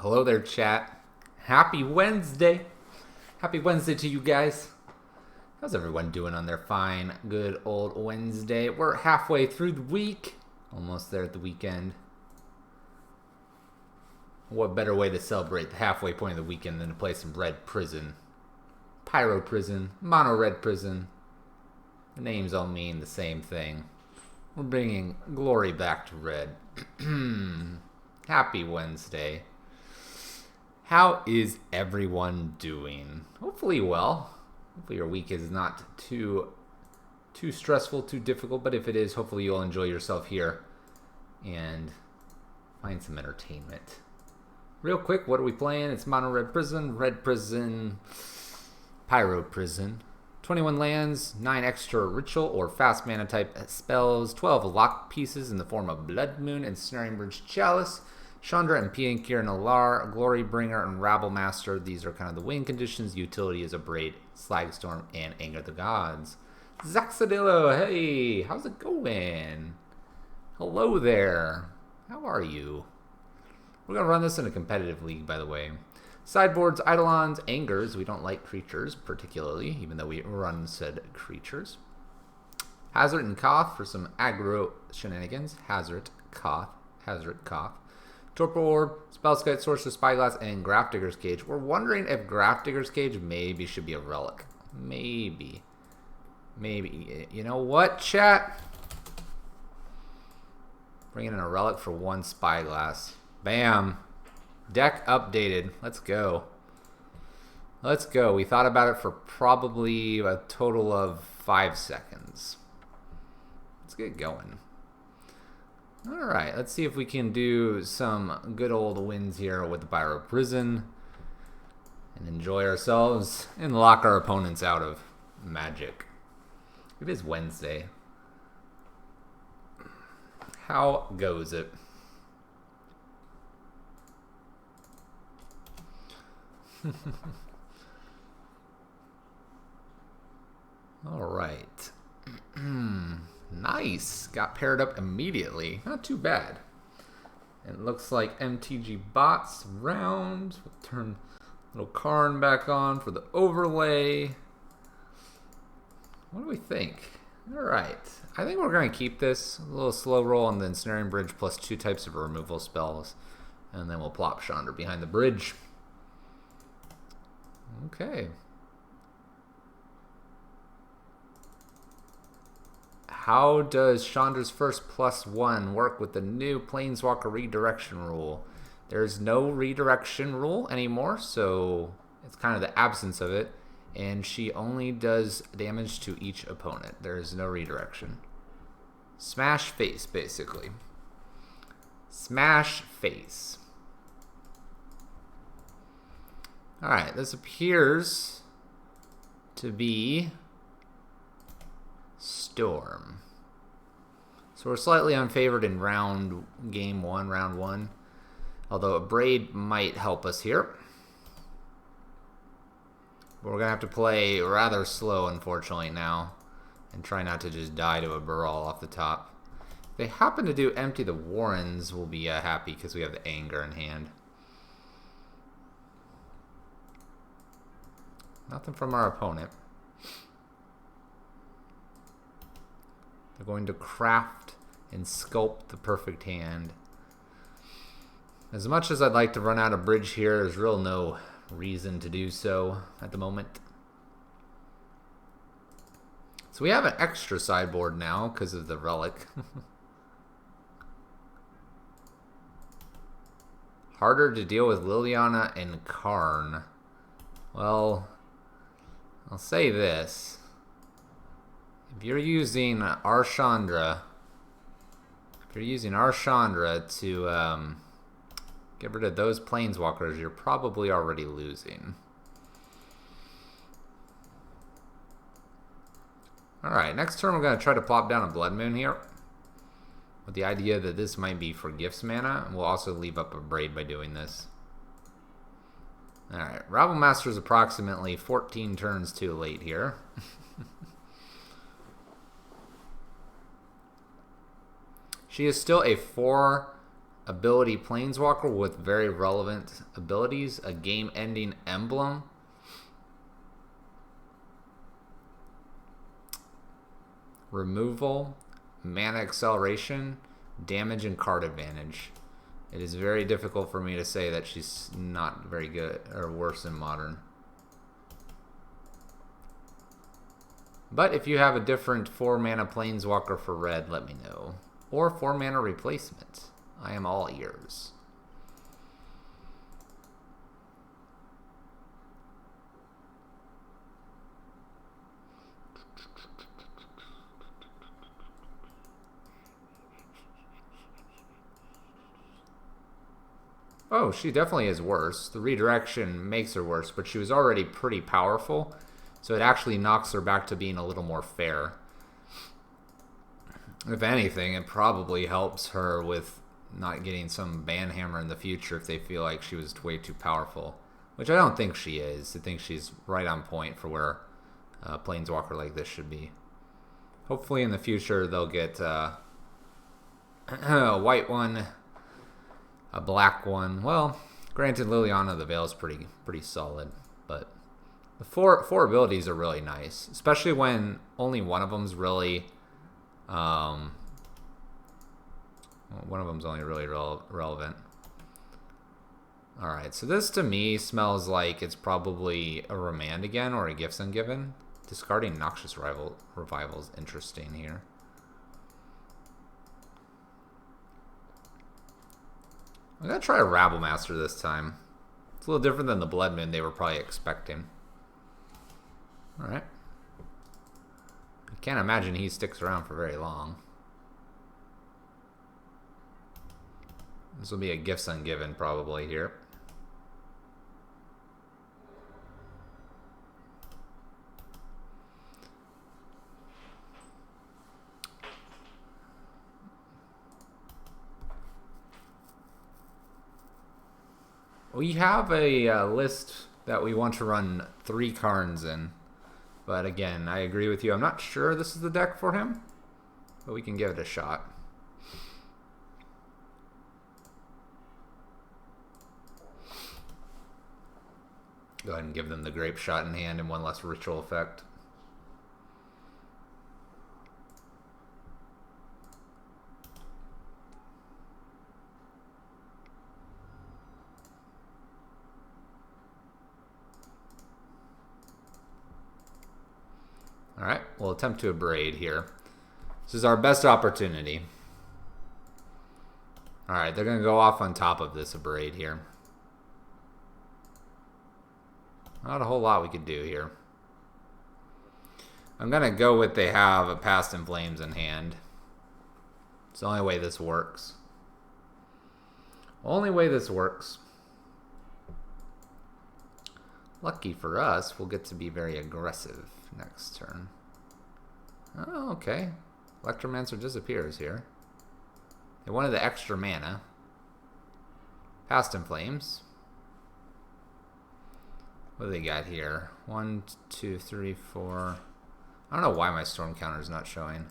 Hello there, chat. Happy Wednesday. Happy Wednesday to you guys. How's everyone doing on their fine, good old Wednesday? We're halfway through the week. Almost there at the weekend. What better way to celebrate the halfway point of the weekend than to play some Red Prison? Pyro Prison, Mono Red Prison. The names all mean the same thing. We're bringing glory back to Red. Happy Wednesday. How is everyone doing? Hopefully well. Hopefully your week is not too stressful, too difficult, but if it is, hopefully you'll enjoy yourself here and find some entertainment. Real quick, what are we playing? It's Mono Red Prison, Pyro Prison. 21 lands, 9 extra ritual or fast mana type spells, 12 lock pieces in the form of Blood Moon and Snaring Bridge Chalice, Chandra and Piankir and Alar, Glory Bringer and Rabble Master. These are kind of the win conditions. Utility is a Braid, Slagstorm, and Anger the Gods. Zaxadillo, hey, how's it going? Hello there. How are you? We're going to run this in a competitive league, by the way. Sideboards, Eidolons, Angers. We don't like creatures particularly, even though we run said creatures. Hazard and Koth for some aggro shenanigans. Hazard, Koth. Torpor Orb, Spellskite, Sorcerer's Spyglass, and Grafdigger's Cage. We're wondering if Grafdigger's Cage maybe should be a relic. Maybe. You know what, chat? Bringing in a relic for 1 Spyglass. Bam. Deck updated. Let's go. We thought about it for probably a total of 5 seconds. Let's get going. Alright, let's see if we can do some good old wins here with the Pyro Prison and enjoy ourselves and lock our opponents out of magic. It is Wednesday. How goes it? All right. Nice. Got paired up immediately. Not too bad. It looks like MTG bots round. We'll turn little Karn back on for the overlay. What do we think? All right. I think we're going to keep this. A little slow roll and then Snaring Bridge plus 2 types of removal spells. And then we'll plop Chandra behind the bridge. Okay. How does Chandra's first +1 work with the new Planeswalker redirection rule? There's no redirection rule anymore, so it's kind of the absence of it. And she only does damage to each opponent. There is no redirection. Smash face, basically. Smash face. Alright, this appears to be Storm. So we're slightly unfavored in round one. Although a Braid might help us here. But we're going to have to play rather slow, unfortunately, now. And try not to just die to a Brawl off the top. If they happen to do Empty the Warrens, we'll be happy because we have the Anger in hand. Nothing from our opponent. They're going to craft and sculpt the perfect hand. As much as I'd like to run out of bridge here, there's real no reason to do so at the moment. So we have an extra sideboard now because of the relic. Harder to deal with Liliana and Karn. Well, I'll say this. If you're using our Chandra to get rid of those Planeswalkers, you're probably already losing. Alright, next turn we're going to try to plop down a Blood Moon here. With the idea that this might be for Gifts mana, and we'll also leave up a Braid by doing this. Alright, Rabble Master is approximately 14 turns too late here. She is still a 4 ability Planeswalker with very relevant abilities. A game-ending emblem. Removal. Mana acceleration. Damage and card advantage. It is very difficult for me to say that she's not very good or worse in Modern. But if you have a different 4-mana Planeswalker for red, let me know. Or 4-mana replacement. I am all ears. Oh, she definitely is worse. The redirection makes her worse, but she was already pretty powerful, so it actually knocks her back to being a little more fair. If anything, it probably helps her with not getting some banhammer in the future if they feel like she was way too powerful, which I don't think she is. I think she's right on point for where a Planeswalker like this should be. Hopefully in the future they'll get a white one, a black one. Well, granted, Liliana the Veil is pretty solid, but the four abilities are really nice, especially when only one of them's really one of them's only really relevant. All right, so this to me smells like it's probably a Remand again or a Gifts Ungiven. Discarding Noxious Revival is interesting here. I'm going to try a Rabblemaster this time. It's a little different than the Blood Moon they were probably expecting. Alright. I can't imagine he sticks around for very long. This will be a Gifts Ungiven probably here. We have a list that we want to run 3 Karns in. But again, I agree with you. I'm not sure this is the deck for him. But we can give it a shot. Go ahead and give them the Grape Shot in hand and one less ritual effect. Alright, we'll attempt to abrade here. This is our best opportunity. Alright, they're going to go off on top of this abrade here. Not a whole lot we could do here. I'm going to go with they have a Past in Flames in hand. It's the only way this works. Only way this works. Lucky for us, we'll get to be very aggressive next turn. Oh, okay. Electromancer disappears here. They wanted the extra mana. Past in Flames. What do they got here? 1, 2, 3, 4. I don't know why my storm counter is not showing.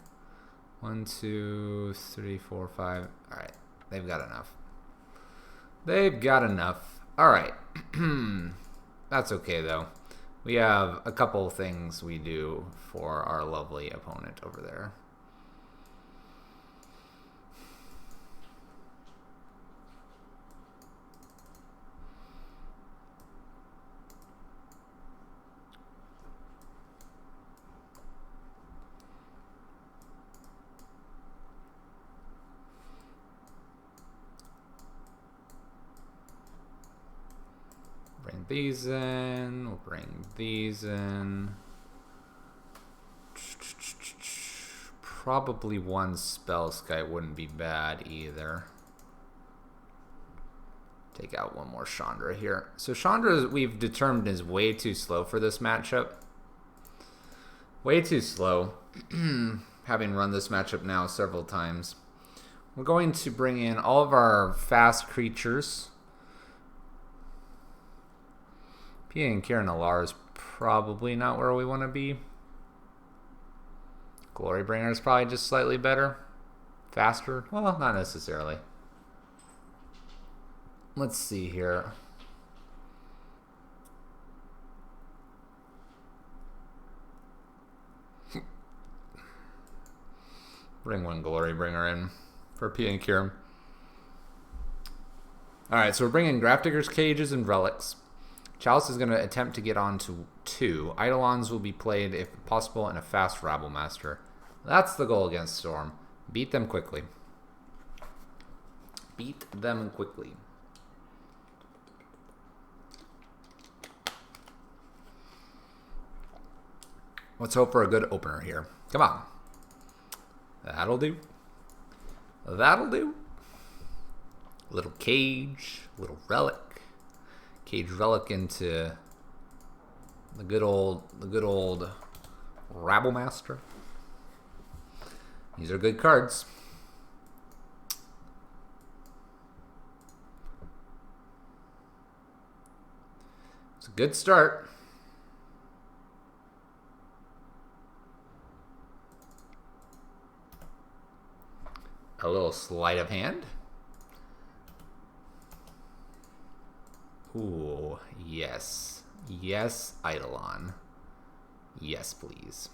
1, 2, 3, 4, 5. Alright. They've got enough. They've got enough. Alright. That's okay, though. We have a couple things we do for our lovely opponent over there. Bring these in. We'll bring these in. Probably one Spellskite wouldn't be bad either. Take out one more Chandra here. So Chandra, we've determined, is way too slow for this matchup. Way too slow. Having run this matchup now several times. We're going to bring in all of our fast creatures. Pia and Kieran Alar is probably not where we want to be. Glorybringer is probably just slightly better. Faster? Well, not necessarily. Let's see here. Bring one Glory Bringer in for P and Cure. Alright, so we're bringing Grafdigger's Cages and Relics. Chalice is going to attempt to get on to 2. Eidolons will be played, if possible, in a fast Rabble Master. That's the goal against Storm. Beat them quickly. Beat them quickly. Let's hope for a good opener here. Come on. That'll do. That'll do. Little Cage, little Relic. Cage Relic into the good old Rabble Master. These are good cards. It's a good start. A little sleight of hand. Ooh, yes. Yes, Eidolon. Yes, please.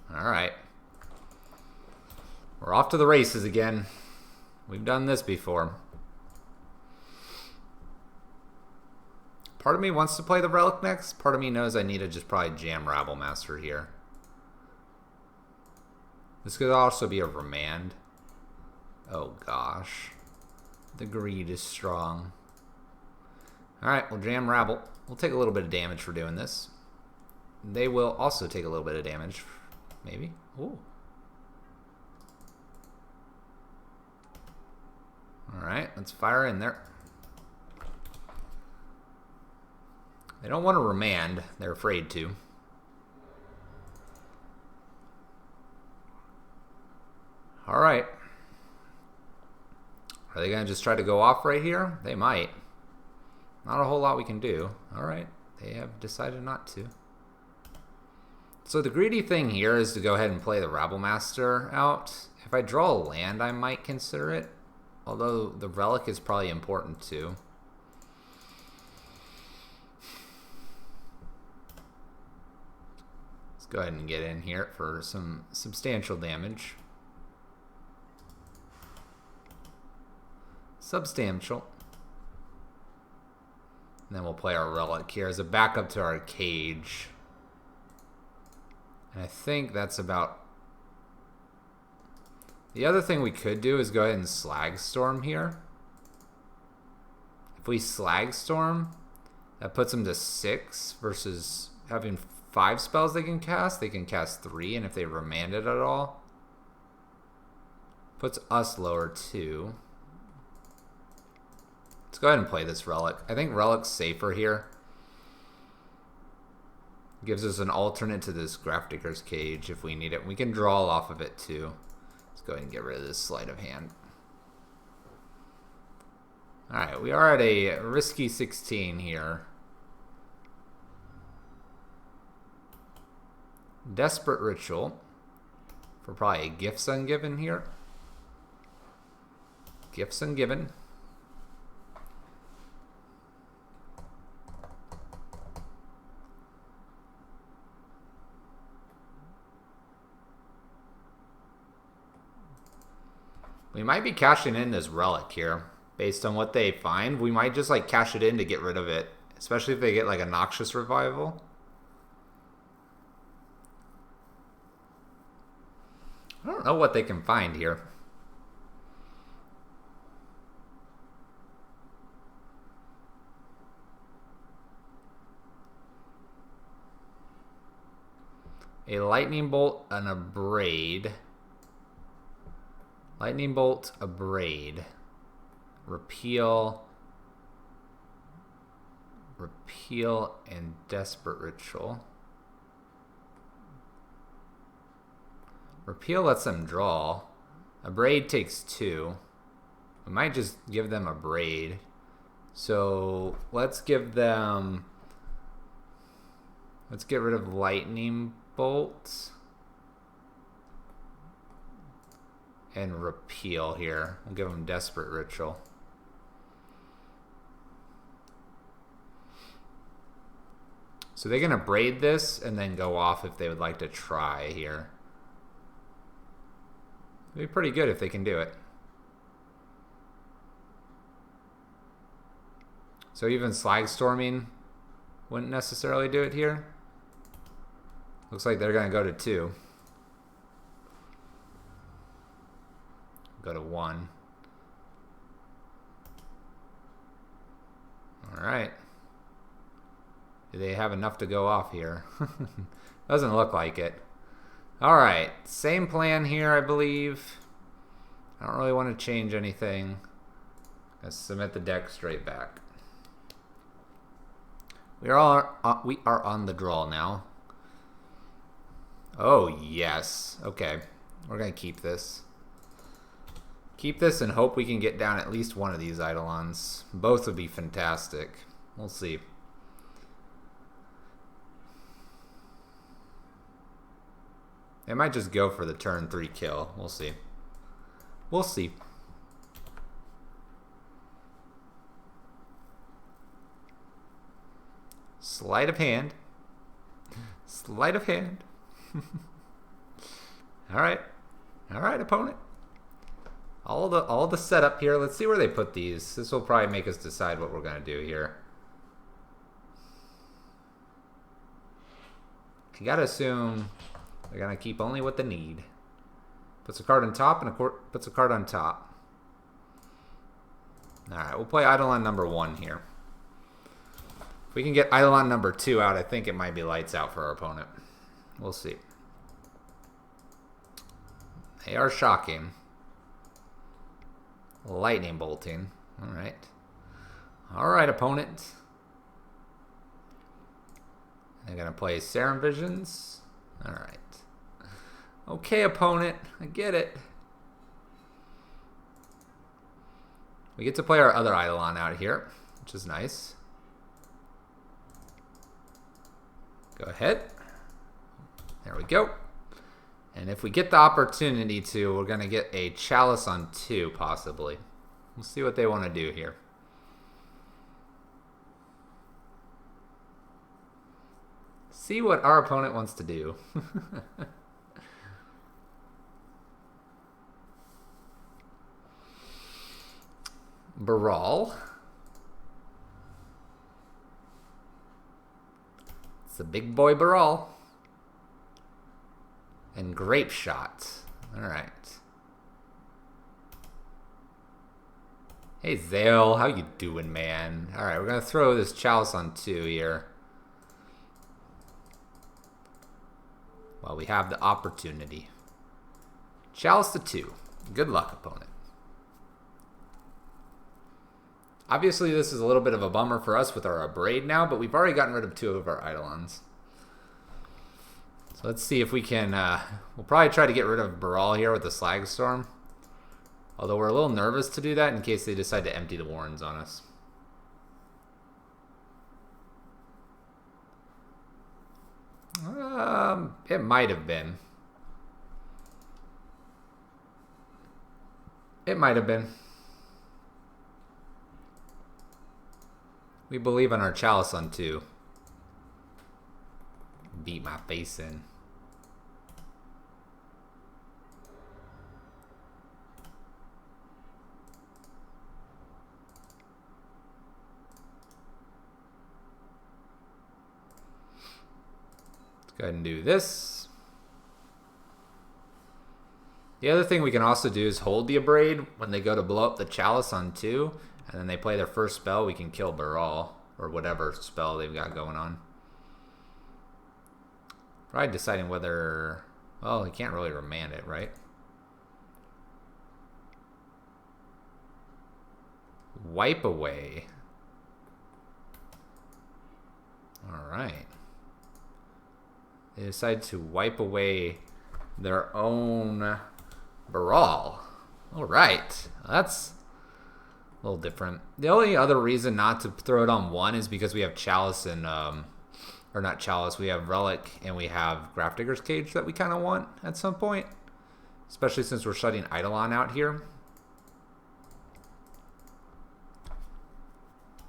Alright. We're off to the races again. We've done this before. Part of me wants to play the Relic next. Part of me knows I need to just probably jam Rabble Master here. This could also be a Remand. Oh gosh. The greed is strong. Alright, we'll jam Rabble. We'll take a little bit of damage for doing this. They will also take a little bit of damage. Maybe. Ooh. Alright, let's fire in there. They don't want to remand. They're afraid to. Alright. Are they going to just try to go off right here? They might. Not a whole lot we can do. Alright. They have decided not to. So the greedy thing here is to go ahead and play the Rabble Master out. If I draw a land, I might consider it. Although the Relic is probably important too. Let's go ahead and get in here for some substantial damage. Substantial. And then we'll play our Relic here as a backup to our Cage. And I think that's about... The other thing we could do is go ahead and Slag Storm here. If we Slag Storm, that puts them to 6 versus having 5 spells they can cast. They can cast 3, and if they remand it at all, puts us lower too. Let's go ahead and play this Relic. I think Relic's safer here. Gives us an alternate to this Grafdigger's Cage if we need it. We can draw off of it too. Let's go ahead and get rid of this sleight of hand. Alright, we are at a risky 16 here. Desperate Ritual. For probably Gifts Ungiven here. Gifts Ungiven. We might be cashing in this Relic here. Based on what they find, we might just like cash it in to get rid of it. Especially if they get like a Noxious Revival. I don't know what they can find here. A Lightning Bolt and a Braid. Lightning Bolt, a Braid. Repeal, and Desperate Ritual. Repeal lets them draw. A Braid takes 2. We might just give them a Braid. So let's give them... Let's get rid of Lightning Bolt. And Repeal here. We'll give them Desperate Ritual. So they're going to braid this and then go off if they would like to try here. It'd be pretty good if they can do it. So even slag storming wouldn't necessarily do it here. Looks like they're going to go to 2. Go to 1. All right. Do they have enough to go off here? Doesn't look like it. All right. Same plan here, I believe. I don't really want to change anything. Let's submit the deck straight back. We are on the draw now. Oh, yes. Okay. We're going to keep this. Keep this and hope we can get down at least one of these Eidolons. Both would be fantastic. We'll see. They might just go for the turn 3 kill. We'll see. We'll see. Sleight of hand. Sleight of hand. All right. All right, opponent. All the setup here. Let's see where they put these. This will probably make us decide what we're going to do here. You got to assume they're going to keep only what they need. Puts a card on top and puts a card on top. All right, we'll play Eidolon number 1 here. If we can get Eidolon number 2 out, I think it might be lights out for our opponent. We'll see. They are shocking. Lightning bolting. All right. All right, opponent. They're going to play Serum Visions. All right. Okay, opponent. I get it. We get to play our other Eidolon out here, which is nice. Go ahead. There we go. And if we get the opportunity to, we're going to get a Chalice on 2, possibly. We'll see what they want to do here. See what our opponent wants to do. Baral. It's a big boy Baral. And Grape Shot. Alright. Hey Zale, how you doing, man? Alright, we're gonna throw this Chalice on 2 here. While we have the opportunity. Chalice to 2. Good luck, opponent. Obviously, this is a little bit of a bummer for us with our Abrade now, but we've already gotten rid of 2 of our Eidolons. So let's see if we can... we'll probably try to get rid of Baral here with the Slag Storm. Although we're a little nervous to do that in case they decide to empty the Warrens on us. It might have been. It might have been. We believe in our Chalice on 2. Beat my face in. Let's go ahead and do this. The other thing we can also do is hold the Abrade when they go to blow up the Chalice on 2, and then they play their first spell, we can kill Baral, or whatever spell they've got going on. Probably deciding whether... Well, he can't really remand it, right? Wipe away. Alright. They decide to wipe away their own Baral. Alright. That's a little different. The only other reason not to throw it on 1 is because we have Chalice and... or not Chalice, we have Relic and we have Grafdigger's Cage that we kind of want at some point. Especially since we're shutting Eidolon out here.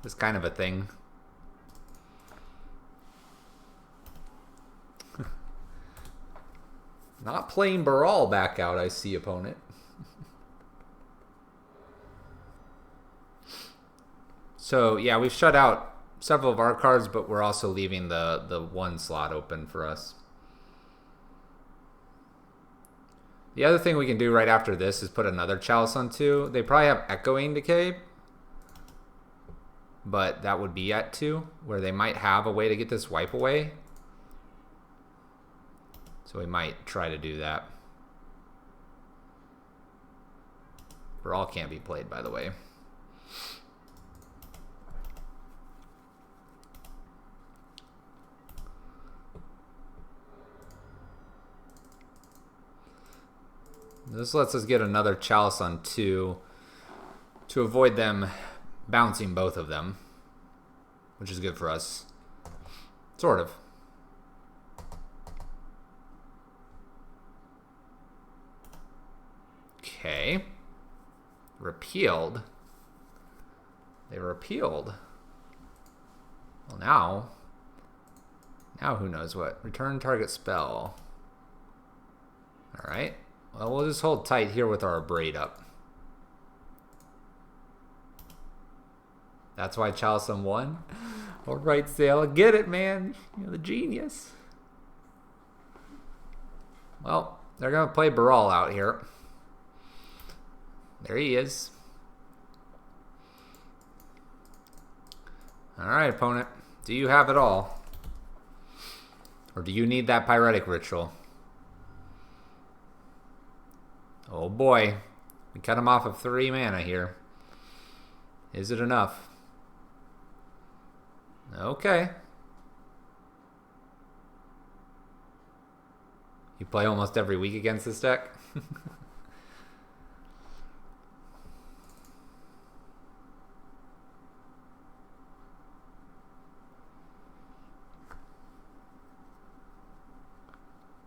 This kind of a thing. Not playing Baral back out, I see, opponent. So, yeah, we've shut out several of our cards, but we're also leaving the one slot open for us. The other thing we can do right after this is put another Chalice on 2. They probably have Echoing Decay, but that would be at 2, where they might have a way to get this wipe away. So we might try to do that. Baral can't be played, by the way. This lets us get another Chalice on 2 to avoid them bouncing both of them, which is good for us. Sort of. Okay. Repealed. They were repealed. Well, now who knows what. Return target spell. All right. Well, we'll just hold tight here with our braid up. That's why Chalice on 1. All right, Sale. Get it, man. You're the genius. Well, they're going to play Baral out here. There he is. All right, opponent. Do you have it all? Or do you need that Pyretic Ritual? Oh boy. We cut him off of 3 mana here. Is it enough? Okay. You play almost every week against this deck?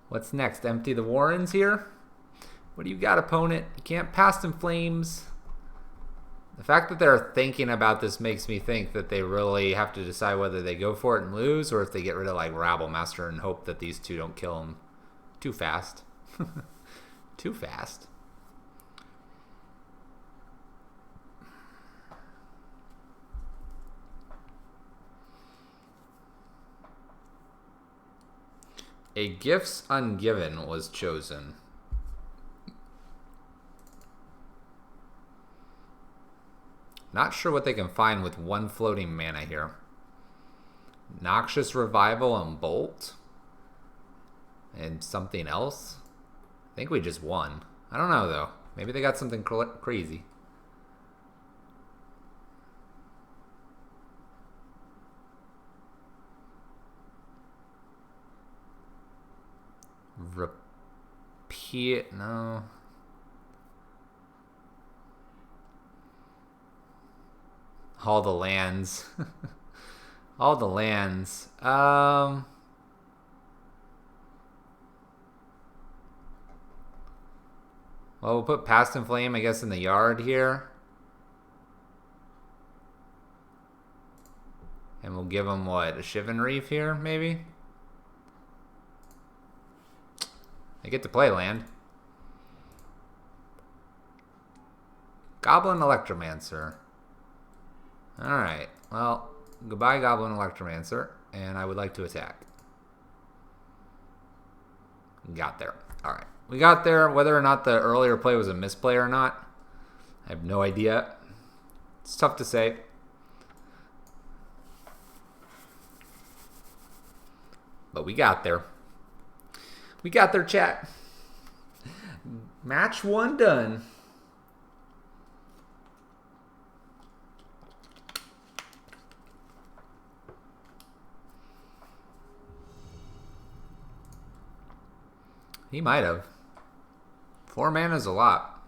What's next? Empty the Warrens here? What do you got, opponent? You can't pass them Flames. The fact that they're thinking about this makes me think that they really have to decide whether they go for it and lose, or if they get rid of like Rabble Master and hope that these 2 don't kill them too fast. Too fast. A Gifts Ungiven was chosen. Not sure what they can find with 1 floating mana here. Noxious Revival and Bolt. And something else. I think we just won. I don't know, though. Maybe they got something crazy. Repeat. No. All the lands. All the lands. Well, we'll put Past in Flame, I guess, in the yard here. And we'll give them, what, a Shivan Reef here, maybe? They get to play land. Goblin Electromancer. Alright, well, goodbye Goblin Electromancer, and I would like to attack. Got there. Alright, we got there. Whether or not the earlier play was a misplay or not, I have no idea. It's tough to say. But we got there. We got there, chat. Match 1 done. He might have. 4 mana is a lot.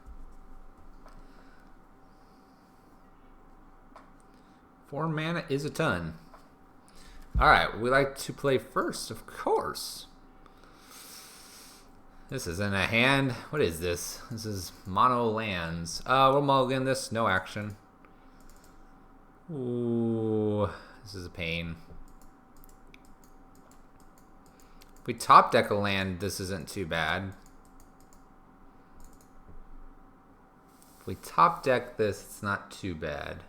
4 mana is a ton. Alright, we like to play first, of course. This isn't a hand. What is this? This is mono lands. We'll mulligan this. No action. Ooh, this is a pain. If we top deck a land, this isn't too bad. If we top deck this, it's not too bad.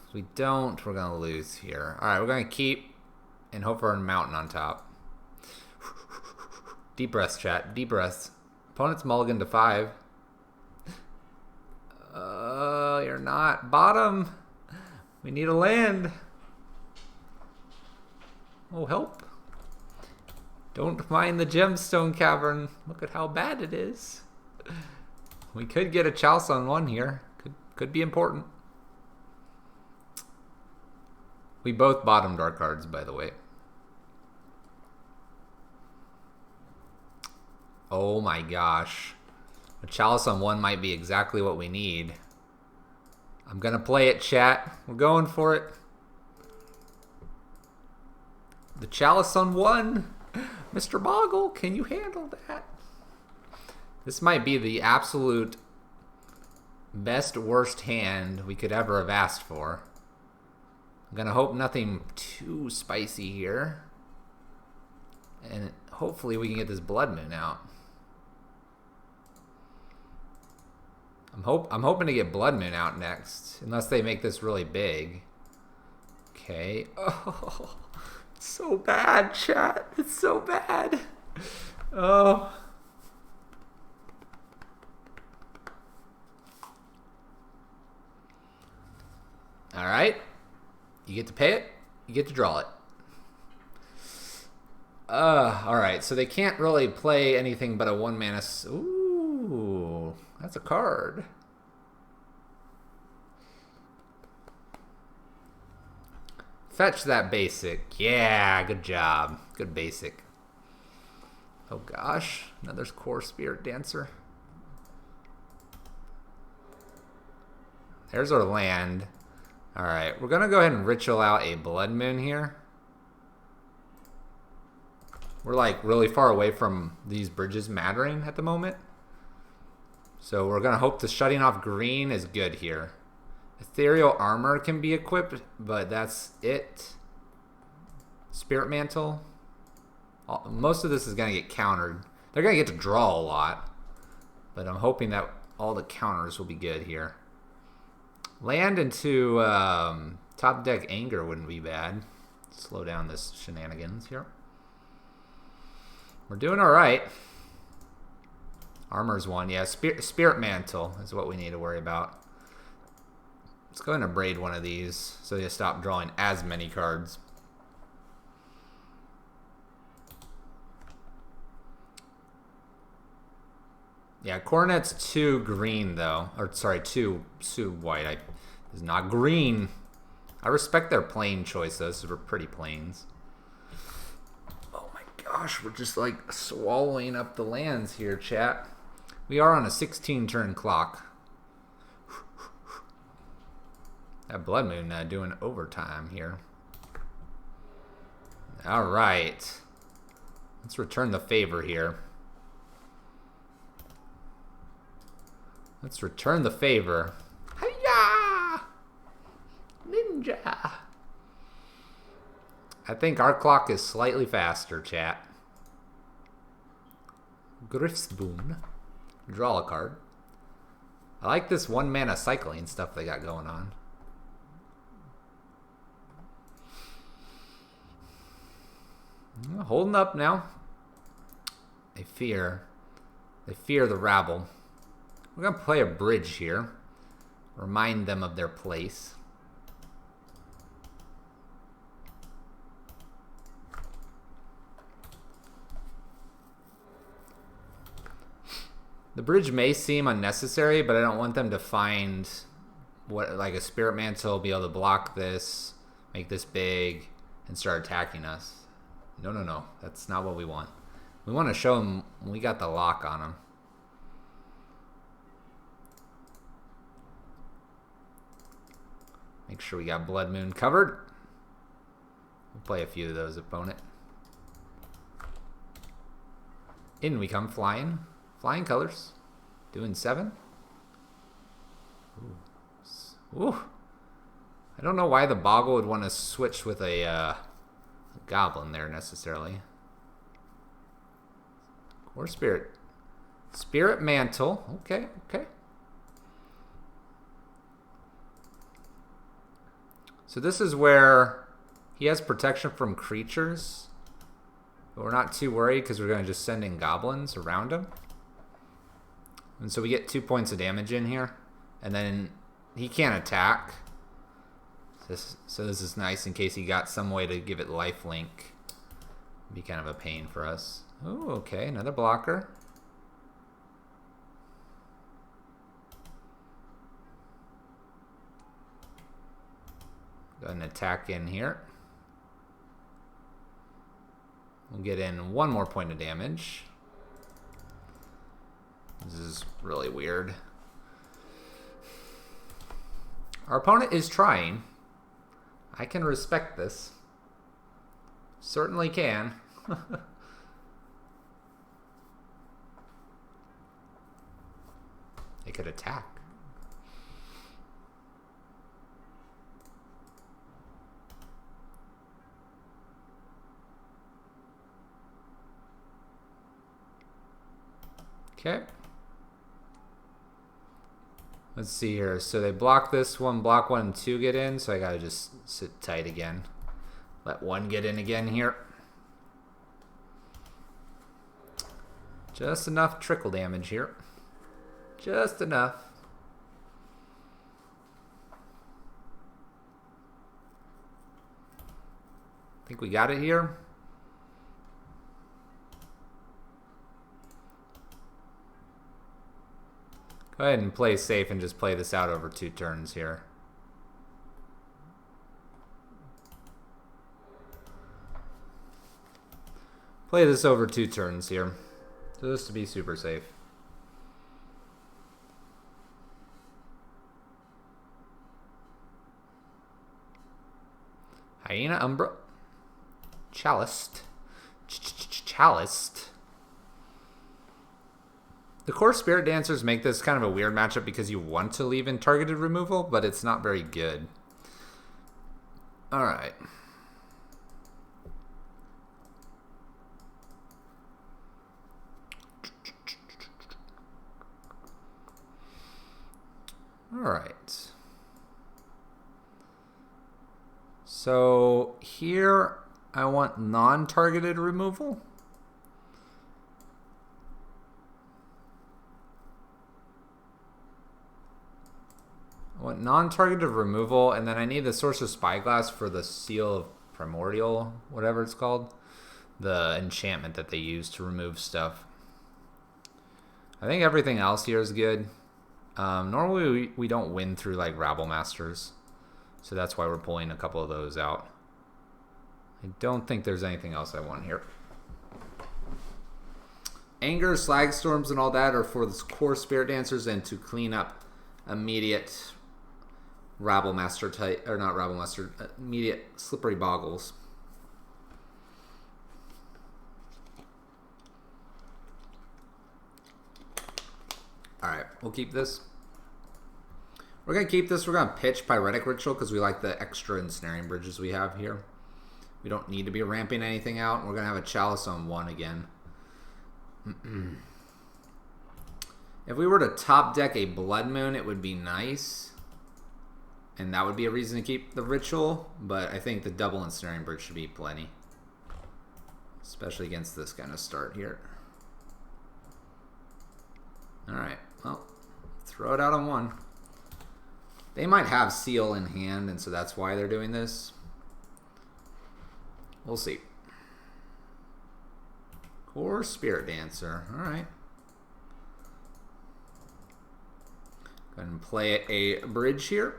If we don't, we're gonna lose here. All right, we're gonna keep and hope for a mountain on top. Deep breaths, chat. Deep breaths. Opponent's mulligan to 5. You're not. Bottom. We need a land. Oh, help. Don't mind the gemstone cavern. Look at how bad it is. We could get a Chalice on 1 here. Could be important. We both bottomed our cards, by the way. Oh my gosh. A Chalice on 1 might be exactly what we need. I'm gonna play it, chat. We're going for it. The Chalice on 1. Mr. Boggle, can you handle that? This might be the absolute best worst hand we could ever have asked for. I'm gonna hope nothing too spicy here. And hopefully we can get this Blood Moon out. I'm hoping to get Blood Moon out next, unless they make this really big. Okay. Oh, it's so bad, chat. It's so bad. Oh. All right. You get to pay it. You get to draw it. All right. So they can't really play anything but a 1-mana. Ooh. That's a card. Fetch that basic. Yeah, good job. Good basic. Oh gosh, another Core Spirit Dancer. There's our land. Alright, we're going to go ahead and ritual out a Blood Moon here. We're like really far away from these bridges mattering at the moment. So we're going to hope the shutting off green is good here. Ethereal Armor can be equipped, but that's it. Spirit Mantle. Most of this is going to get countered. They're going to get to draw a lot. But I'm hoping that all the counters will be good here. Land into top deck Anger wouldn't be bad. Slow down this shenanigans here. We're doing all right. Armor's 1. Yeah, Spirit Mantle is what we need to worry about. Let's go ahead and braid one of these so you stop drawing as many cards. Yeah, Coronet's 2 green though. Or sorry, 2 white. It's not green. I respect their plain choice though. Those are pretty plains. Oh my gosh, we're just like swallowing up the lands here, chat. We are on a 16-turn clock. That Blood Moon doing overtime here. All right. Let's return the favor here. Let's return the favor. Hiya! Ninja! I think our clock is slightly faster, chat. Griffsboon. Draw a card. I like this 1-mana cycling stuff they got going on. Holding up now. They fear the rabble. We're going to play a bridge here. Remind them of their place. The bridge may seem unnecessary, but I don't want them to find what, like a Spirit Mantle, be able to block this, make this big, and start attacking us. No, no, no. That's not what we want. We want to show them we got the lock on them. Make sure we got Blood Moon covered. We'll play a few of those, opponent. In we come, flying. Flying colors. Doing 7. Ooh. Ooh. I don't know why the Boggle would want to switch with a Goblin there necessarily. Core Spirit. Spirit Mantle. Okay, okay. So this is where he has protection from creatures. But we're not too worried because we're going to just send in goblins around him. And so we get 2 points of damage in here. And then he can't attack. So this is nice in case he got some way to give it lifelink. Be kind of a pain for us. Oh, okay, another blocker. Go ahead and attack in here. We'll get in 1 more point of damage. This is really weird. Our opponent is trying. I can respect this. Certainly can. They could attack. Okay. Let's see here. So they block this one, block 1 and 2 get in, so I gotta just sit tight again. Let 1 get in again here. Just enough trickle damage here. Just enough. Think we got it here. Go ahead and play safe and just play this out over 2 turns here. Play this over 2 turns here. Just to be super safe. Hyena Umbra. Chaliced. Chaliced. The Core Spirit Dancers make this kind of a weird matchup because you want to leave in targeted removal, but it's not very good. Alright. Alright. So here I want non-targeted removal. I want non-targeted removal, and then I need the Source of Spyglass for the Seal of Primordial, whatever it's called. The enchantment that they use to remove stuff. I think everything else here is good. Normally we don't win through like Rabble Masters, so that's why we're pulling a couple of those out. I don't think there's anything else I want here. Anger, Slag Storms, and all that are for the Core Spirit Dancers and to clean up immediate Rabble Master type, or not Rabble Master, immediate Slippery Boggles. Alright, we'll keep this. We're going to keep this. We're going to pitch Pyretic Ritual because we like the extra ensnaring bridges we have here. We don't need to be ramping anything out. We're going to have a Chalice on 1 again. If we were to top deck a Blood Moon, it would be nice. And that would be a reason to keep the Ritual. But I think the double ensnaring bridge should be plenty. Especially against this kind of start here. Alright, well, throw it out on 1. They might have Seal in hand, and so that's why they're doing this. We'll see. Core Spirit Dancer. Alright. Go ahead and play a bridge here.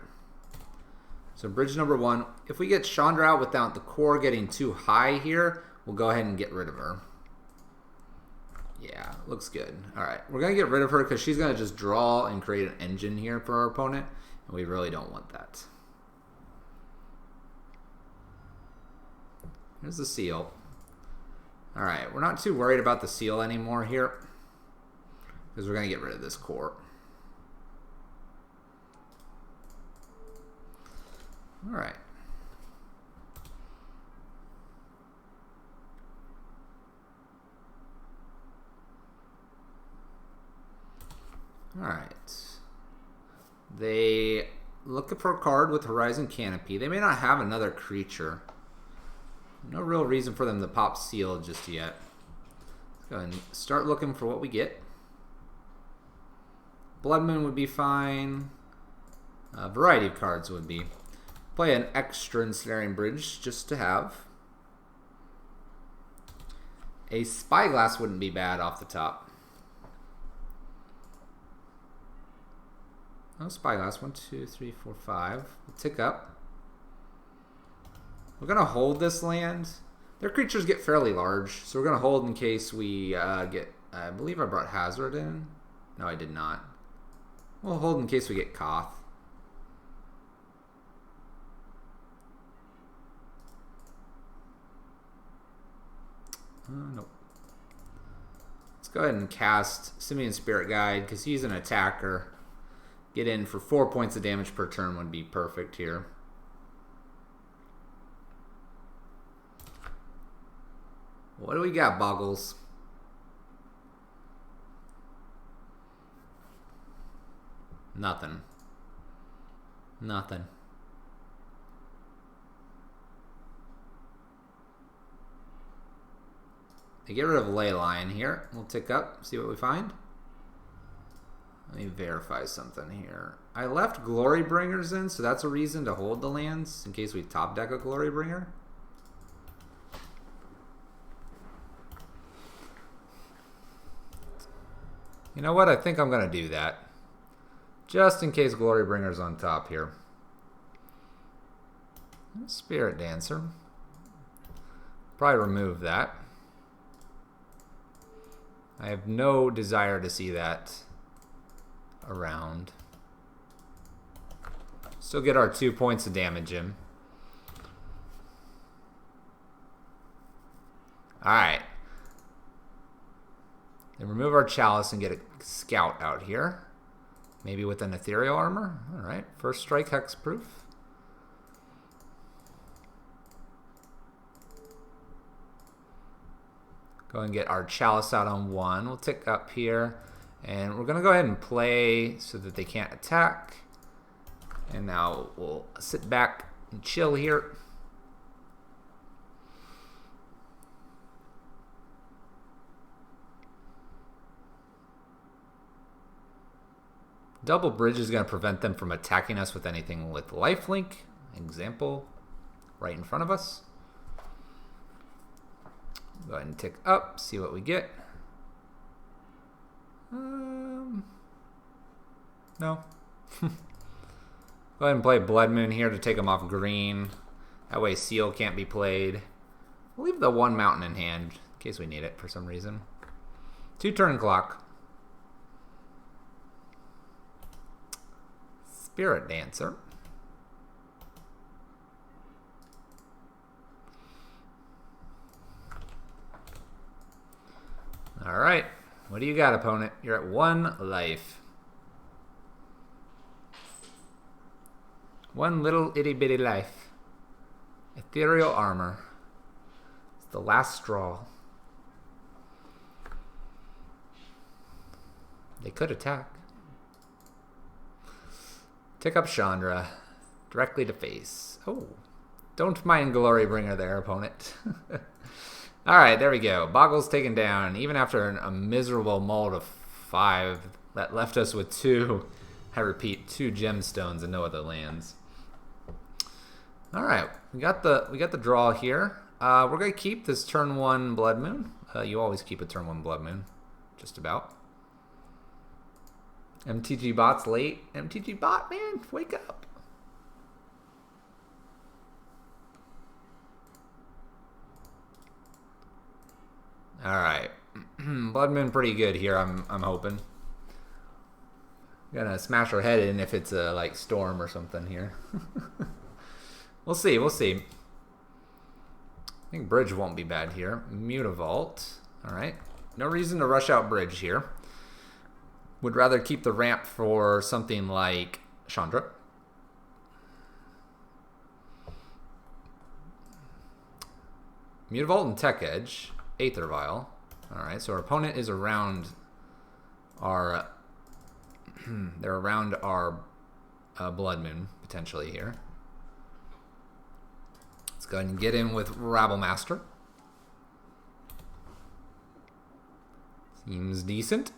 So bridge number 1. If we get Chandra out without the core getting too high here, we'll go ahead and get rid of her. Yeah, looks good. Alright, we're going to get rid of her because she's going to just draw and create an engine here for our opponent. And we really don't want that. Here's the Seal. Alright, we're not too worried about the Seal anymore here. Because we're going to get rid of this core. Alright. Alright. They look for a card with Horizon Canopy. They may not have another creature. No real reason for them to pop Seal just yet. Let's go ahead and start looking for what we get. Blood Moon would be fine. A variety of cards would be. Play an extra Ensnaring Bridge just to have. A Spyglass wouldn't be bad off the top. Oh, Spyglass. 1, 2, 3, 4, 5. We'll tick up. We're going to hold this land. Their creatures get fairly large, so we're going to hold in case we get... I believe I brought Hazard in. No, I did not. We'll hold in case we get Koth. Nope. Let's go ahead and cast Simian Spirit Guide because he's an attacker. Get in for 4 points of damage per turn would be perfect here. What do we got, Boggles? Nothing. Nothing. They get rid of Leyline here. We'll tick up, see what we find. Let me verify something here. I left Glorybringers in, so that's a reason to hold the lands in case we top deck a Glorybringer. You know what? I think I'm going to do that. Just in case Glorybringer's on top here. Spirit Dancer. Probably remove that. I have no desire to see that around. Still get our 2 points of damage in. Alright. Then remove our Chalice and get a Scout out here. Maybe with an Ethereal Armor. Alright. First strike hexproof. Go and get our Chalice out on 1. We'll tick up here. And we're going to go ahead and play so that they can't attack. And now we'll sit back and chill here. Double Bridge is going to prevent them from attacking us with anything with lifelink. Example, right in front of us. Go ahead and tick up, see what we get. No. Go ahead and play Blood Moon here to take them off green. That way Seal can't be played. We'll leave the 1 mountain in hand in case we need it for some reason. 2 turn clock. Spirit Dancer. Alright. What do you got, opponent? You're at 1 life. 1 little itty bitty life. Ethereal Armor. It's the last straw. They could attack. Tick up Chandra. Directly to face. Oh. Don't mind Glorybringer there, opponent. Alright, there we go. Boggle's taken down. Even after a miserable mold of 5 that left us with 2, I repeat, 2 gemstones and no other lands. Alright, we got the draw here. We're going to keep this turn 1 Blood Moon. You always keep a turn 1 Blood Moon. Just about. MTG Bot's late. MTG Bot, man, wake up. Alright. Blood Moon pretty good here, I'm hoping. Gonna smash her head in if it's a like storm or something here. We'll see, we'll see. I think Bridge won't be bad here. Mutavault. Alright. No reason to rush out Bridge here. Would rather keep the ramp for something like Chandra. Mutavault and Tech Edge. Aether Vial. Alright, so our opponent is around our They're around our Blood Moon, potentially here. Let's go ahead and get in with Rabble Master. Seems decent.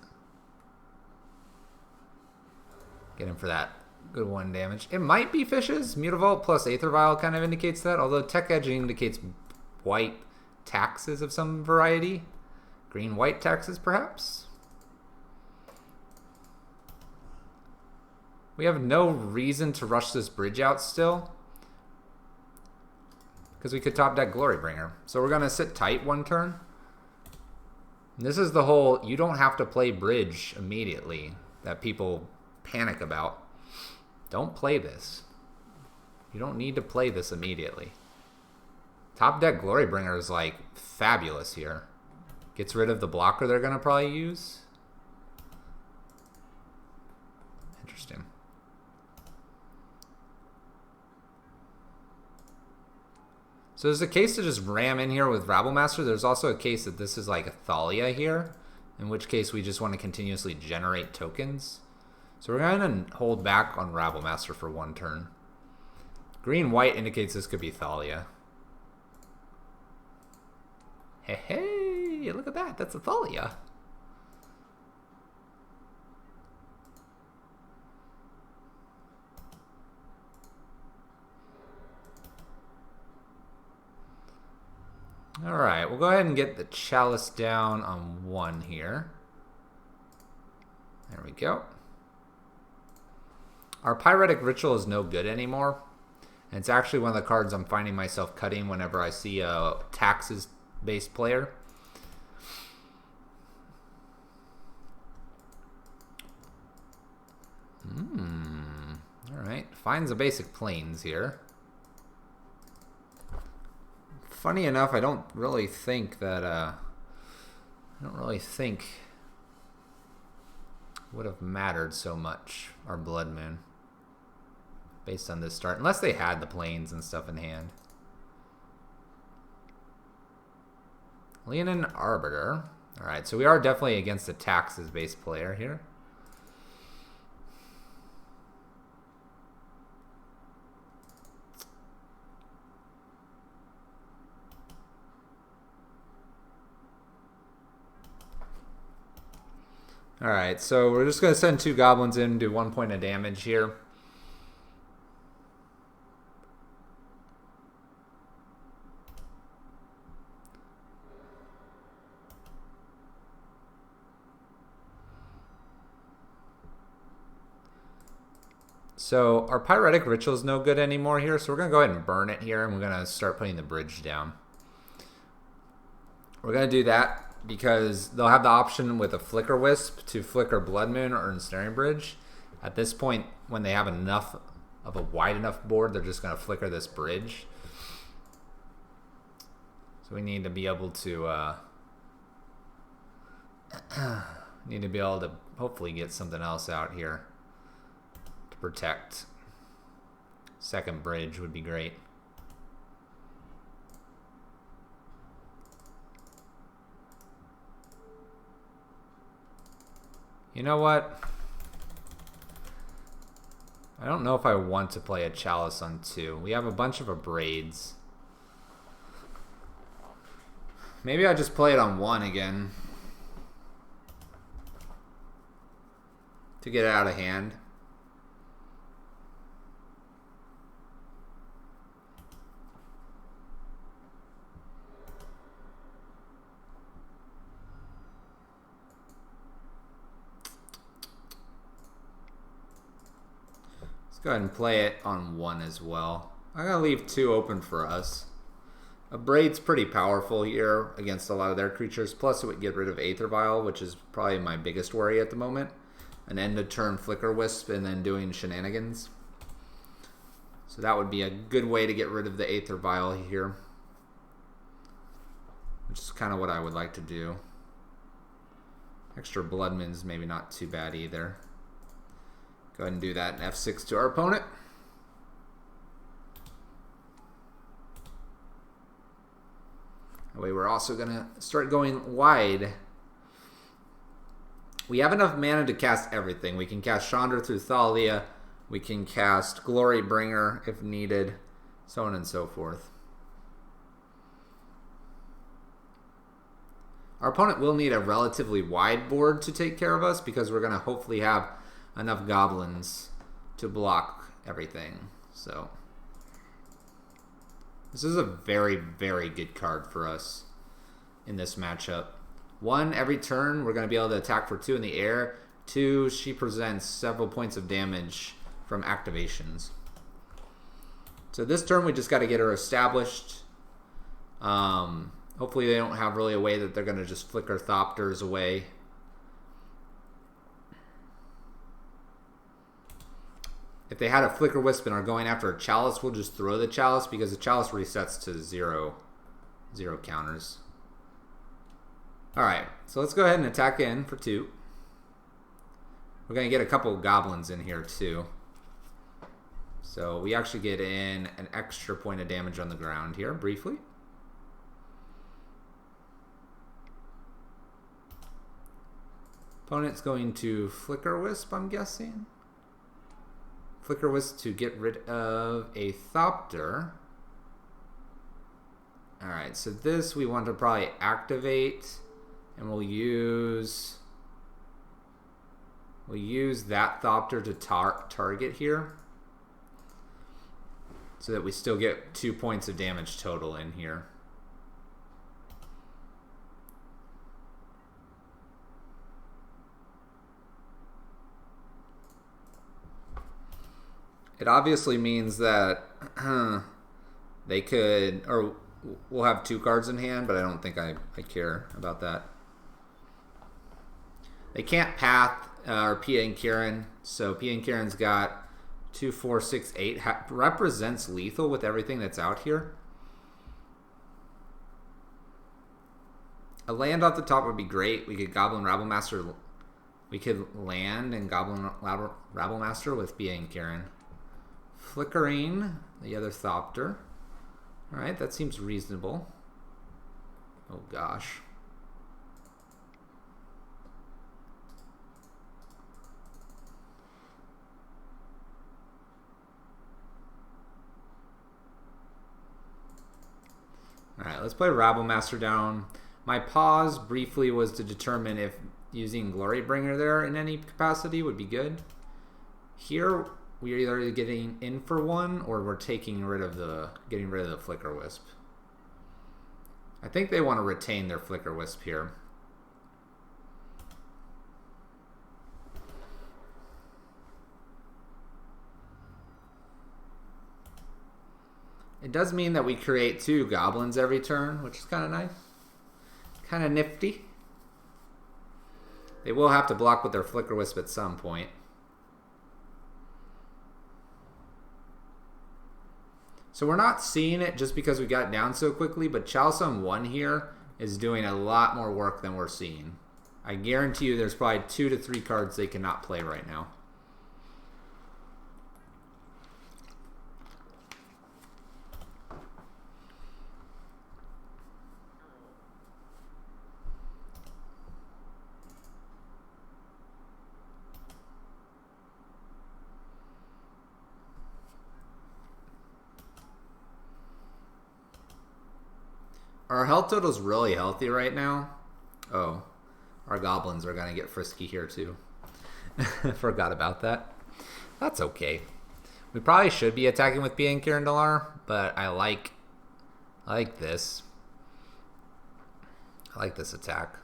Get in for that. Good 1 damage. It might be fishes. Mutavault plus Aether Vial kind of indicates that, although Tech Edge indicates white taxes of some variety. Green-white taxes, perhaps? We have no reason to rush this bridge out still, because we could top deck Glorybringer. So we're going to sit tight 1 turn. And this is the whole, you don't have to play bridge immediately that people panic about. Don't play this. You don't need to play this immediately. Top deck Glorybringer is like fabulous here. Gets rid of the blocker they're going to probably use. Interesting. So there's a case to just ram in here with Rabble Master. There's also a case that this is like a Thalia here, in which case we just want to continuously generate tokens. So we're going to hold back on Rabble Master for 1 turn. Green-white indicates this could be Thalia. Hey, hey, look at that. That's a Thalia. All right, we'll go ahead and get the Chalice down on 1 here. There we go. Our Pyretic Ritual is no good anymore. And it's actually one of the cards I'm finding myself cutting whenever I see a taxes-based player. Alright, finds a basic plains here. Funny enough, I don't really think would have mattered so much, our Blood Moon, based on this start, unless they had the plains and stuff in hand. Leonin Arbiter. Alright, so we are definitely against a taxes-based player here. Alright, so we're just going to send 2 goblins in and do 1 point of damage here. So our Pyretic Ritual is no good anymore here, so we're going to go ahead and burn it here, and we're going to start putting the bridge down. We're going to do that because they'll have the option with a Flicker Wisp to flicker Blood Moon or Ensnaring Bridge. At this point, when they have enough of a wide enough board, they're just going to flicker this bridge. So we need to be able to hopefully get something else out here to protect. Second bridge would be great. You know what? I don't know if I want to play a Chalice on 2. We have a bunch of Abrades. Maybe I just play it on 1 again to get it out of hand. Go ahead and play it on 1 as well. I'm going to leave 2 open for us. Abrade's pretty powerful here against a lot of their creatures. Plus it would get rid of Aether Vial, which is probably my biggest worry at the moment. An end of turn Flicker Wisp and then doing shenanigans. So that would be a good way to get rid of the Aether Vial here. Which is kind of what I would like to do. Extra Blood Moon's maybe not too bad either. Go ahead and do that in F6 to our opponent. That way we're also going to start going wide We have enough mana to cast everything. We can cast Chandra through Thalia. We can cast Glorybringer if needed. So on and so forth. Our opponent will need a relatively wide board to take care of us because we're going to hopefully have enough goblins to block everything. So this is a very, very good card for us in this matchup. 1, every turn we're going to be able to attack for 2 in the air. 2, she presents several points of damage from activations. So this turn we just got to get her established. Hopefully they don't have really a way that they're going to just flicker Thopters away. If they had a Flicker Wisp and are going after a Chalice, we'll just throw the Chalice because the Chalice resets to 0 counters. Alright, so let's go ahead and attack in for 2. We're going to get a couple of goblins in here too. So we actually get in an extra point of damage on the ground here, briefly. Opponent's going to Flicker Wisp, I'm guessing. Flicker Wisp to get rid of a Thopter. Alright, so this we want to probably activate, and we'll use that Thopter to target here, so that we still get 2 points of damage total in here. It obviously means that they could, or we'll have 2 cards in hand, but I don't think I care about that. They can't path or Pia and Kieran, so Pia and Kieran's got 2, 4, 6, 8. Represents lethal with everything that's out here. A land off the top would be great. We could Goblin Rabblemaster. We could land and Goblin Rabblemaster with Pia and Kieran. Flickering the other Thopter. Alright, that seems reasonable. Oh gosh. Alright, let's play Rabblemaster down. My pause briefly was to determine if using Glorybringer there in any capacity would be good. Here we're either getting in for 1 or we're getting rid of the Flicker Wisp. I think they want to retain their Flicker Wisp here. It does mean that we create 2 goblins every turn, which is kind of nice. Kind of nifty. They will have to block with their Flicker Wisp at some point. So we're not seeing it just because we got down so quickly, but Chalice on 1 here is doing a lot more work than we're seeing. I guarantee you there's probably 2 to 3 cards they cannot play right now. Our health total's really healthy right now. Oh, our goblins are going to get frisky here too. Forgot about that. That's okay. We probably should be attacking with Pia and Kirandalar, but I like this. I like this attack.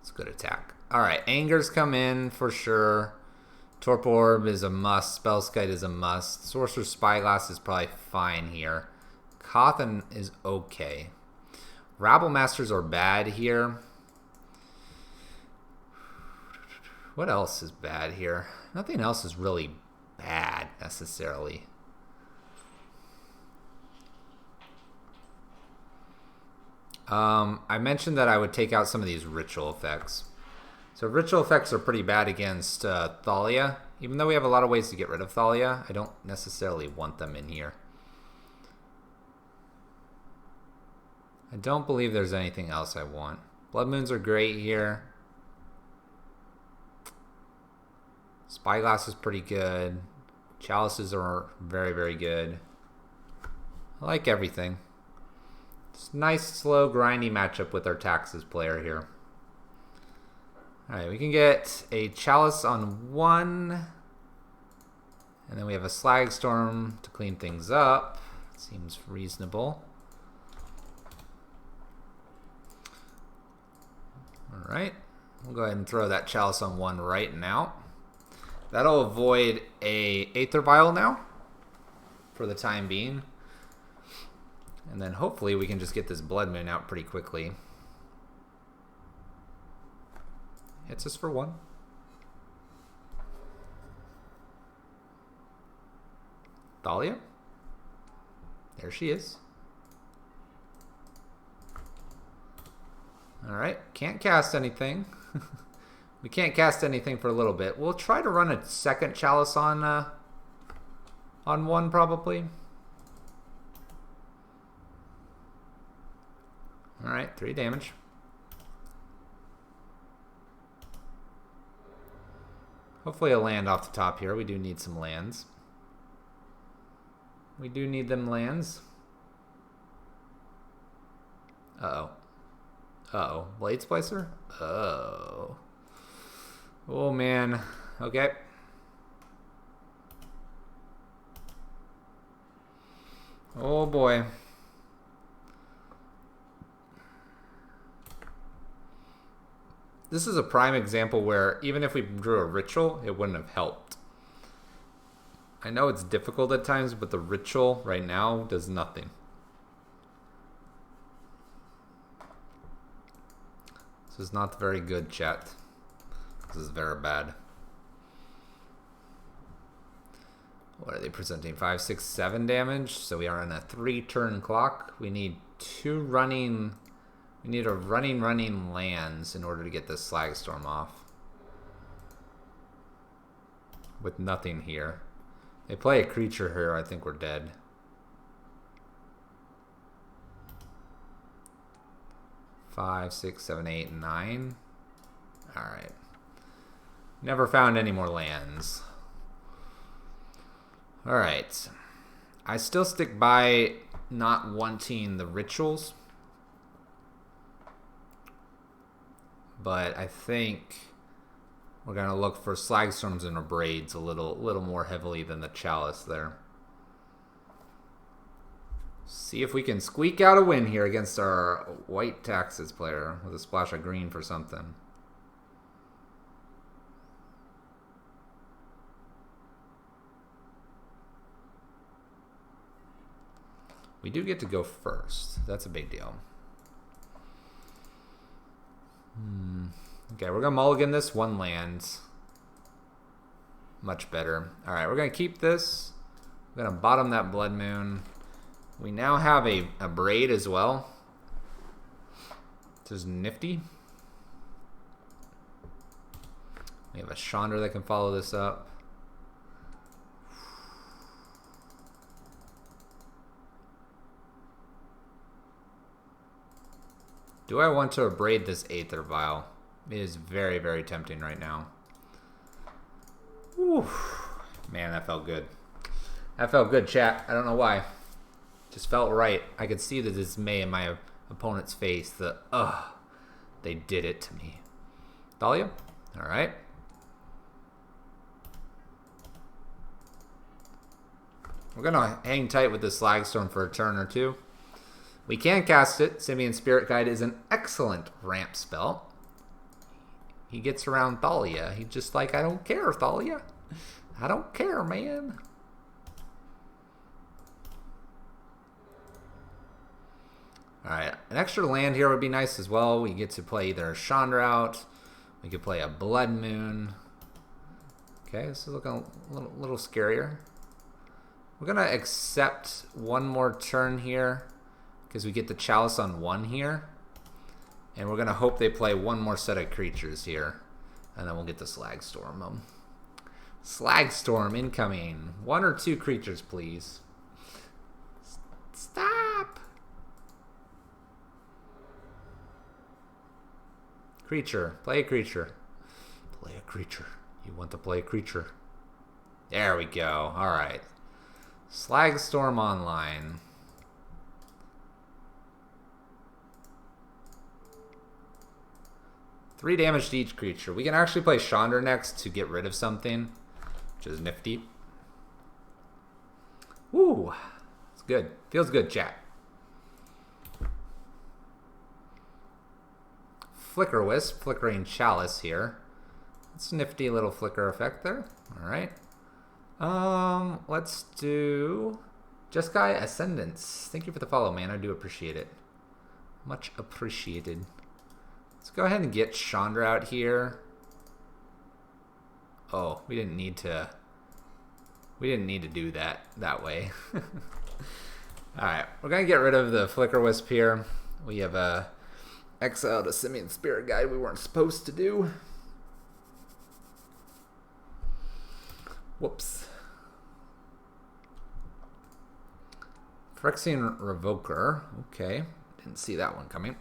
It's a good attack. Alright, Angers come in for sure. Torp Orb is a must. Spellskite is a must. Sorcerer's Spyglass is probably fine here. Cawthon is okay. Rabblmasters are bad here. What else is bad here? Nothing else is really bad necessarily. I mentioned that I would take out some of these ritual effects. So ritual effects are pretty bad against Thalia. Even though we have a lot of ways to get rid of Thalia, I don't necessarily want them in here. I don't believe there's anything else I want. Blood Moons are great here. Spyglass is pretty good. Chalices are very, very good. I like everything. It's a nice, slow, grindy matchup with our Taxes player here. Alright, we can get a Chalice on 1. And then we have a Slag Storm to clean things up. Seems reasonable. Alright, we'll go ahead and throw that Chalice on 1 right now. That'll avoid a Aether Vial now, for the time being. And then hopefully we can just get this Blood Moon out pretty quickly. Hits us for 1. Thalia. There she is. Alright, can't cast anything. We can't cast anything for a little bit. We'll try to run a second Chalice on 1 probably. Alright, 3 damage. Hopefully a land off the top here. We do need some lands. We do need them lands. Uh-oh. Uh-oh. Blade Splicer? Oh. Oh, man. Okay. Oh, boy. This is a prime example where even if we drew a ritual, it wouldn't have helped. I know it's difficult at times, but the ritual right now does nothing. This is not very good, chat. This is very bad. What are they presenting? 5, 6, 7 damage. So we are on a 3-turn clock. We need 2 running. We need a running lands in order to get this Slag Storm off. With nothing here. They play a creature here, I think we're dead. Five, 6, 7, 8, 9. Alright. Never found any more lands. Alright. I still stick by not wanting the rituals. But I think we're going to look for Slag Storms and Braids a little more heavily than the Chalice there. See if we can squeak out a win here against our white Taxes player with a splash of green for something. We do get to go first. That's a big deal. Okay, we're going to mulligan this 1 land. Much better. Alright, we're going to keep this. We're going to bottom that Blood Moon. We now have a Braid as well. This is nifty. We have a Chandra that can follow this up. Do I want to braid this Aether Vial? It is very, very tempting right now. Whew. Man, that felt good. That felt good, chat. I don't know why. Just felt right. I could see the dismay in my opponent's face. They did it to me. Thalia? Alright. We're going to hang tight with this Slag Storm for a turn or 2. We can cast it. Simian Spirit Guide is an excellent ramp spell. He gets around Thalia. He's just like, I don't care, Thalia. I don't care, man. Alright, an extra land here would be nice as well. We get to play either a Chandra out. We could play a Blood Moon. Okay, this is looking a little scarier. We're going to accept 1 more turn here, because we get the Chalice on 1 here. And we're going to hope they play 1 more set of creatures here. And then we'll get the Slag Storm. Slag Storm incoming. 1 or 2 creatures, please. Stop! Creature. Play a creature. Play a creature. You want to play a creature. There we go. Alright. Slagstorm online. Three damage to each creature. We can actually play Chandra next to get rid of something, which is nifty. Woo! It's good. Feels good, chat. Flicker Wisp, Flickering Chalice here. That's a nifty little flicker effect there. Alright. Let's do Jeskai Ascendance. Thank you for the follow, man. I do appreciate it. Much appreciated. Let's go ahead and get Chandra out here. Oh, we didn't need to do that way. Alright, we're gonna get rid of the Flicker Wisp here. We have exiled a Simian Spirit Guide we weren't supposed to do. Whoops. Phyrexian Revoker. Okay, didn't see that one coming.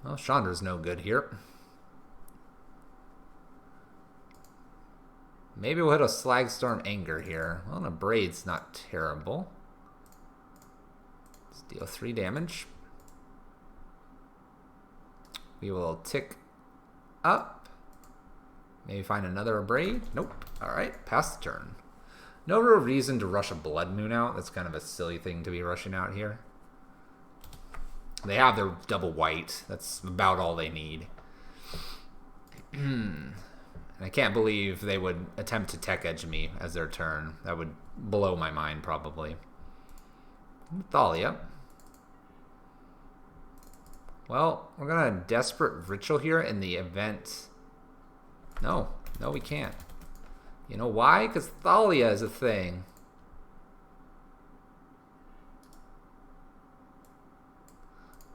Well, Chandra's no good here. Maybe we'll hit a Slagstorm Anger here. Well, a Braid's not terrible. Let's deal 3 damage. We will tick up. Maybe find another Braid. Nope. Alright, pass the turn. No real reason to rush a Blood Moon out. That's kind of a silly thing to be rushing out here. They have their double white. That's about all they need. And I can't believe they would attempt to tech edge me as their turn. That would blow my mind, probably. Thalia. Well, we're going to Desperate Ritual here in the event. No, we can't. You know why? Because Thalia is a thing.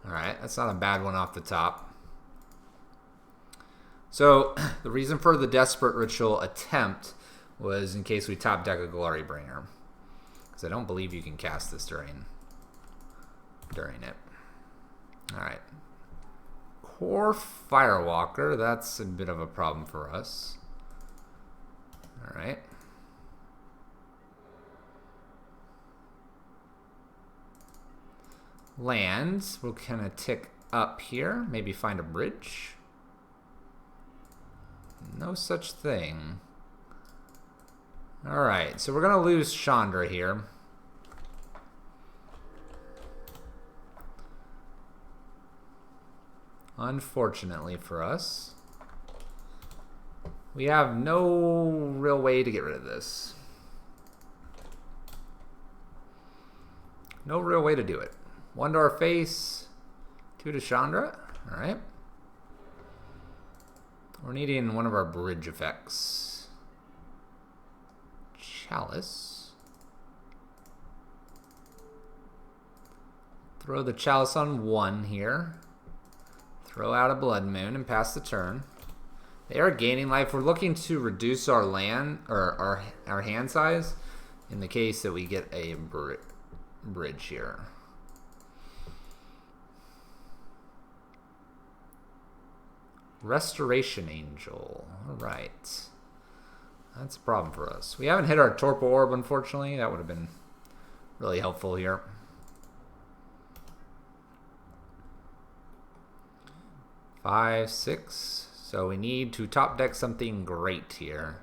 Alright, that's not a bad one off the top. So, the reason for the Desperate Ritual attempt was in case we top deck a Glory Bringer. Because I don't believe you can cast this during it. Alright. Core Firewalker, that's a bit of a problem for us. Alright. Lands, we'll kind of tick up here. Maybe find a bridge. No such thing. Alright, so we're going to lose Chandra here. Unfortunately for us. We have no real way to get rid of this. No real way to do it. 1 to our face, 2 to Chandra. Alright. We're needing one of our bridge effects. Chalice. Throw the Chalice on 1 here. Throw out a Blood Moon and pass the turn. They are gaining life. We're looking to reduce our land or our hand size in the case that we get a bridge here. Restoration Angel. Alright. That's a problem for us. We haven't hit our Torpor Orb, unfortunately. That would have been really helpful here. Five, 6. So we need to top deck something great here.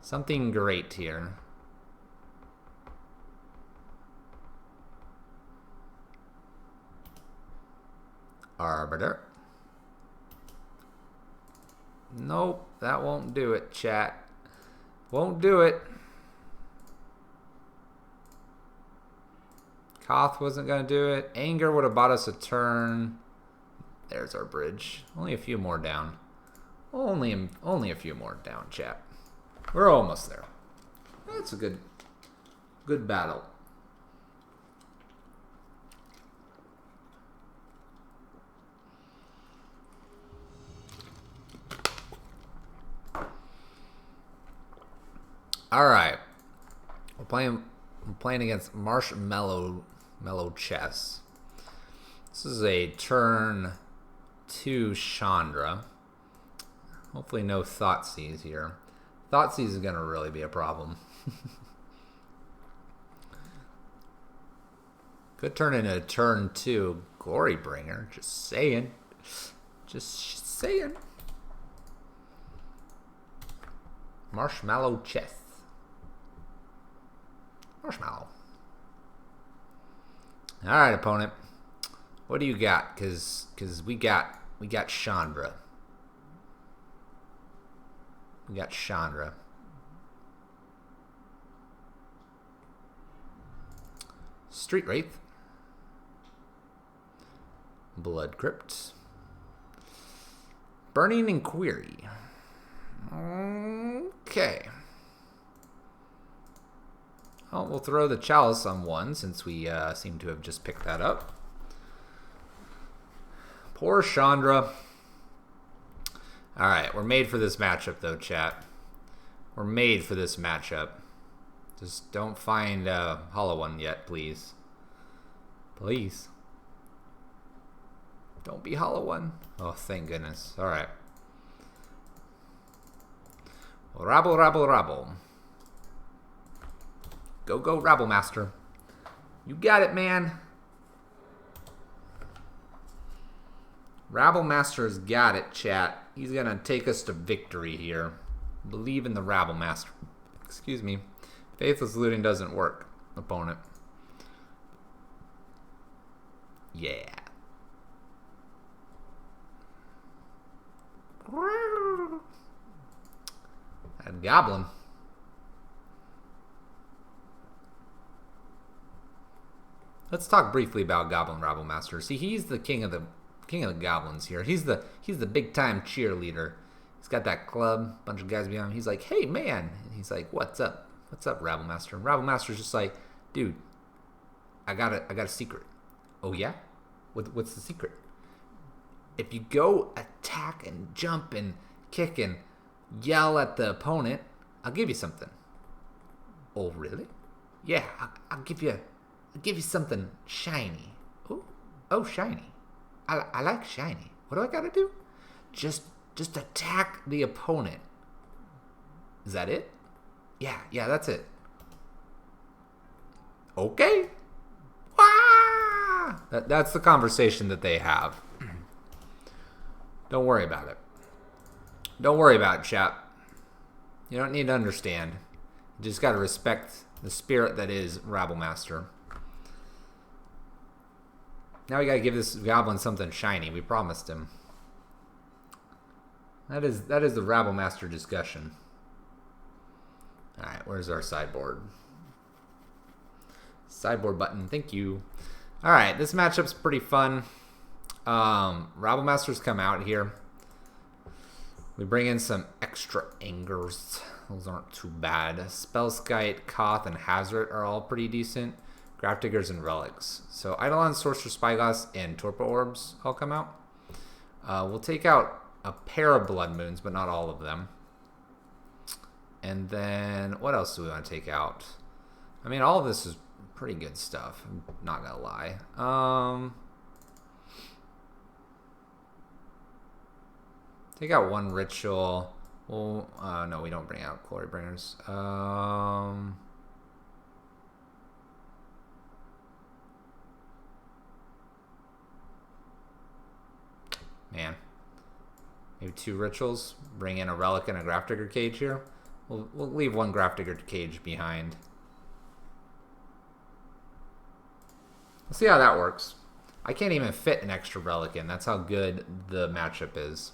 Something great here. Arbiter. Nope, that won't do it, chat. Won't do it. Koth wasn't going to do it. Anger would have bought us a turn. There's our bridge. Only a few more down. Only a few more down, chat. We're almost there. That's a good battle. All right, we're playing against Marshmallow Chess. This is a turn 2 Chandra. Hopefully no Thoughtseize here. Thoughtseize is going to really be a problem. Could turn into a turn 2 Glorybringer. Just saying. Just saying. Marshmallow chest. Marshmallow. All right, opponent. What do you got? Cause we got Chandra. We got Chandra. Street Wraith. Blood Crypt. Burning Inquiry. Okay. Well, we'll throw the Chalice on 1 since we seem to have just picked that up. Poor Chandra. Alright, we're made for this matchup though, chat. We're made for this matchup. Just don't find a hollow one yet, please. Please. Don't be hollow one. Oh, thank goodness. Alright. Rabble, rabble, rabble. Go, go, Rabble Master. You got it, man. Rabble Master's got it, chat. He's going to take us to victory here. Believe in the Rabble Master. Excuse me. Faithless looting doesn't work, opponent. Yeah. And Goblin. Let's talk briefly about Goblin Rabble Master. See, he's the king of the goblins here. He's the big time cheerleader. He's got that club, bunch of guys behind him. He's like, hey man. And he's like, what's up? What's up, Rabble Master? And Rabble Master's just like, dude, I got a secret. Oh yeah? What's the secret? If you go attack and jump and kick and yell at the opponent, I'll give you something. Oh really? Yeah, I'll give you something shiny. Oh, shiny. I like shiny. What do I gotta do? Just attack the opponent. Is that it? Yeah, that's it. Okay. Wah! That's the conversation that they have. Don't worry about it. Don't worry about it, chap. You don't need to understand. You just gotta respect the spirit that is Rabble Master. Now we gotta give this goblin something shiny. We promised him. That is the Rabble Master discussion. Alright, where's our sideboard? Sideboard button, thank you. Alright, this matchup's pretty fun. Rabble Masters come out here. We bring in some extra angers. Those aren't too bad. Spellskite, Koth, and Hazard are all pretty decent. Grafdiggers and Relics. So Eidolon, Sorcerer, Spyglass, and Torpor Orbs all come out. We'll take out a pair of Blood Moons, but not all of them. And then, what else do we want to take out? I mean, all of this is pretty good stuff. I'm not going to lie. Take out one Ritual. Well, no, we don't bring out Glorybringers. Man. Maybe 2 Rituals. Bring in a Relic and a Grafdigger Cage here. We'll leave one Grafdigger Cage behind. Let's see how that works. I can't even fit an extra Relic in. That's how good the matchup is.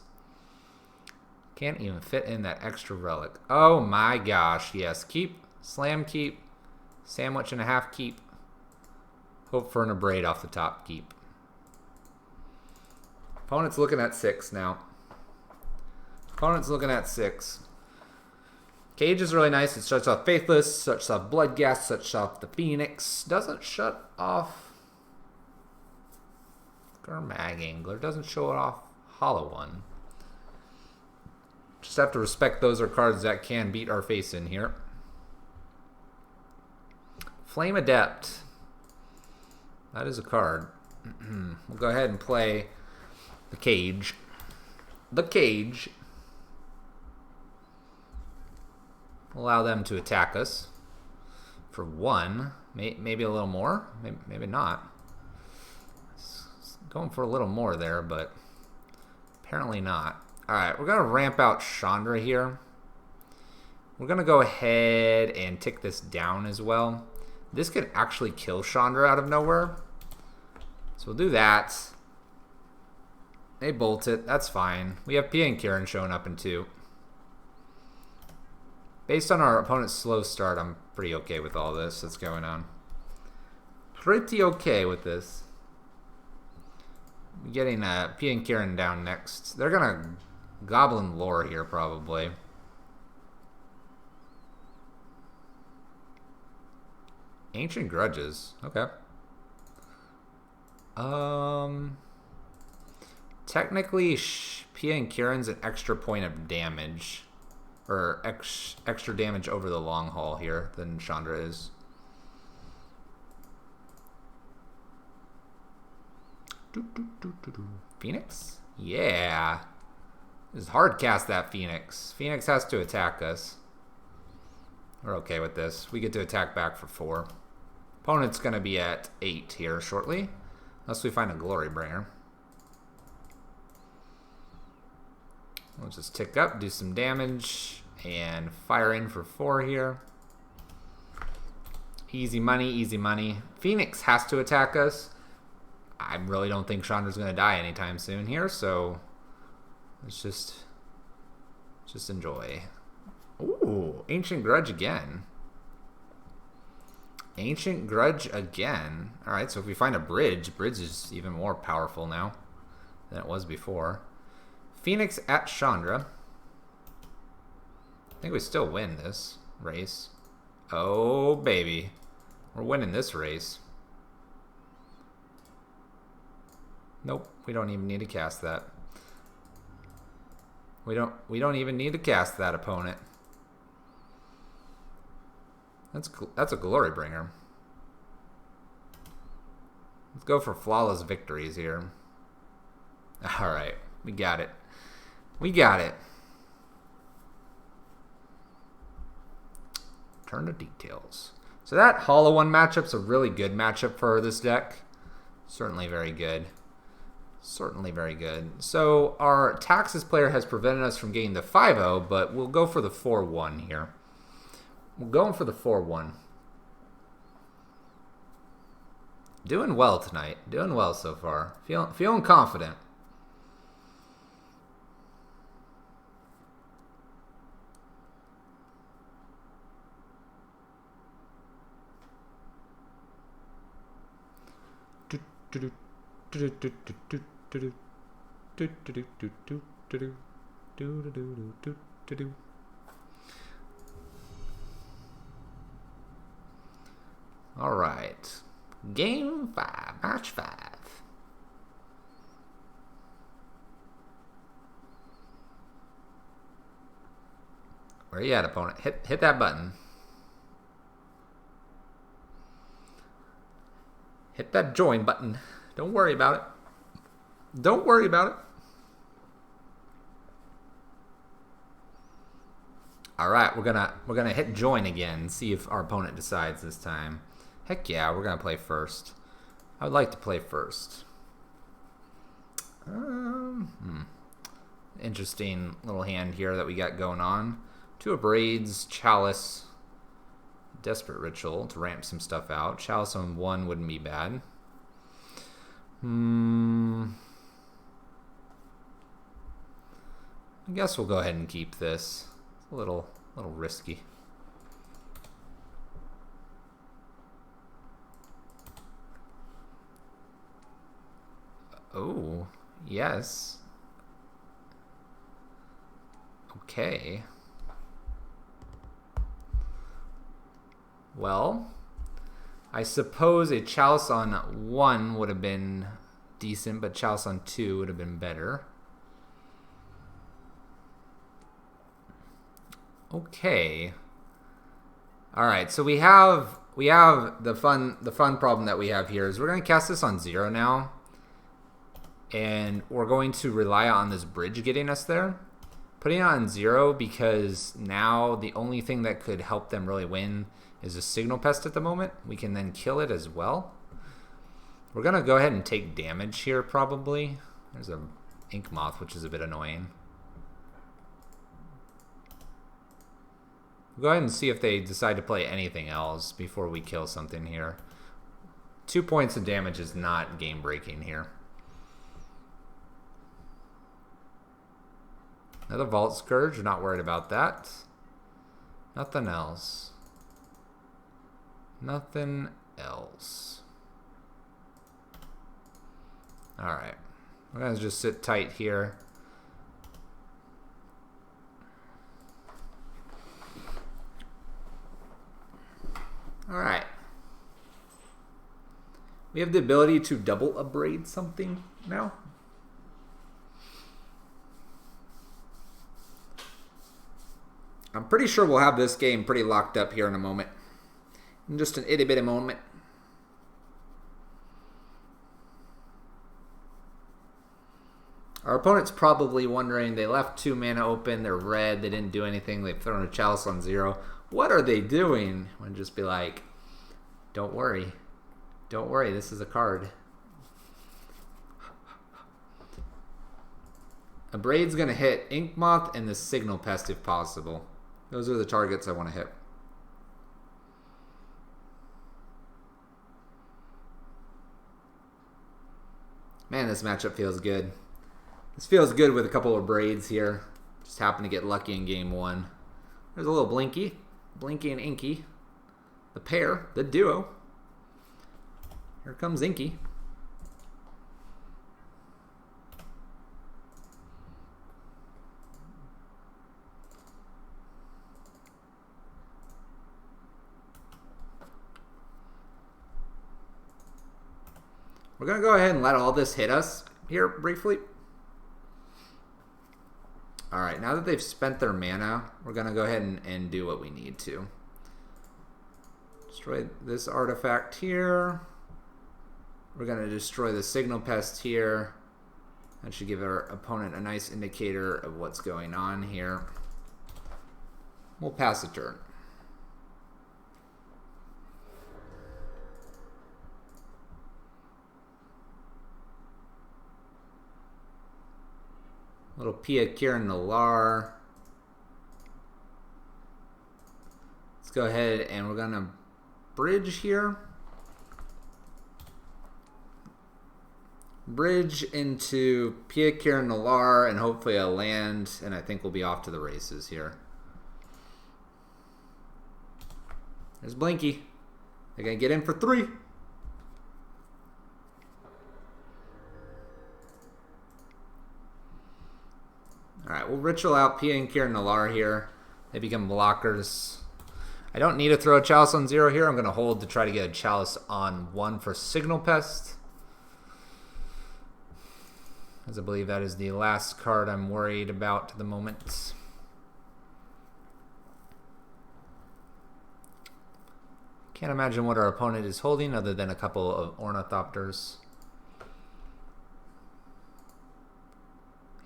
Can't even fit in that extra Relic. Oh my gosh. Yes. Keep. Slam keep. Sandwich and a half keep. Hope for an Abrade off the top keep. Opponent's looking at 6 now. Opponent's looking at 6. Cage is really nice. It shuts off Faithless, shuts off Bloodghast, shuts off the Phoenix. Doesn't shut off Gurmag Angler. Doesn't show it off Hollow One. Just have to respect those are cards that can beat our face in here. Flame Adept. That is a card. We'll go ahead and play the Cage. The Cage. Allow them to attack us for 1. Maybe a little more. Maybe not. Going for a little more there, but apparently not. Alright, we're going to ramp out Chandra here. We're going to go ahead and tick this down as well. This could actually kill Chandra out of nowhere. So we'll do that. They bolt it. That's fine. We have Pia and Kieran showing up in 2. Based on our opponent's slow start, I'm pretty okay with all this that's going on. Pretty okay with this. Getting Pia and Kieran down next. They're going to Goblin Lore here, probably. Ancient Grudges. Okay. Technically, Pia and Kieran's an extra point of damage. Or extra damage over the long haul here than Chandra is. Phoenix? Yeah. It's hard cast that Phoenix. Phoenix has to attack us. We're okay with this. We get to attack back for 4. Opponent's going to be at 8 here shortly. Unless we find a Glory Bringer. We'll just tick up, do some damage, and fire in for 4 here. Easy money, easy money. Phoenix has to attack us. I really don't think Chandra's going to die anytime soon here, so let's just enjoy. Ooh, Ancient Grudge again. Ancient Grudge again. Alright, so if we find a bridge is even more powerful now than it was before. Phoenix at Chandra. I think we still win this race. Oh, baby. We're winning this race. Nope, we don't even need to cast that. We don't even need to cast that, opponent. That's a Glory Bringer. Let's go for flawless victories here. Alright, we got it. We got it. Turn to details. So that Hollow One matchup's a really good matchup for this deck. Certainly very good. Certainly very good. So our Taxes player has prevented us from getting the 5-0, but we'll go for the 4-1 here. We're going for the 4-1. Doing well tonight. Doing well so far. Feeling confident. All right. Game 5, match 5. Where you at, opponent? Hit that button. Hit that join button. Don't worry about it. Don't worry about it. All right, we're gonna hit join again. See if our opponent decides this time. Heck yeah, we're gonna play first. I would like to play first. Interesting little hand here that we got going on. 2 Abrades, Chalice, Desperate Ritual to ramp some stuff out. Chalice on 1 wouldn't be bad. I guess we'll go ahead and keep this. It's a little risky. Oh, yes. Okay. Well, I suppose a Chalice on 1 would have been decent, but Chalice on 2 would have been better. Okay. All right, so we have the fun problem that we have here is we're going to cast this on 0 now. And we're going to rely on this bridge getting us there. Putting it on 0 because now the only thing that could help them really win is a signal pest at the moment. We can then kill it as well. We're going to go ahead and take damage here probably. There's a ink moth, which is a bit annoying. We'll go ahead and see if they decide to play anything else before we kill something here. 2 points of damage is not game breaking here. Another Vault Scourge, we're not worried about that. Nothing else. Nothing else. Alright. We're going to just sit tight here. Alright. We have the ability to double abrade something now. I'm pretty sure we'll have this game pretty locked up here in a moment. In just an itty bitty moment. Our opponent's probably wondering, they left 2 mana open, they're red, they didn't do anything, they've thrown a chalice on 0. What are they doing? And just be like, don't worry. Don't worry, this is a card. Abrade's going to hit Ink Moth and the Signal Pest if possible. Those are the targets I want to hit. Man, this matchup feels good. This feels good with a couple of Braids here. Just happened to get lucky in game 1. There's a little Blinky. Blinky and Inky. The pair, the duo. Here comes Inky. We're going to go ahead and let all this hit us here briefly. Alright, now that they've spent their mana, we're going to go ahead and do what we need to. Destroy this artifact here. We're going to destroy the Signal Pest here. That should give our opponent a nice indicator of what's going on here. We'll pass a turn. Little Pia Kiran Nalar. Let's go ahead and we're going to bridge here. Bridge into Pia Kiran Nalar and hopefully a land, and I think we'll be off to the races here. There's Blinky. They're going to get in for 3. Alright, we'll ritual out Pia and Kiran Nalar here. They become blockers. I don't need to throw a Chalice on 0 here. I'm going to hold to try to get a Chalice on 1 for Signal Pest. As I believe that is the last card I'm worried about at the moment. Can't imagine what our opponent is holding other than a couple of Ornithopters.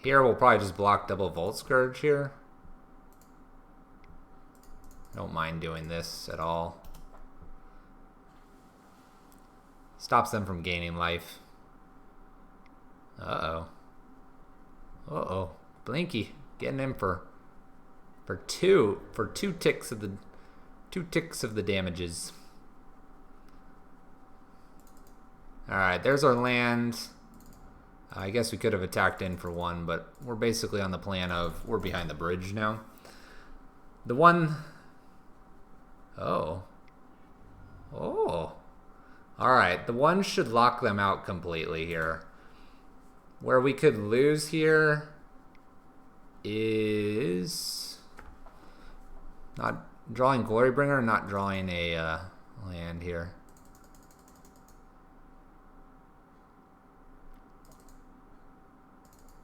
Here we'll probably just block double Vault Scourge here. I don't mind doing this at all. Stops them from gaining life. Uh-oh. Uh-oh. Blinky getting in for two ticks of the damages. Alright, there's our land. I guess we could have attacked in for 1, but we're basically on the plan of we're behind the bridge now. The one... Oh. Oh. Alright, the 1 should lock them out completely here. Where we could lose here is not drawing Glorybringer, not drawing a land here.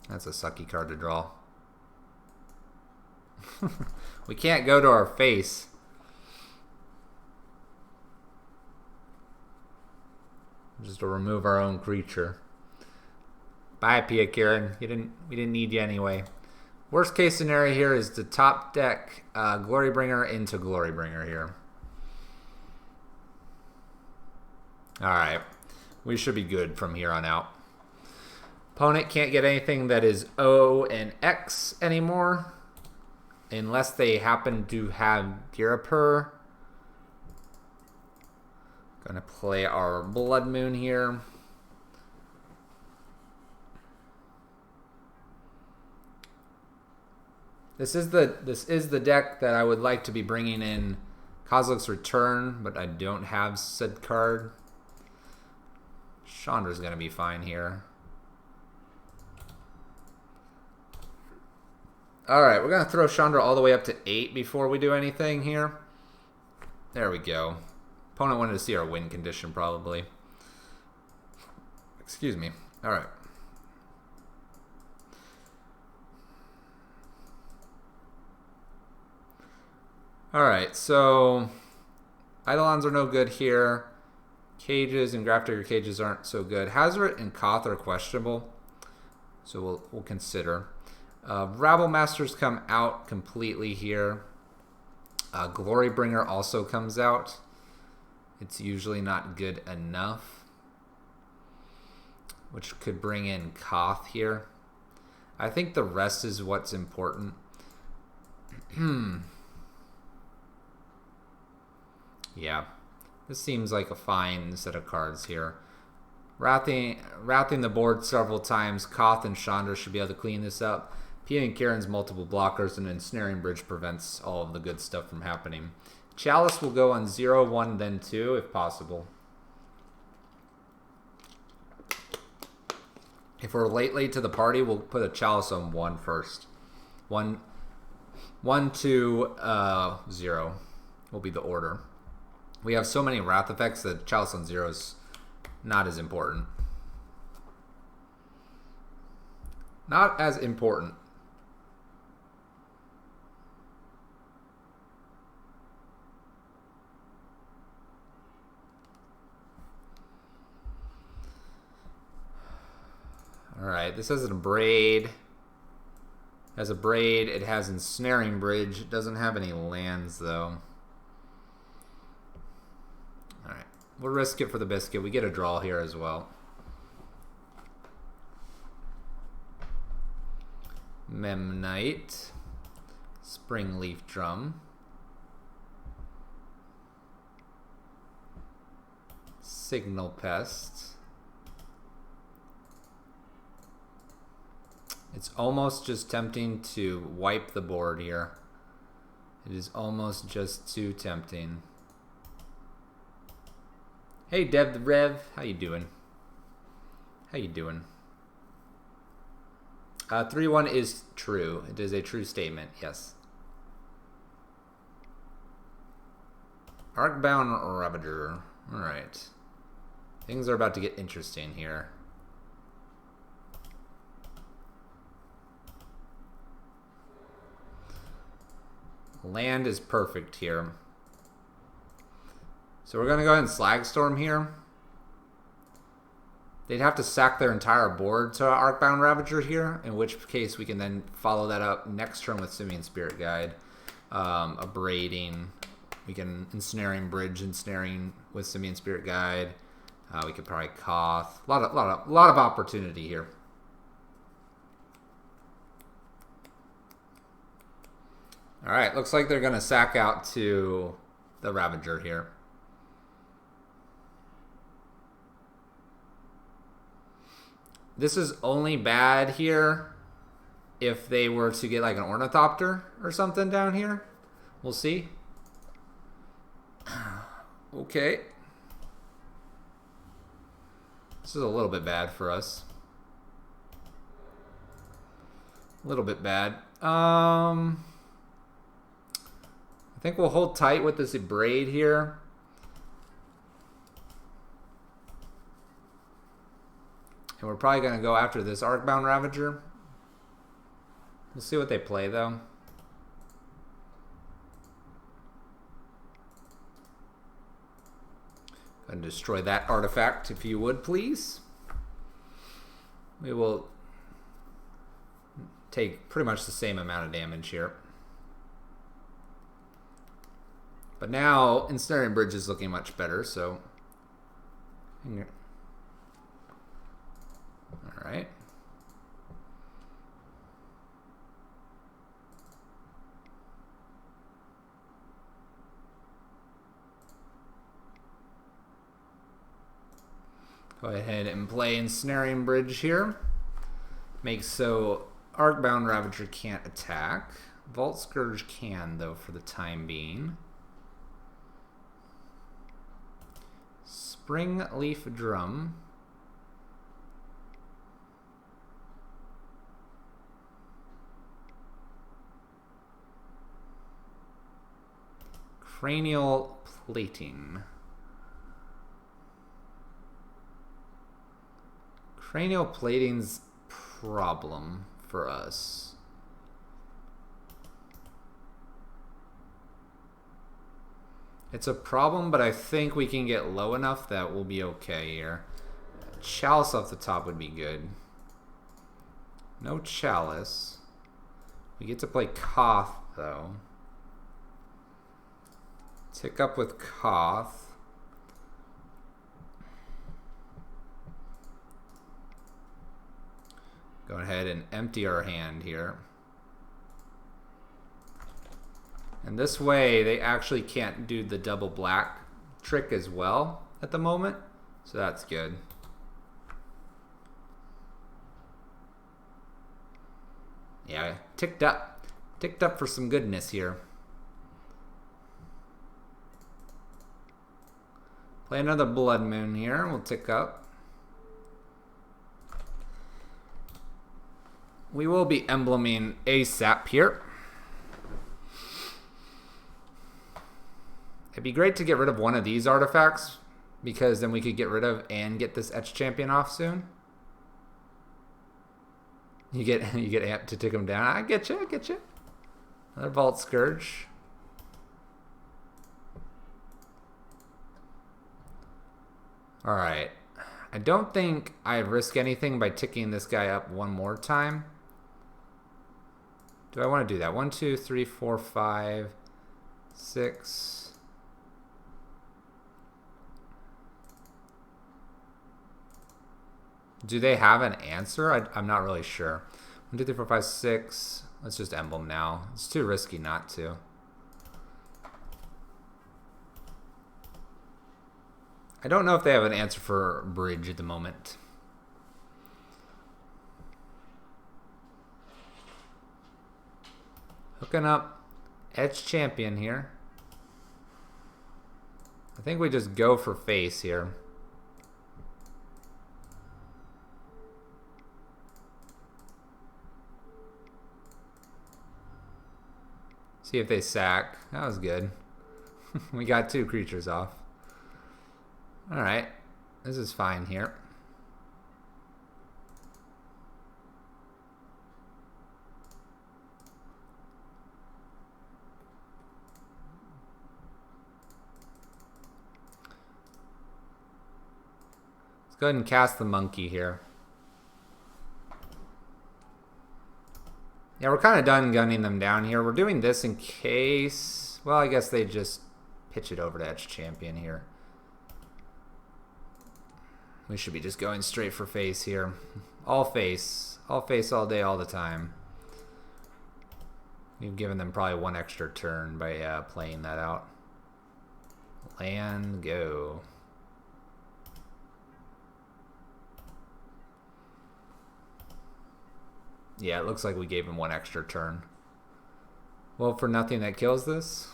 That's a sucky card to draw. We can't go to our face. Just to remove our own creature. Bye, Pia Kiran. We didn't need you anyway. Worst case scenario here is to top deck Glorybringer into Glorybringer here. Alright. We should be good from here on out. Opponent can't get anything that is O and X anymore. Unless they happen to have Girapur. Gonna play our Blood Moon here. This is the deck that I would like to be bringing in Kozilek's Return, but I don't have said card. Chandra's gonna be fine here. Alright, we're gonna throw Chandra all the way up to 8 before we do anything here. There we go. Opponent wanted to see our win condition, probably. Excuse me. Alright. Alright, so Eidolons are no good here. Cages and Grafdigger cages aren't so good. Hazoret and Koth are questionable, so we'll consider. Rabble Masters come out completely here. Glorybringer also comes out. It's usually not good enough, which could bring in Koth here. I think the rest is what's important. Yeah, this seems like a fine set of cards here. Wrathing the board several times, Koth and Chandra should be able to clean this up. Pia and Karen's multiple blockers and Ensnaring Bridge prevents all of the good stuff from happening. Chalice will go on 0, 1, then 2 if possible. If we're late to the party, we'll put a Chalice on 1 first. 1, 2, 0 will be the order. We have so many Wrath effects that Chalice on 0 is not as important. Not as important. Alright, this has a braid. Has a braid, it has Ensnaring Bridge. It doesn't have any lands though. Alright, we'll risk it for the biscuit. We get a draw here as well. Memnite. Springleaf Drum. Signal Pest. It's almost just tempting to wipe the board here. It is almost just too tempting. Hey Dev the Rev, how you doing? How you doing? 3-1 is true. It is a true statement, yes. Arcbound Ravager. Alright. Things are about to get interesting here. Land is perfect here. So we're going to go ahead and Slagstorm here. They'd have to sack their entire board to Arcbound Ravager here, in which case we can then follow that up next turn with Simian Spirit Guide. Abrading. We can Ensnaring Bridge, Ensnaring with Simian Spirit Guide. We could probably Koth. A lot of opportunity here. Alright, looks like they're going to sack out to the Ravager here. This is only bad here if they were to get like an Ornithopter or something down here. We'll see. Okay. This is a little bit bad for us. A little bit bad. I think we'll hold tight with this Braid here. And we're probably going to go after this Arcbound Ravager. We'll see what they play, though. Go ahead and destroy that artifact, if you would, please. We will take pretty much the same amount of damage here. But now Ensnaring Bridge is looking much better, so... Alright. Go ahead and play Ensnaring Bridge here. Makes so Arcbound Ravager can't attack. Vault Scourge can, though, for the time being. Spring Leaf Drum. Cranial Plating. Cranial Plating's problem for us. It's a problem, but I think we can get low enough that we'll be okay here. Chalice off the top would be good. No Chalice. We get to play Koth, though. Tick up with Koth. Go ahead and empty our hand here. And this way, they actually can't do the double black trick as well at the moment. So that's good. Yeah, ticked up. Ticked up for some goodness here. Play another Blood Moon here. We'll tick up. We will be embleming ASAP here. It'd be great to get rid of one of these artifacts, because then we could get rid of and get this Etch Champion off soon. You get amped to tick them down. I get you, I get you. Another Vault Scourge. Alright. I don't think I risk anything by ticking this guy up one more time. Do I want to do that? 1, 2, 3, 4, 5, 6. Do they have an answer? I'm not really sure. 1, 2, 3, 4, 5, 6. Let's just emblem now. It's too risky not to. I don't know if they have an answer for Bridge at the moment. Hooking up Etch Champion here. I think we just go for face here. See if they sack. That was good. We got 2 creatures off. Alright. This is fine here. Let's go ahead and cast the monkey here. Yeah, we're kind of done gunning them down here. We're doing this in case... Well, I guess they just pitch it over to Etch Champion here. We should be just going straight for face here. All face. All face all day, all the time. We've given them probably 1 extra turn by playing that out. Land, go. Yeah, it looks like we gave him 1 extra turn. Well, for nothing that kills this.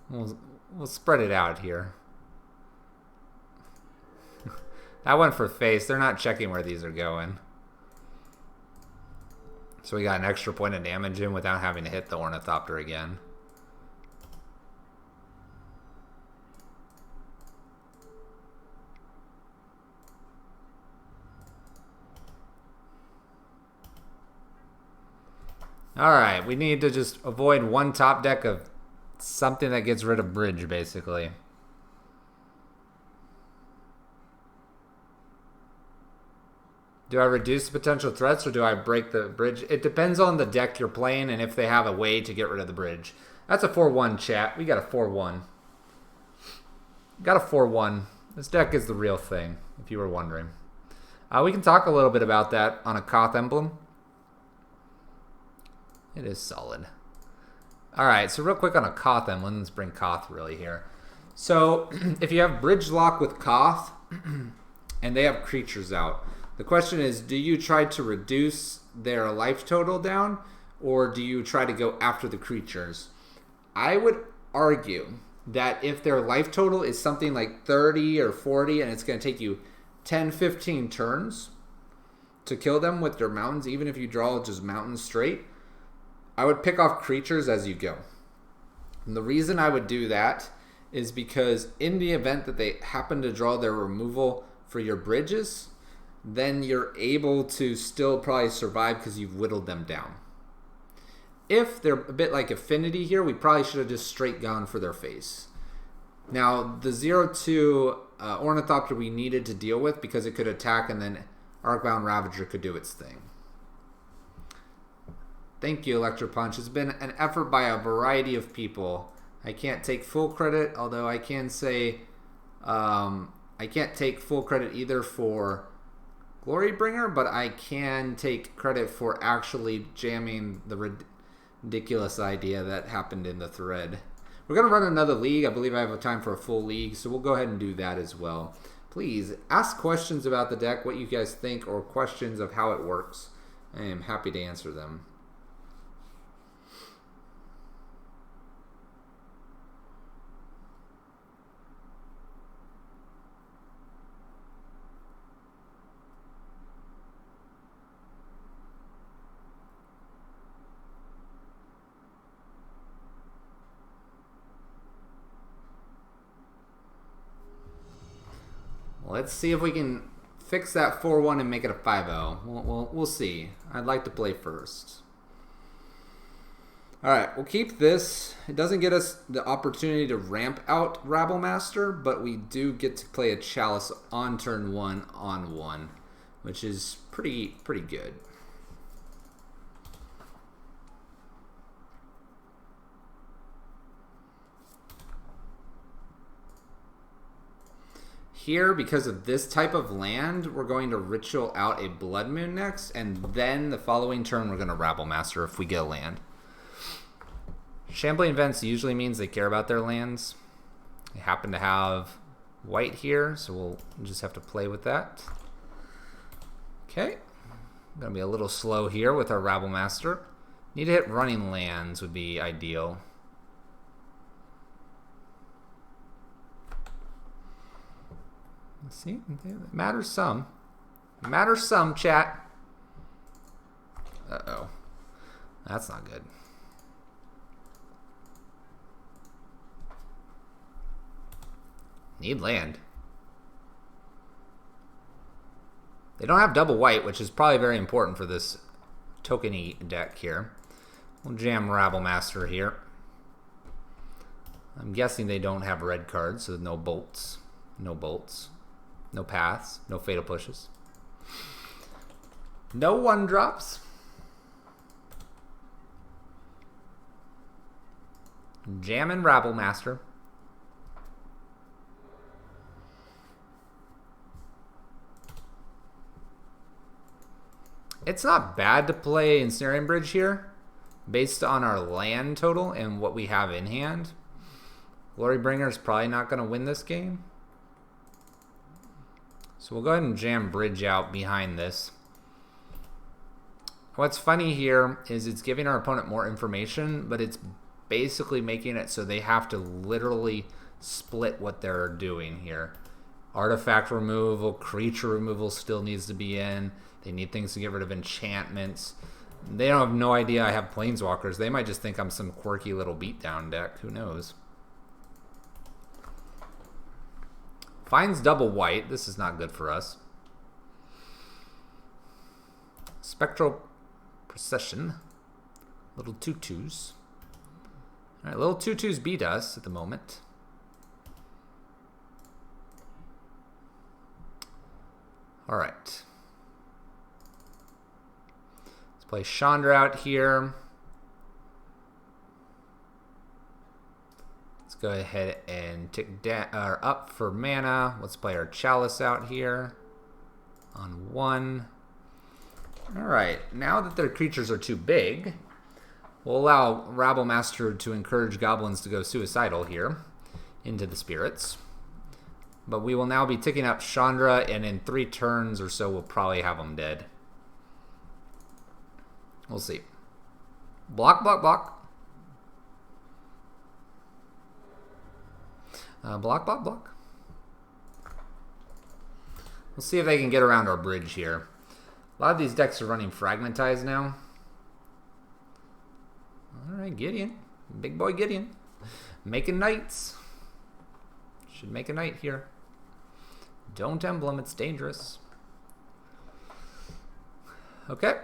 We'll spread it out here. That went for face. They're not checking where these are going. So we got an extra point of damage in without having to hit the Ornithopter again. Alright, we need to just avoid one top deck of something that gets rid of bridge, basically. Do I reduce the potential threats or do I break the bridge? It depends on the deck you're playing and if they have a way to get rid of the bridge. That's a 4-1, chat. We got a 4-1. Got a 4-1. This deck is the real thing, if you were wondering. We can talk a little bit about that on a Koth emblem. It is solid. Alright, so real quick on a Koth emblem. Let's bring Koth really here. So, if you have bridge lock with Koth, and they have creatures out, the question is, do you try to reduce their life total down, or do you try to go after the creatures? I would argue that if their life total is something like 30 or 40, and it's going to take you 10, 15 turns to kill them with their mountains, even if you draw just mountains straight, I would pick off creatures as you go. And the reason I would do that is because in the event that they happen to draw their removal for your bridges, then you're able to still probably survive because you've whittled them down. If they're a bit like Affinity here, we probably should have just straight gone for their face. Now, the 0-2 Ornithopter we needed to deal with because it could attack and then Arcbound Ravager could do its thing. Thank you, Electro Punch. It's been an effort by a variety of people. I can't take full credit, although I can say I can't take full credit either for Glorybringer, but I can take credit for actually jamming the ridiculous idea that happened in the thread. We're going to run another league. I believe I have time for a full league, so we'll go ahead and do that as well. Please ask questions about the deck, what you guys think, or questions of how it works. I am happy to answer them. Let's see if we can fix that 4-1 and make it a 5-0. We'll see. I'd like to play first. Alright, we'll keep this. It doesn't get us the opportunity to ramp out Rabblemaster, but we do get to play a Chalice on turn 1 on 1, which is pretty good. Here, because of this type of land, we're going to ritual out a Blood Moon next, and then the following turn we're going to Rabblemaster if we get a land. Shambling Vents usually means they care about their lands. They happen to have white here, so we'll just have to play with that. Okay. Going to be a little slow here with our Rabblemaster. Need to hit running lands would be ideal. See, it matters some. It matters some, chat. Uh-oh. That's not good. Need land. They don't have double white, which is probably very important for this tokeny deck here. We'll jam Rabblemaster here. I'm guessing they don't have red cards, so no bolts. No bolts. No paths, no fatal pushes. No 1-drops. Jammin Rabblemaster. It's not bad to play Ensnaring Bridge here, based on our land total and what we have in hand. Glorybringer is probably not going to win this game. So we'll go ahead and jam Bridge out behind this. What's funny here is it's giving our opponent more information, but it's basically making it so they have to literally split what they're doing here. Artifact removal, creature removal still needs to be in. They need things to get rid of enchantments. They don't have no idea I have Planeswalkers. They might just think I'm some quirky little beatdown deck. Who knows? Finds double white. This is not good for us. Spectral Procession. Little tutus. All right, little tutus beat us at the moment. All right. Let's play Chandra out here. Let's go ahead and tick down or up for mana. Let's play our Chalice out here on 1. All right. Now that their creatures are too big, we'll allow Rabble Master to encourage goblins to go suicidal here into the spirits. But we will now be ticking up Chandra, and in 3 turns or so, we'll probably have them dead. We'll see. Block, block, block. Block, block, block. We'll see if they can get around our bridge here. A lot of these decks are running Fragmentize now. Alright, Gideon. Big boy Gideon. Making knights. Should make a knight here. Don't emblem, it's dangerous. Okay.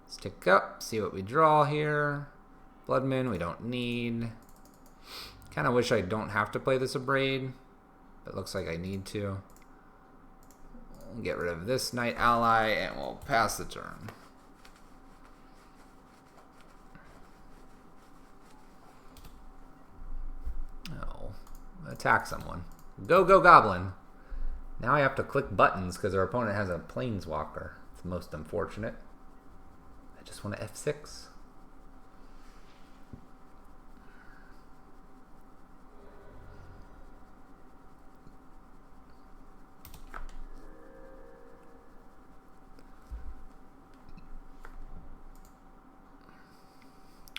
Let's tick up, see what we draw here. Blood Moon, we don't need. Kind of wish I don't have to play this Abrade, but looks like I need to. We'll get rid of this Knight Ally, and we'll pass the turn. Oh, attack someone. Go, go, Goblin. Now I have to click buttons because our opponent has a Planeswalker. It's most unfortunate. I just want to F6.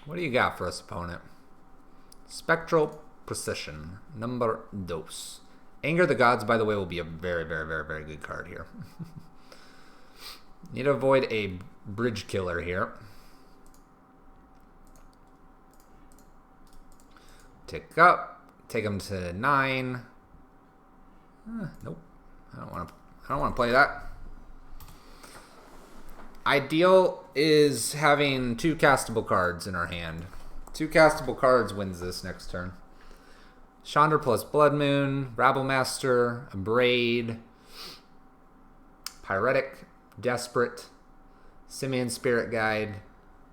What do you got for us, opponent? Spectral Precision, number dos. Anger the Gods, by the way, will be a very, very, very, very good card here. Need to avoid a bridge killer here. Tick up, take him to 9. Nope, I don't want to play that. Ideal is having 2 castable cards in our hand. 2 castable cards wins this next turn. Chandra plus Blood Moon, Rabble Master, Abrade, Pyretic, Desperate, Simian Spirit Guide,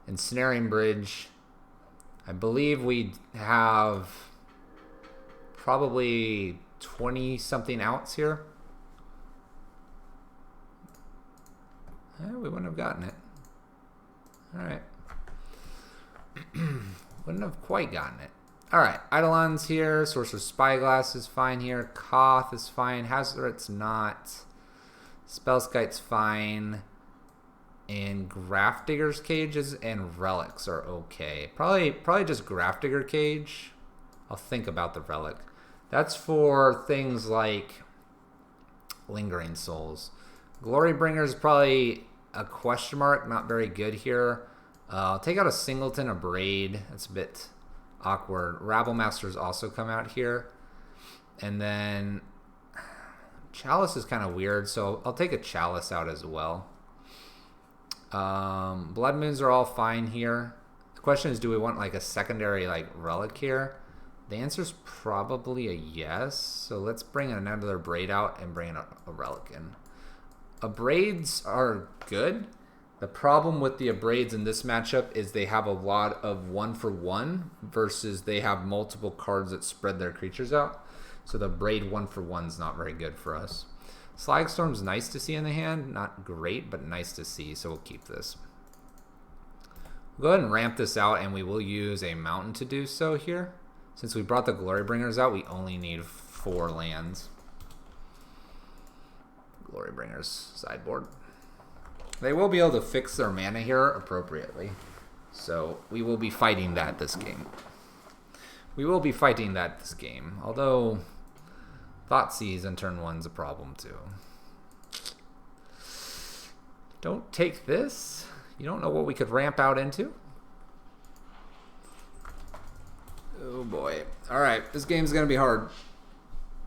Ensnaring Bridge. I believe we have probably 20-something outs here. We wouldn't have gotten it. Alright. Wouldn't have quite gotten it. Alright, Eidolon's here. Sorcerer's Spyglass is fine here. Koth is fine. Hazoret's not. Spellskite's fine. And Grafdigger's Cages and Relics are okay. Probably just Grafdigger Cage. I'll think about the Relic. That's for things like Lingering Souls. Glorybringer is probably a question mark, not very good here. I'll take out a Singleton, a Braid. That's a bit awkward. Rabble Masters also come out here. And then Chalice is kind of weird, so I'll take a Chalice out as well. Blood Moons are all fine here. The question is, do we want like a secondary like Relic here? The answer is probably a yes. So let's bring another Braid out and bring a Relic in. Abrades are good. The problem with the Abrades in this matchup is they have a lot of 1-for-1 versus they have multiple cards that spread their creatures out. So the Abrade 1-for-1 is not very good for us. Slagstorm's nice to see in the hand. Not great, but nice to see, so we'll keep this. We'll go ahead and ramp this out, and we will use a mountain to do so here. Since we brought the Glorybringers out, we only need 4 lands. Glorybringers sideboard. They will be able to fix their mana here appropriately. So we will be fighting that this game. Although Thoughtseize in turn 1's a problem too. Don't take this. You don't know what we could ramp out into. Oh boy. Alright, this game's gonna be hard.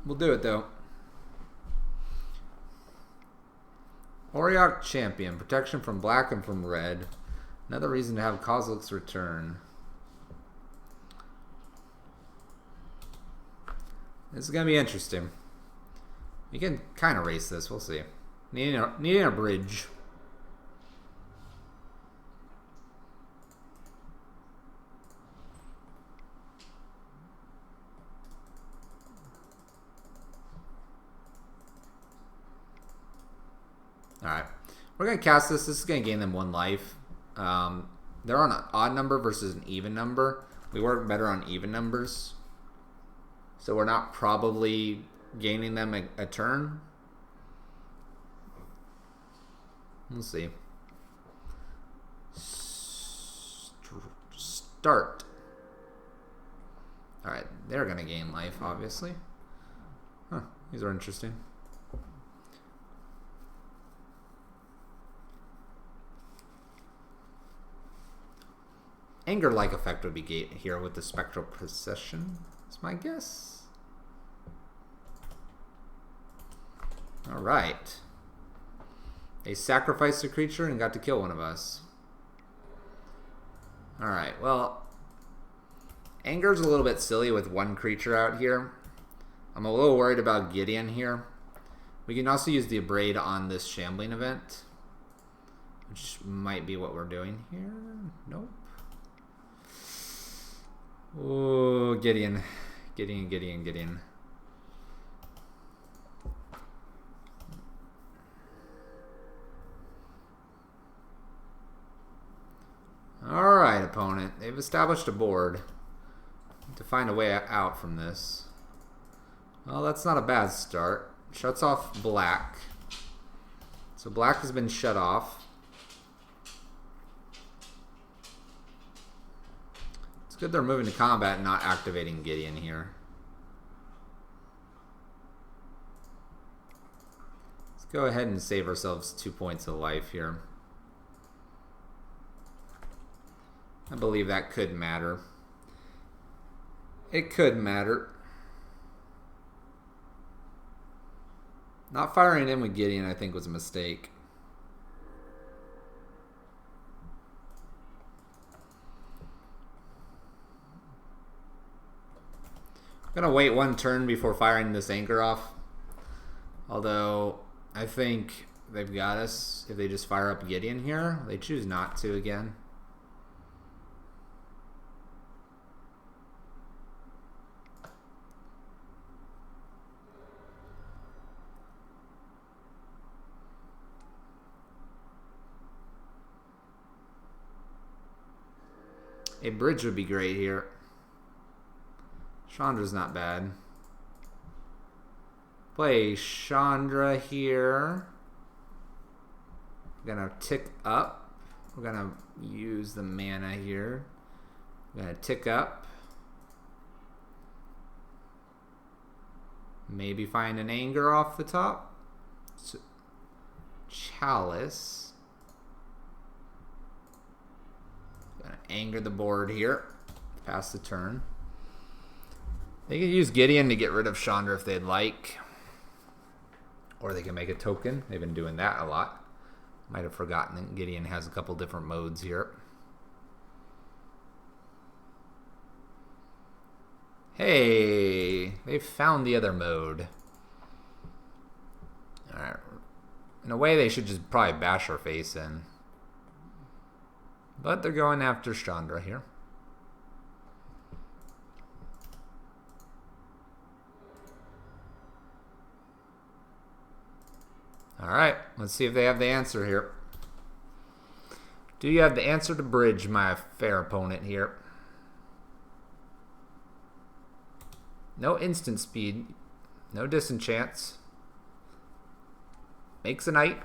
We'll do it though. Auriok Champion. Protection from black and from red. Another reason to have Kozilek's return. This is going to be interesting. You can kind of race this. We'll see. Needing a bridge. Alright. We're going to cast this. This is going to gain them 1 life. They're on an odd number versus an even number. We work better on even numbers. So we're not probably gaining them a turn. We'll see. Start. Alright, they're going to gain life, obviously. Huh, these are interesting. Anger-like effect would be here with the Spectral Procession. That's my guess. Alright. They sacrificed a creature and got to kill one of us. Alright, well, Anger's a little bit silly with 1 creature out here. I'm a little worried about Gideon here. We can also use the Abrade on this Shambling event, which might be what we're doing here. Nope. Oh, Gideon. Gideon. Alright, opponent. They've established a board to find a way out from this. Well, that's not a bad start. Shuts off black. So black has been shut off. It's good they're moving to combat and not activating Gideon here. Let's go ahead and save ourselves 2 points of life here. I believe that could matter. It could matter. Not firing in with Gideon, I think, was a mistake. I'm going to wait 1 turn before firing this Anger off. Although, I think they've got us if they just fire up Gideon here. They choose not to again. A bridge would be great here. Chandra's not bad. Play Chandra here. We're gonna tick up. We're gonna use the mana here. We're gonna tick up. Maybe find an Anger off the top. Chalice. Gonna anger the board here. Pass the turn. They can use Gideon to get rid of Chandra if they'd like. Or they can make a token. They've been doing that a lot. Might have forgotten that Gideon has a couple different modes here. Hey, they found the other mode. Alright. In a way, they should just probably bash our face in. But they're going after Chandra here. Alright, let's see if they have the answer here. Do you have the answer to bridge, my fair opponent here? No instant speed. No disenchants. Makes a knight.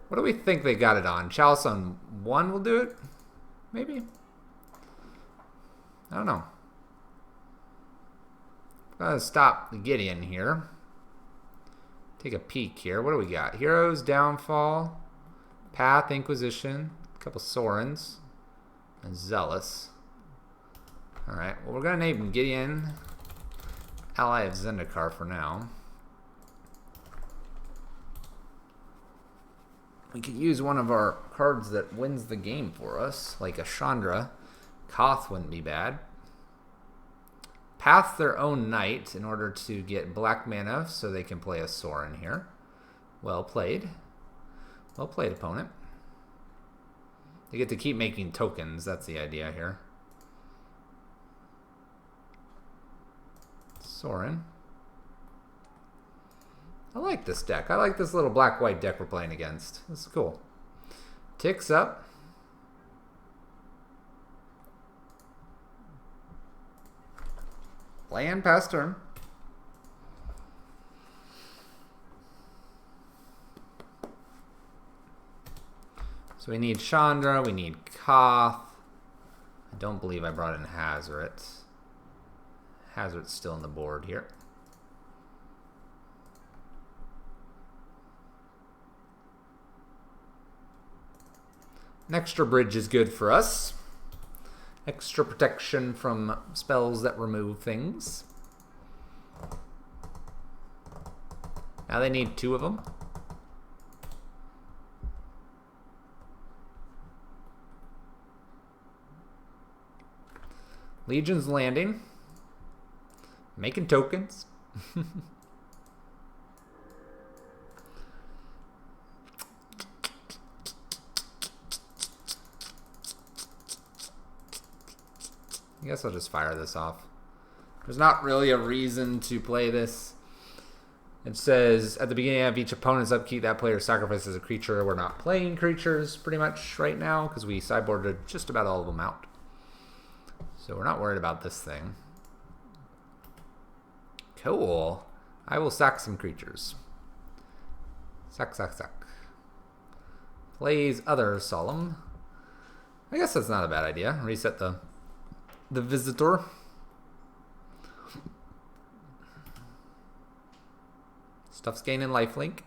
What do we think they got it on? Chalice on 1 will do it? Maybe? I don't know. Gotta stop the Gideon here. Take a peek here. What do we got? Heroes, Downfall, Path, Inquisition, a couple Sorens, and Zealous. Alright, well, we're going to name Gideon Ally of Zendikar for now. We could use one of our cards that wins the game for us, like a Chandra. Koth wouldn't be bad. Path their own knight in order to get black mana so they can play a Sorin here. Well played. Well played, opponent. They get to keep making tokens. That's the idea here. Sorin. I like this deck. I like this little black-white deck we're playing against. This is cool. Ticks up. Land past turn. So we need Chandra, we need Koth. I don't believe I brought in Hazret. Hazret's still on the board here. An extra bridge is good for us. Extra protection from spells that remove things. Now they need 2 of them. Legion's landing. Making tokens. I guess I'll just fire this off. There's not really a reason to play this. It says, at the beginning of each opponent's upkeep, that player sacrifices a creature. We're not playing creatures pretty much right now because we sideboarded just about all of them out. So we're not worried about this thing. Cool. I will sack some creatures. Sack, sack, sack. Plays other Solemn. I guess that's not a bad idea. Reset the visitor. Stuff's gaining lifelink.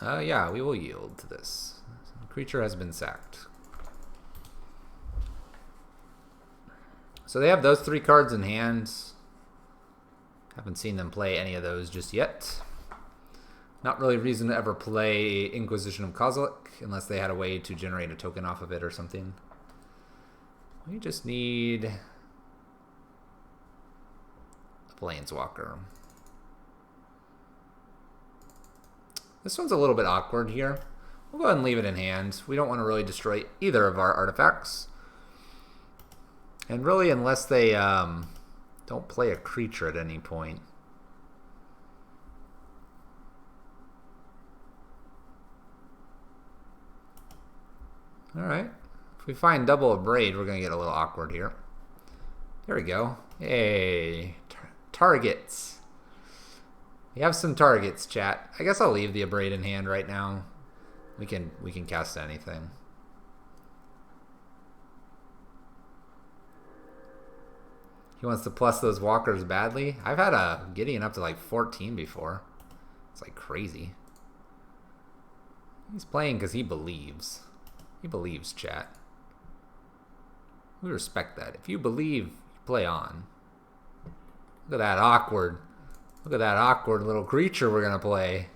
Yeah, we will yield to this. The creature has been sacked. So they have those 3 cards in hand. Haven't seen them play any of those just yet. Not really a reason to ever play Inquisition of Kozilek unless they had a way to generate a token off of it or something. We just need a Planeswalker. This one's a little bit awkward here. We'll go ahead and leave it in hand. We don't want to really destroy either of our artifacts. And really, unless they don't play a creature at any point. Alright. If we find double Abrade, we're going to get a little awkward here. There we go. Hey. Targets. We have some targets, chat. I guess I'll leave the Abrade in hand right now. We can cast anything. He wants to plus those walkers badly. I've had a Gideon up to like 14 before. It's like crazy. He's playing because he believes. He believes, chat. We respect that. If you believe, play on. Look at that awkward. Look at that awkward little creature we're gonna play.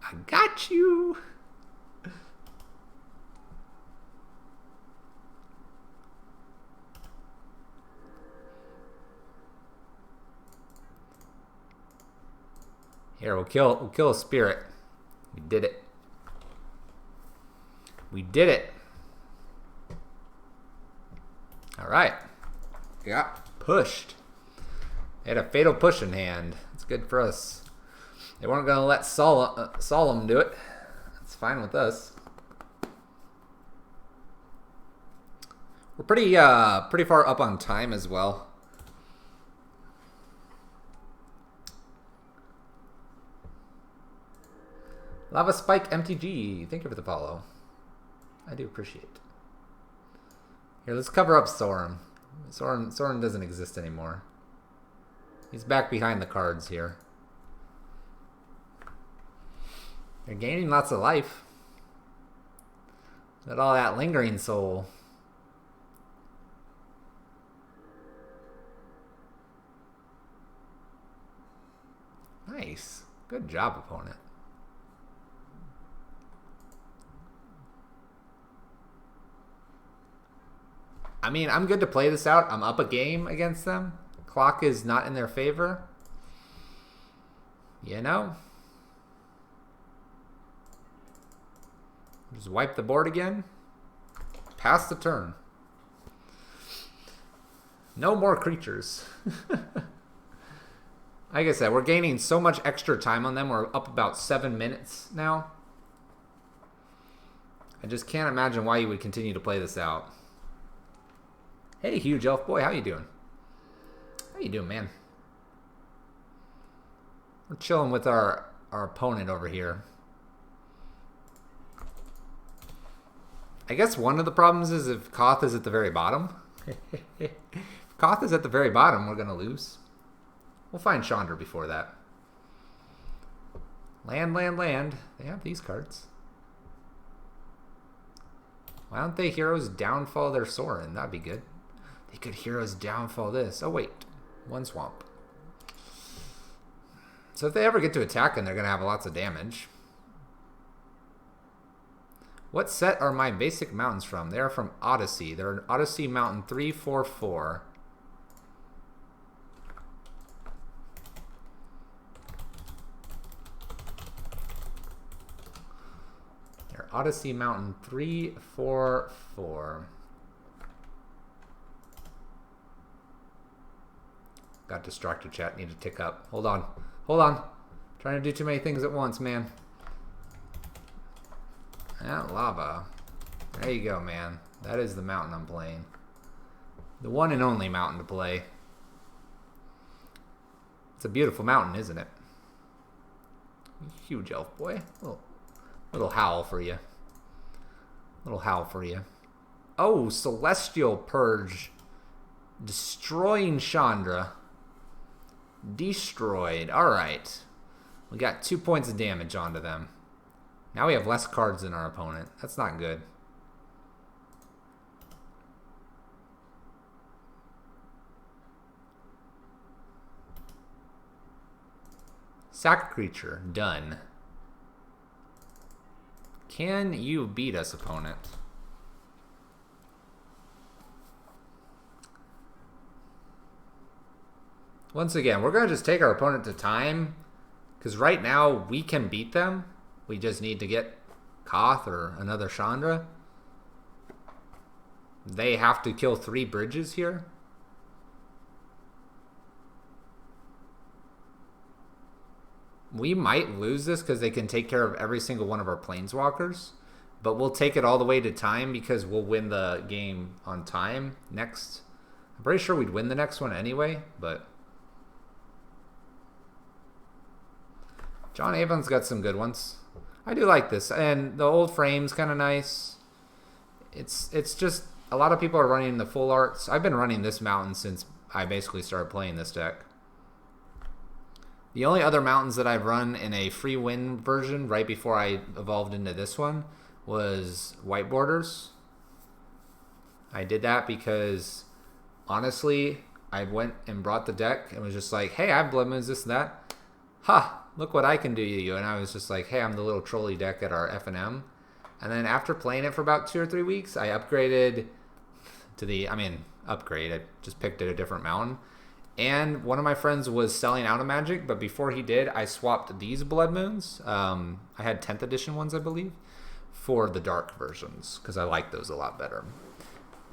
I got you. Here, we'll kill a spirit. We did it. We did it. All right. Got pushed. They had a fatal push in hand. That's good for us. They weren't going to let Solemn do it. That's fine with us. We're pretty far up on time as well. Lava Spike MTG. Thank you for the follow. I do appreciate it. Here, let's cover up Sorin. Sorin doesn't exist anymore. He's back behind the cards here. They're gaining lots of life. Look at all that lingering soul. Good job, opponent. I mean, I'm good to play this out. I'm up a game against them. Clock is not in their favor. You know? Just wipe the board again. Pass the turn. No more creatures. Like I said, we're gaining so much extra time on them. We're up about 7 minutes now. I just can't imagine why you would continue to play this out. Hey, huge elf boy, how you doing? How you doing, man? We're chilling with our opponent over here. I guess one of the problems is if Koth is at the very bottom. If Koth is at the very bottom, we're going to lose. We'll find Chandra before that. Land, land, land. They have these cards. Why don't they Heroes Downfall their Sorin? That'd be good. They could Heroes Downfall this. Oh, wait. One swamp. So if they ever get to attacking, they're going to have lots of damage. What set are my basic mountains from? They're from Odyssey. They're an Odyssey Mountain 344. They're Odyssey Mountain 344. Got distracted, chat. Need to tick up. Hold on. Hold on. Trying to do too many things at once, man. That lava. There you go, man. That is the mountain I'm playing. The one and only mountain to play. It's a beautiful mountain, isn't it? Huge elf boy. Little howl for you. Little howl for you. Oh, Celestial Purge. Destroying Chandra. Destroyed. Alright. We got 2 points of damage onto them. Now we have less cards than our opponent. That's not good. Sack a creature. Done. Can you beat us, opponent? Once again, we're going to just take our opponent to time. Because right now, we can beat them. We just need to get Koth or another Chandra. They have to kill 3 bridges here. We might lose this because they can take care of every single one of our planeswalkers. But we'll take it all the way to time because we'll win the game on time next. I'm pretty sure we'd win the next one anyway, but... John Avon's got some good ones. I do like this, and the old frame's kind of nice. It's just a lot of people are running the full arts. I've been running this mountain since I basically started playing this deck. The only other mountains that I've run in a free win version right before I evolved into this one was White Borders. I did that because honestly, I went and brought the deck and was just like, hey, I have Blood Moons, this and that. Ha! Look what I can do to you. And I was just like, hey, I'm the little trolley deck at our F&M. And then after playing it for about 2 or 3 weeks, I upgraded to the, upgrade. I just picked a different mountain. And one of my friends was selling out of Magic, but before he did, I swapped these Blood Moons. I had 10th edition ones, I believe, for the dark versions, because I like those a lot better.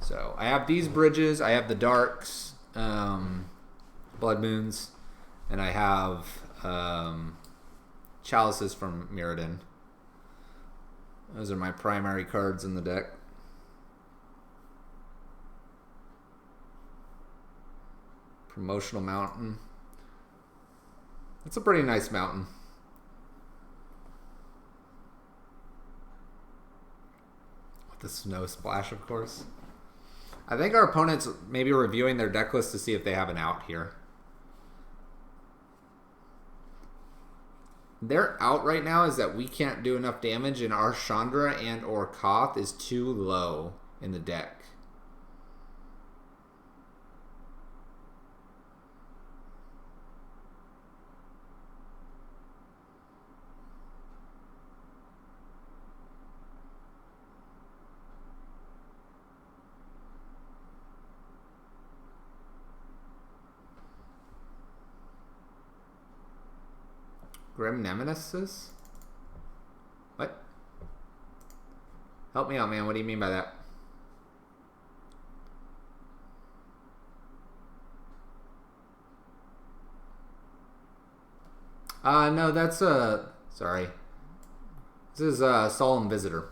So I have these bridges, I have the darks, Blood Moons, and I have... Chalices from Mirrodin. Those are my primary cards in the deck. Promotional Mountain. It's a pretty nice mountain. With the snow splash, of course. I think our opponent's maybe reviewing their deck list to see if they have an out here. Their out right now is that we can't do enough damage and our Chandra and or Koth is too low in the deck. Grim Nemesis? What? Help me out, man. What do you mean by that? No, that's sorry. This is Solemn Visitor.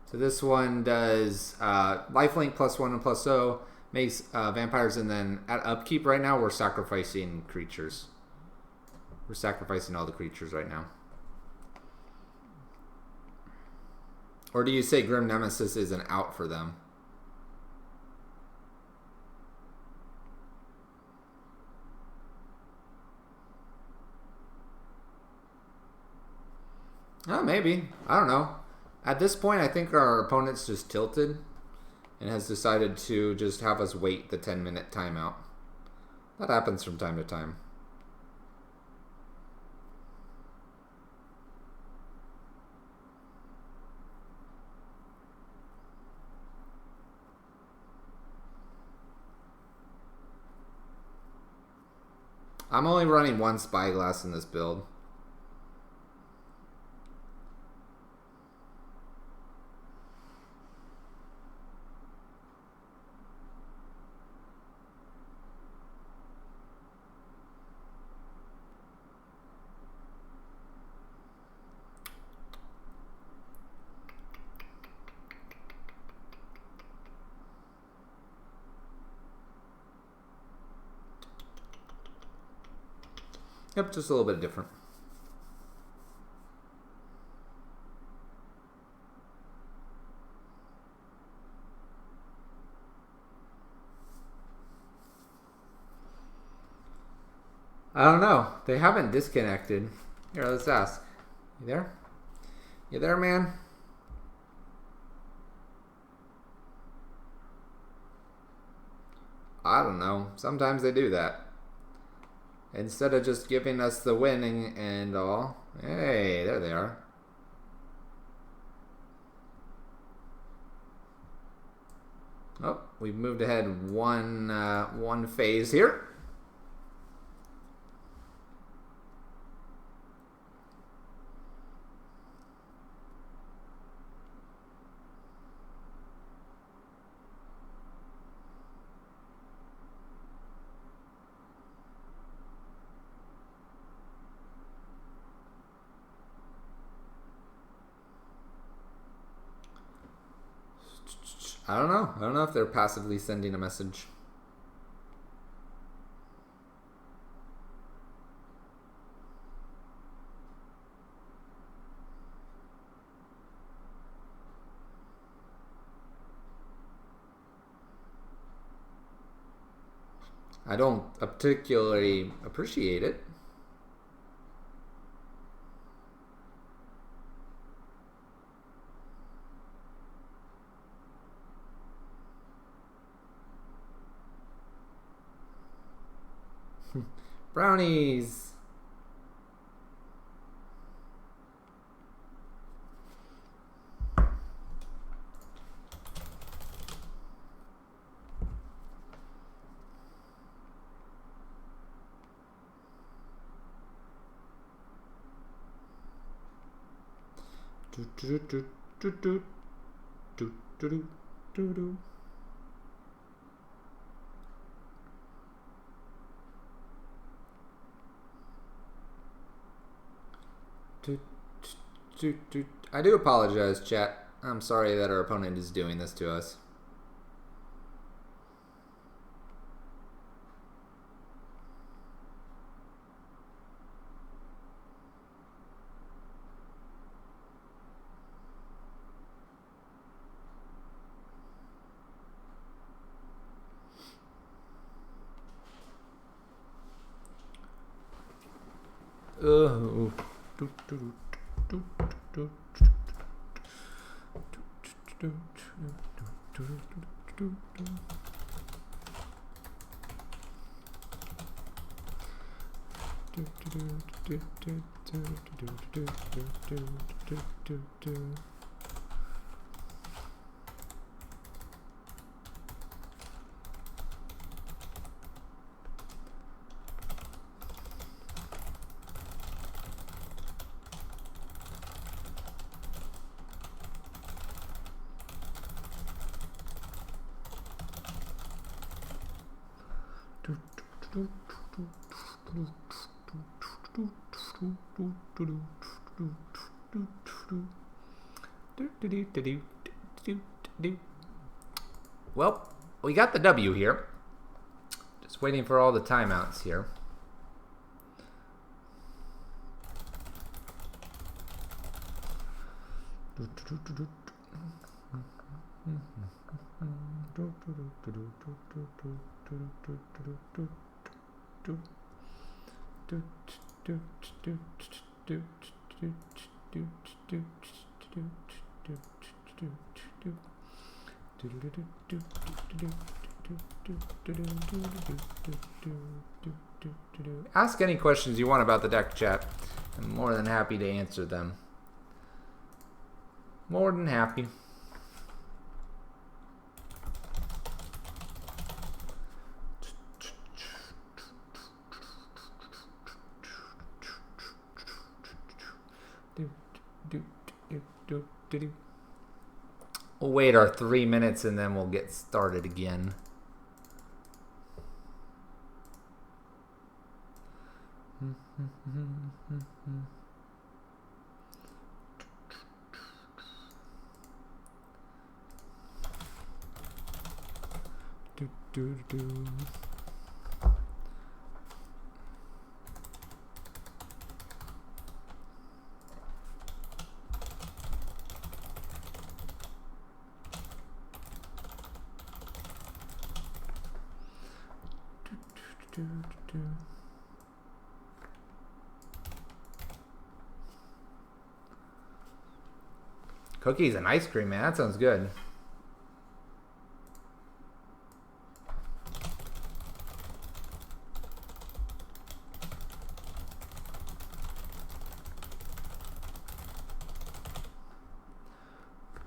So this one does lifelink +1 and +0, makes vampires, and then at upkeep right now we're sacrificing creatures. We're sacrificing all the creatures right now. Or do you say Grim Nemesis is an out for them? Oh, maybe. I don't know. At this point, I think our opponent's just tilted and has decided to just have us wait the 10-minute timeout. That happens from time to time. I'm only running one Spyglass in this build. Yep, just a little bit different. I don't know. They haven't disconnected. Here, let's ask. You there? You there, man? I don't know. Sometimes they do that. Instead of just giving us the winning and all. Hey, there they are. Oh, we've moved ahead one phase here. I don't know. I don't know if they're passively sending a message. I don't particularly appreciate it. Brownies. Do do do do do do do do do. I do apologize, chat. I'm sorry that our opponent is doing this to us. Well, we got the W here. Just waiting for all the timeouts here. Ask any questions you want about the deck, chat. I'm more than happy to answer them. More than happy. We'll wait our 3 minutes and then we'll get started again. Cookies and ice cream, man. That sounds good.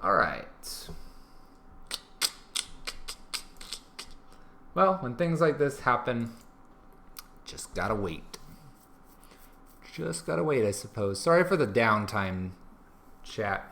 All right. Well, when things like this happen, just gotta wait. Just gotta wait, I suppose. Sorry for the downtime, chat.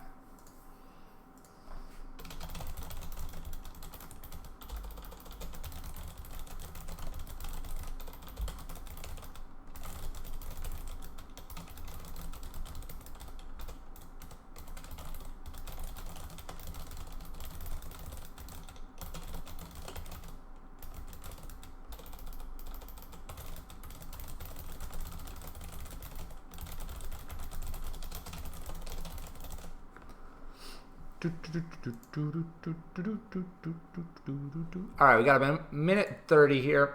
All right, we got a minute 30 here.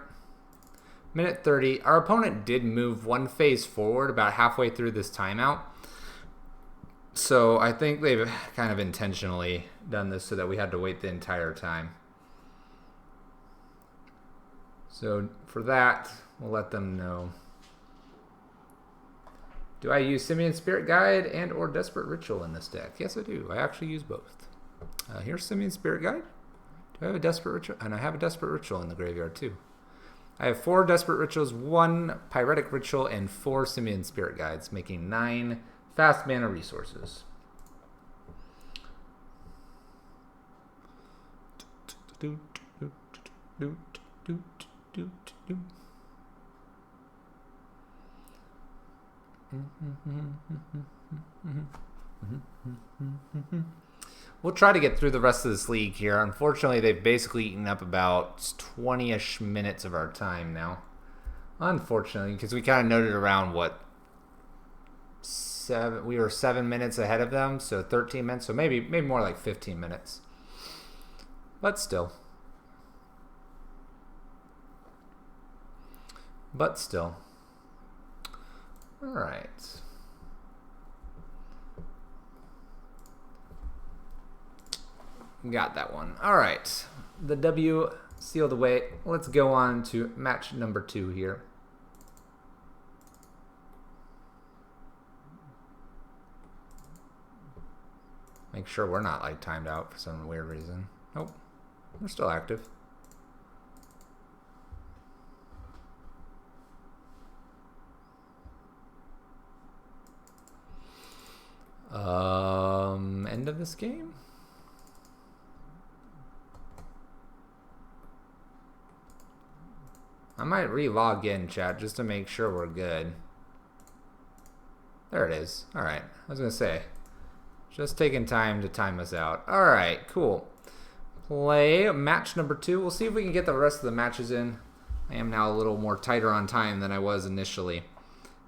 Minute 30. Our opponent did move one phase forward about halfway through this timeout. So I think they've kind of intentionally done this so that we had to wait the entire time. So for that, we'll let them know. Do I use Simian Spirit Guide and or Desperate Ritual in this deck? Yes, I do. I actually use both. Here's Simian Spirit Guide. Do I have a Desperate Ritual? And I have a Desperate Ritual in the graveyard too. I have 4 Desperate Rituals, 1 Pyretic Ritual, and 4 Simian Spirit Guides, making 9 fast mana resources. We'll try to get through the rest of this league here. Unfortunately, they've basically eaten up about 20-ish minutes of our time now. Unfortunately, because we kind of noted around, what, we were 7 minutes ahead of them, so 13 minutes, so maybe more like 15 minutes. But still. All right. Got that one. All right. The W sealed away. Let's go on to match number 2 here. Make sure we're not like timed out for some weird reason. Nope. We're still active. End of this game? I might re-log in, chat, just to make sure we're good. There it is. All right. I was going to say, just taking time to time us out. All right, cool. Play match number 2. We'll see if we can get the rest of the matches in. I am now a little more tighter on time than I was initially.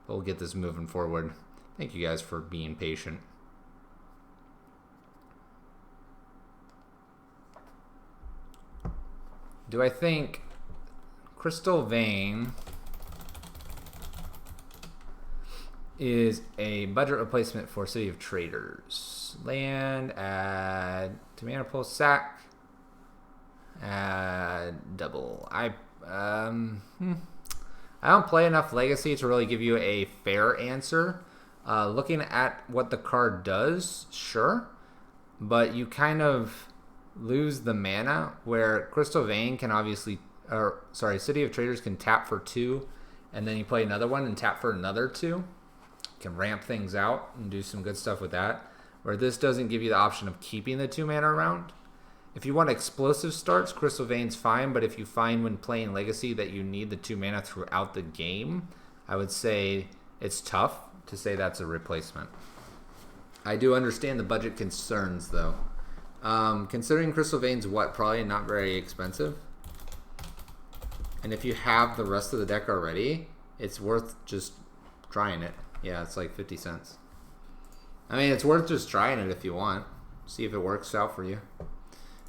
But we'll get this moving forward. Thank you guys for being patient. Do I think Crystal Vein is a budget replacement for City of Traders? Land, add to mana pool, sack, add double. I don't play enough Legacy to really give you a fair answer. Looking at what the card does, sure, but you kind of lose the mana where Crystal Vein can obviously, or sorry, City of Traders can tap for 2, and then you play another one and tap for another 2. Can ramp things out and do some good stuff with that. Where this doesn't give you the option of keeping the 2 mana around. If you want explosive starts, Crystal Vein's fine, but if you find when playing Legacy that you need the 2 mana throughout the game, I would say it's tough to say that's a replacement. I do understand the budget concerns, though. Considering Crystal Vein's probably not very expensive. And if you have the rest of the deck already, it's worth just trying it. Yeah, it's like 50 cents. I mean, it's worth just trying it if you want. See if it works out for you.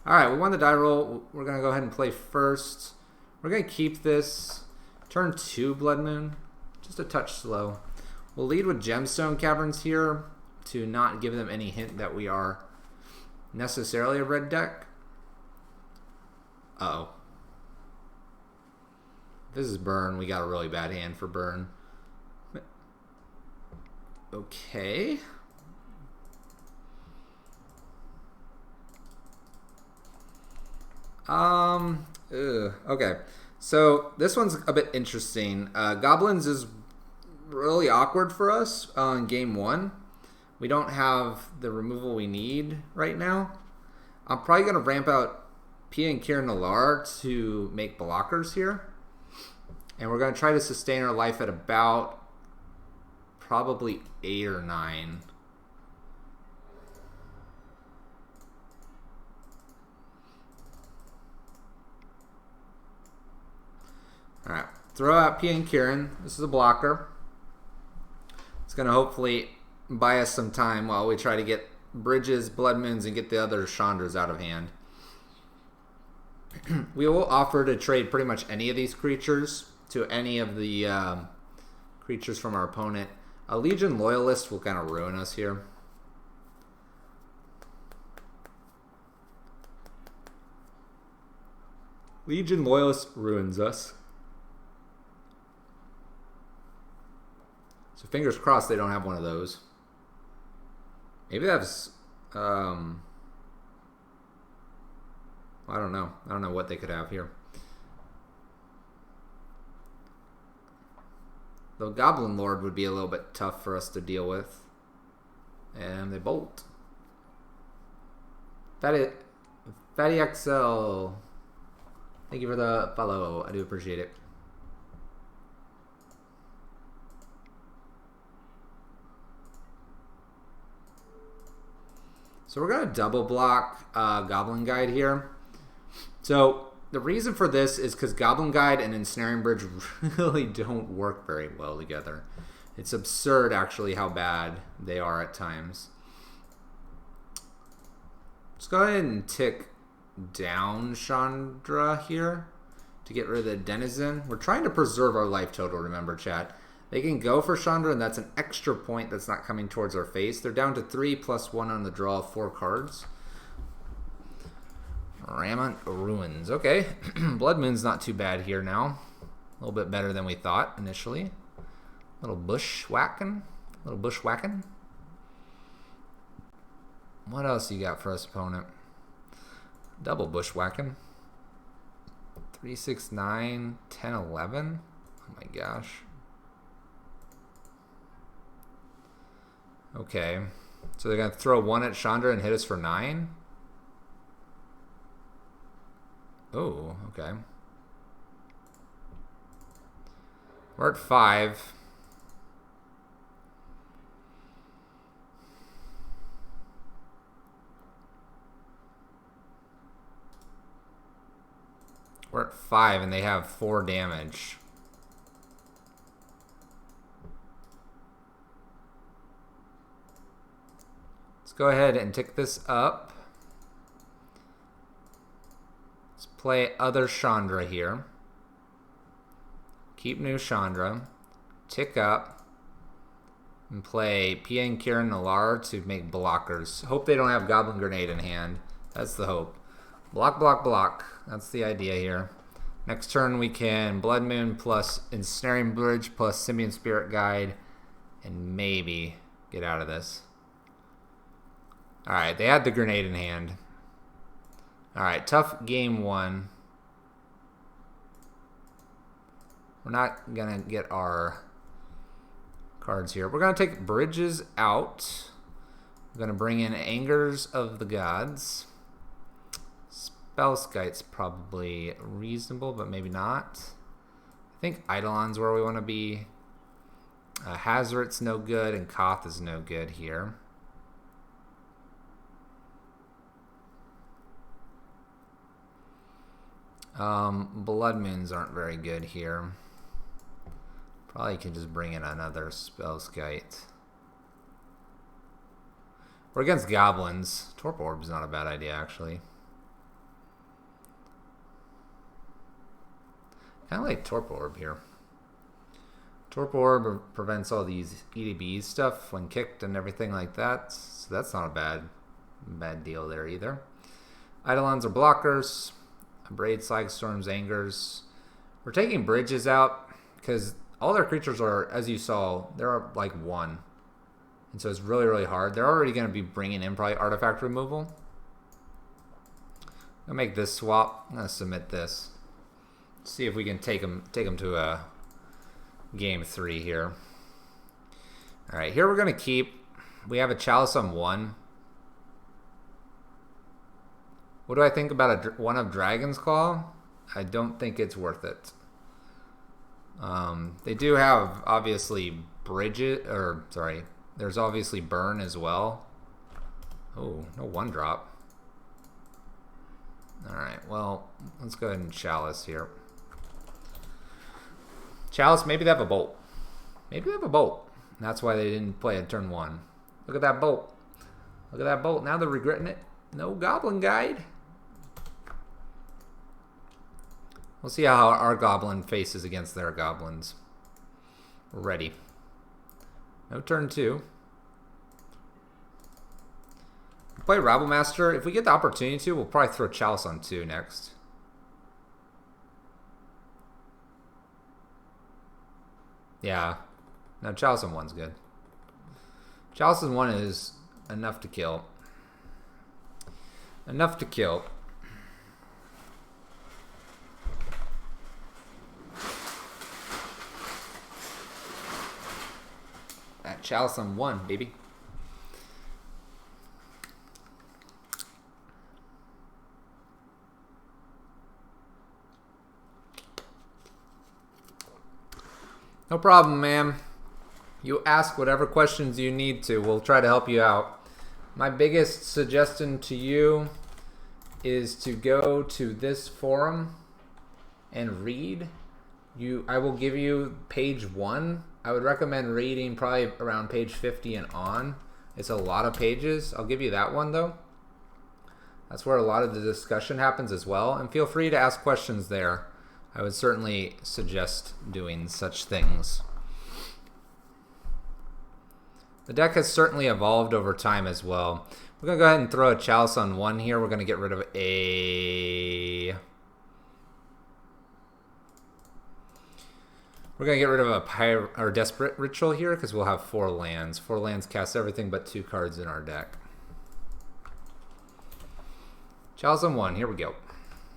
Alright, we won the die roll. We're going to go ahead and play first. We're going to keep this. Turn 2 Blood Moon. Just a touch slow. We'll lead with Gemstone Caverns here to not give them any hint that we are necessarily a red deck. Uh-oh. This is burn. We got a really bad hand for burn. Okay. Okay. So this one's a bit interesting. Goblins is really awkward for us on game 1. We don't have the removal we need right now. I'm probably going to ramp out Pia and Kieran Nalar to make blockers here. And we're going to try to sustain our life at about probably 8 or 9. Alright, throw out Pia and Kieran. This is a blocker. It's going to hopefully buy us some time while we try to get Bridges, Blood Moons, and get the other Chandras out of hand. We will offer to trade pretty much any of these creatures to any of the creatures from our opponent. A Legion Loyalist will kind of ruin us here. Legion Loyalist ruins us. So fingers crossed they don't have one of those. Maybe that's... I don't know. I don't know what they could have here. The Goblin Lord would be a little bit tough for us to deal with. And they bolt. Fatty XL. Thank you for the follow. I do appreciate it. So we're going to double block Goblin Guide here. So the reason for this is because Goblin Guide and Ensnaring Bridge really don't work very well together. It's absurd, actually, how bad they are at times. Let's go ahead and tick down Chandra here to get rid of the Denizen. We're trying to preserve our life total, remember, chat. They can go for Chandra, and that's an extra point that's not coming towards our face. They're down to 3 plus 1 on the draw of 4 cards. Ramont Ruins. Okay. Blood Moon's not too bad here now. A little bit better than we thought initially. Little bushwhacking. What else you got for us, opponent? Double bushwhacking. 3, 6, 9, 10, 11. Oh my gosh. Okay. So they're going to throw 1 at Chandra and hit us for 9? Oh, okay. We're at 5. We're at 5 and they have 4 damage. Let's go ahead and tick this up. Let's play other Chandra here. Keep new Chandra. Tick up. And play PN Kieran Nalar to make blockers. Hope they don't have Goblin Grenade in hand. That's the hope. Block, block, block. That's the idea here. Next turn we can Blood Moon plus Ensnaring Bridge plus Simian Spirit Guide and maybe get out of this. Alright, they had the grenade in hand. Alright, tough game 1. We're not going to get our cards here. We're going to take Bridges out. We're going to bring in Angers of the Gods. Spellskite's probably reasonable, but maybe not. I think Eidolon's where we want to be. Hazoret's no good, and Koth is no good here. Blood Moons aren't very good here. Probably can just bring in another Spellskite. We're against Goblins. Torp Orb's not a bad idea, actually. Kind of like Torp Orb here. Torp Orb prevents all these EDB stuff when kicked and everything like that. So that's not a bad deal there either. Eidolons are blockers. Braid, Slagstorms, Angers. We're taking Bridges out because all their creatures are, as you saw, they're like 1. And so it's really, really hard. They're already going to be bringing in probably artifact removal. I'll make this swap. I'm going to submit this. See if we can take them to a game 3 here. All right, here we're going to keep. We have a Chalice on 1. What do I think about one of Dragon's Claw? I don't think it's worth it. They do have, obviously, there's obviously Burn as well. Oh, no 1-drop. Alright, well, let's go ahead and Chalice here. Chalice, maybe they have a Bolt. Maybe they have a Bolt. That's why they didn't play it turn 1. Look at that Bolt. Look at that Bolt. Now they're regretting it. No Goblin Guide. We'll see how our Goblin faces against their Goblins. We're ready. No turn 2. Play Rabblemaster. If we get the opportunity to, we'll probably throw Chalice on 2 next. Yeah. No, Chalice on 1's good. Chalice on 1 is enough to kill. Enough to kill. That Chalice on 1, baby. No problem, ma'am. You ask whatever questions you need to. We'll try to help you out. My biggest suggestion to you is to go to this forum and read. I will give you page 1. I would recommend reading probably around page 50 and on. It's a lot of pages. I'll give you that one though. That's where a lot of the discussion happens as well. And feel free to ask questions there. I would certainly suggest doing such things. The deck has certainly evolved over time as well. We're going to go ahead and throw a Chalice on 1 here. We're going to get rid of a... We're going to get rid of a Desperate Ritual here because we'll have 4 lands. 4 lands cast everything but 2 cards in our deck. Chalice on 1. Here we go.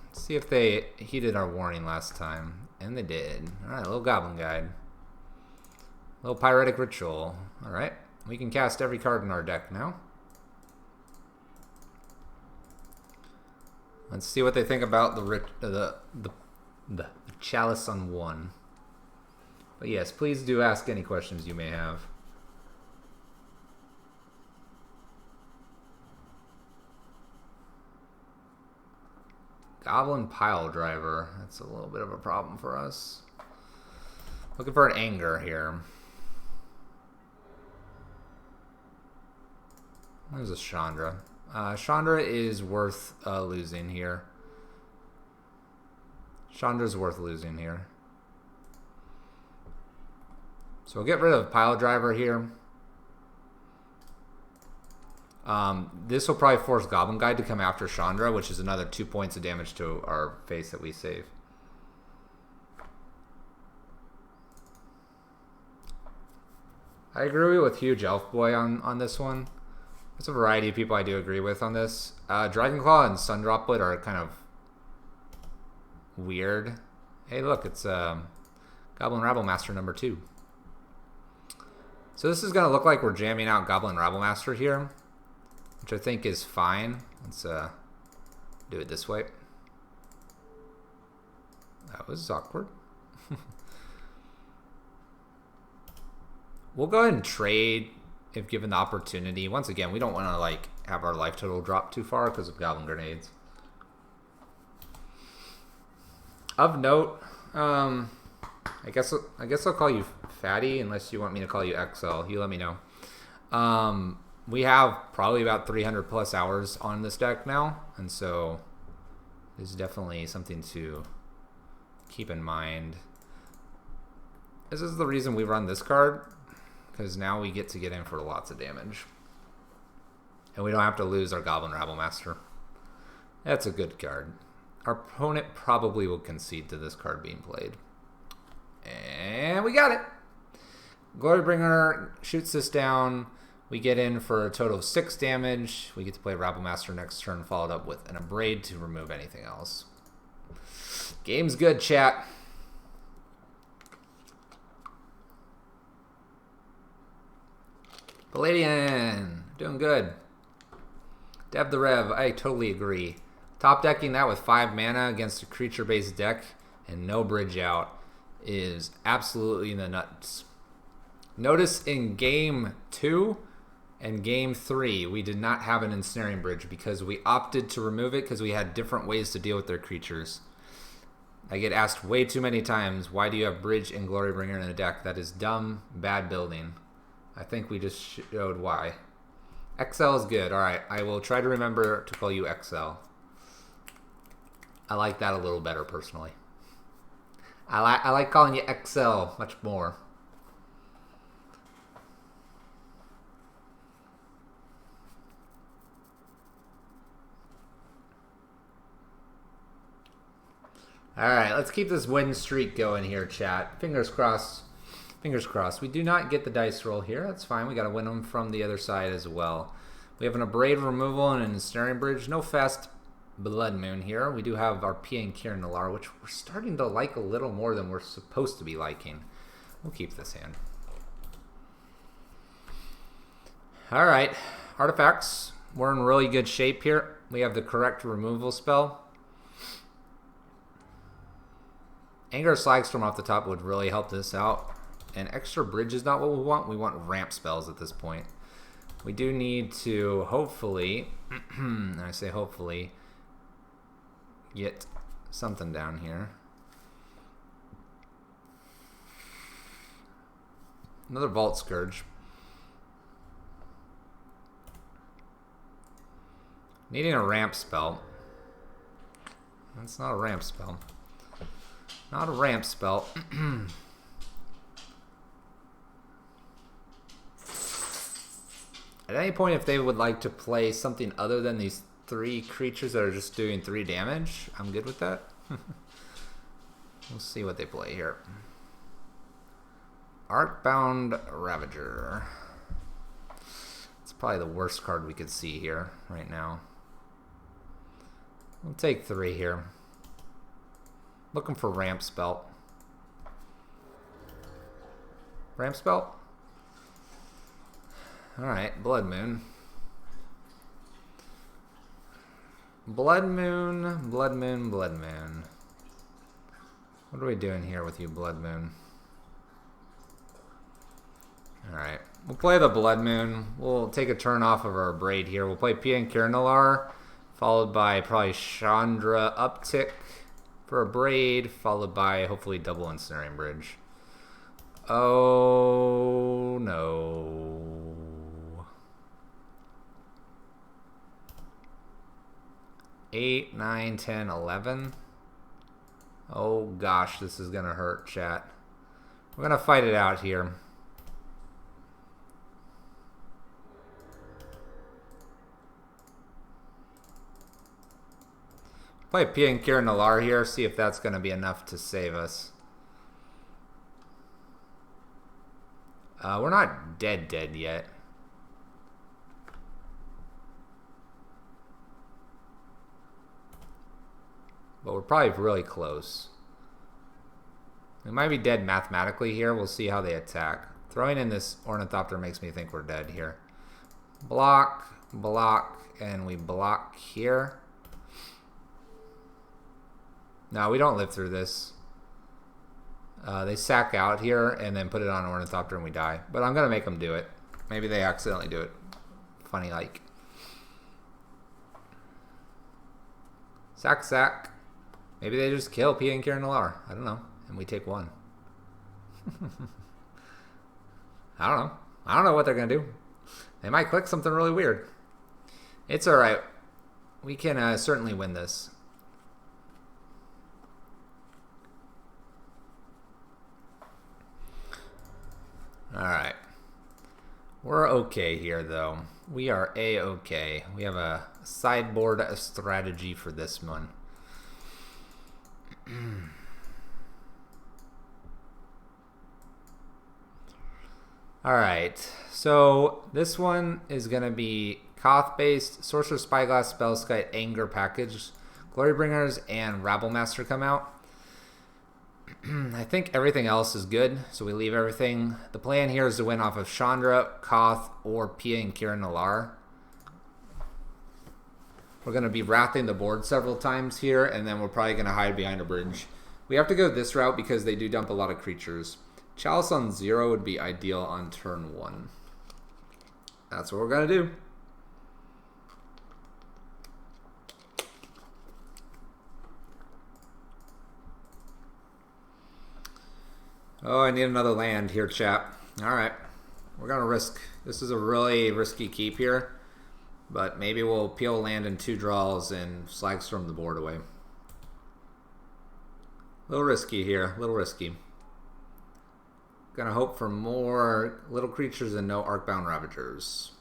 Let's see if they heeded our warning last time. And they did. Alright, little Goblin Guide. Little Pyretic Ritual. Alright. We can cast every card in our deck now. Let's see what they think about the Chalice on 1. But yes, please do ask any questions you may have. Goblin Pile Driver. That's a little bit of a problem for us. Looking for an anger here. There's a Chandra. Chandra is worth losing here. Chandra's worth losing here. So we'll get rid of Pile Driver here. This will probably force Goblin Guide to come after Chandra, which is another 2 points of damage to our face that we save. I agree with Huge Elf Boy on this one. There's a variety of people I do agree with on this. Dragonclaw and Sun Droplet are kind of weird. Hey, look, it's Goblin Rabble Master number 2. So this is going to look like we're jamming out Goblin Rabble Master here, which I think is fine. Let's do it this way. That was awkward. We'll go ahead and trade if given the opportunity. Once again, we don't want to like have our life total drop too far because of Goblin Grenades. Of note, I guess I'll call you Fatty unless you want me to call you XL. You let me know. We have probably about 300 plus hours on this deck now, and so this is definitely something to keep in mind. This is the reason we run this card, because now we get in for lots of damage. And we don't have to lose our Goblin Rabble Master. That's a good card. Our opponent probably will concede to this card being played. And we got it! Glorybringer shoots this down. We get in for a total of 6 damage. We get to play Rabble Master next turn, followed up with an Abrade to remove anything else. Game's good, chat. Palladian, doing good. Dev the Rev, I totally agree. Top decking that with 5 mana against a creature-based deck and no bridge out is absolutely the nuts. Notice in Game 2 and Game 3, we did not have an Ensnaring Bridge because we opted to remove it because we had different ways to deal with their creatures. I get asked way too many times, why do you have Bridge and Glorybringer in a deck? That is dumb, bad building. I think we just showed why. XL is good. Alright, I will try to remember to call you XL. I like that a little better, personally. I like calling you XL much more. Alright, let's keep this win streak going here, chat. Fingers crossed. Fingers crossed. We do not get the dice roll here. That's fine. We got to win them from the other side as well. We have an Abrade removal and an Ensnaring Bridge. No fast Blood Moon here. We do have our Pia and Kiran Nalar, which we're starting to like a little more than we're supposed to be liking. We'll keep this hand. Alright. Artifacts. We're in really good shape here. We have the correct removal spell. Anger Slagstorm off the top would really help this out. And extra bridge is not what we want. We want ramp spells at this point. We do need to hopefully, and I say hopefully, get something down here. Another Vault Scourge. Needing a ramp spell. That's not a ramp spell. Not a ramp spell. At any point, if they would like to play something other than these 3 creatures that are just doing 3 damage, I'm good with that. We'll see what they play here. Arcbound Ravager. It's probably the worst card we could see here right now. We'll take 3 here. Looking for Ramp Spell. Ramp Spell? Alright, Blood Moon. Blood Moon, Blood Moon, Blood Moon. What are we doing here with you, Blood Moon? Alright. We'll play the Blood Moon. We'll take a turn off of our Braid here. We'll play Pia and Kirinalar, followed by probably Chandra Uptick for a Braid, followed by hopefully double Ensnaring Bridge. Oh no. 8, 9, 10, 11. Oh gosh, this is gonna hurt, chat. We're gonna fight it out here. Play Pia and Kirinalar here, see if that's gonna be enough to save us. We're not dead yet. But we're probably really close. We might be dead mathematically here. We'll see how they attack. Throwing in this Ornithopter makes me think we're dead here. Block, block, and we block here. No, we don't live through this. They sack out here and then put it on Ornithopter and we die. But I'm going to make them do it. Maybe they accidentally do it. Funny like. Sack, sack. Maybe they just kill Pia and Kirinalar. I don't know. And we take one. I don't know. I don't know what they're going to do. They might click something really weird. It's alright. We can certainly win this. Alright. We're okay here, though. We are A-okay. We have a sideboard strategy for this one. Alright, so this one is going to be Koth-based, Sorcerer, Spyglass, Spellskite, Anger package. Glorybringers and Rabblemaster come out. I think everything else is good, so we leave everything. The plan here is to win off of Chandra, Koth, or Pia and Kirinalar. We're going to be wrathing the board several times here, and then we're probably going to hide behind a bridge. We have to go this route because they do dump a lot of creatures. Chalice on 0 would be ideal on turn 1. That's what we're going to do. Oh, I need another land here, chap. Alright. We're going to risk. This is a really risky keep here. But maybe we'll peel land in 2 draws and Slagstorm the board away. A little risky here. A little risky. Gonna hope for more little creatures and no Arcbound Ravagers.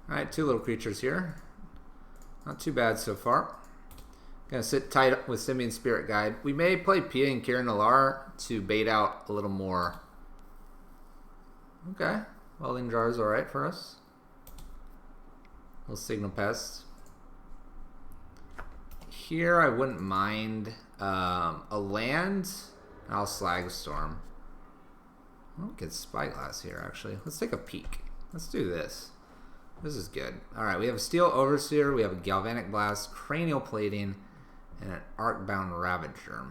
Alright, 2 little creatures here. Not too bad so far. Gonna sit tight with Simian Spirit Guide. We may play Pia and Kirinalar to bait out a little more. Okay. Welding Jar is alright for us. Little Signal Pest. Here I wouldn't mind a land. I'll Slagstorm. I don't get Spyglass here actually. Let's take a peek. Let's do this. This is good. Alright, we have a Steel Overseer, we have a Galvanic Blast, Cranial Plating, and an Arcbound Ravager.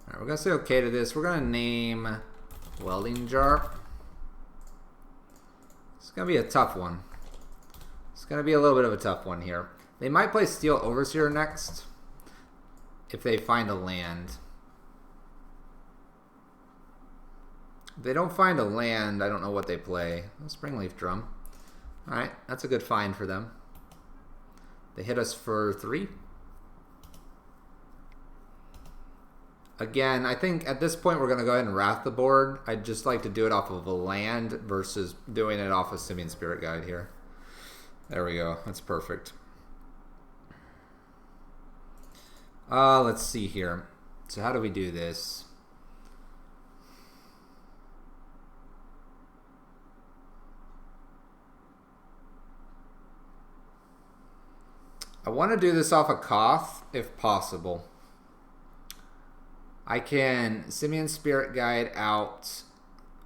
Alright, we're going to say okay to this. We're going to name Welding Jar. It's going to be a tough one. It's going to be a little bit of a tough one here. They might play Steel Overseer next if they find a land. If they don't find a land, I don't know what they play. Springleaf Drum. Alright, that's a good find for them. They hit us for 3. Again, I think at this point we're going to go ahead and wrath the board. I'd just like to do it off of a land versus doing it off of Simian Spirit Guide here. There we go. That's perfect. Let's see here. So how do we do this? I want to do this off of Koth if possible. I can Simian Spirit Guide out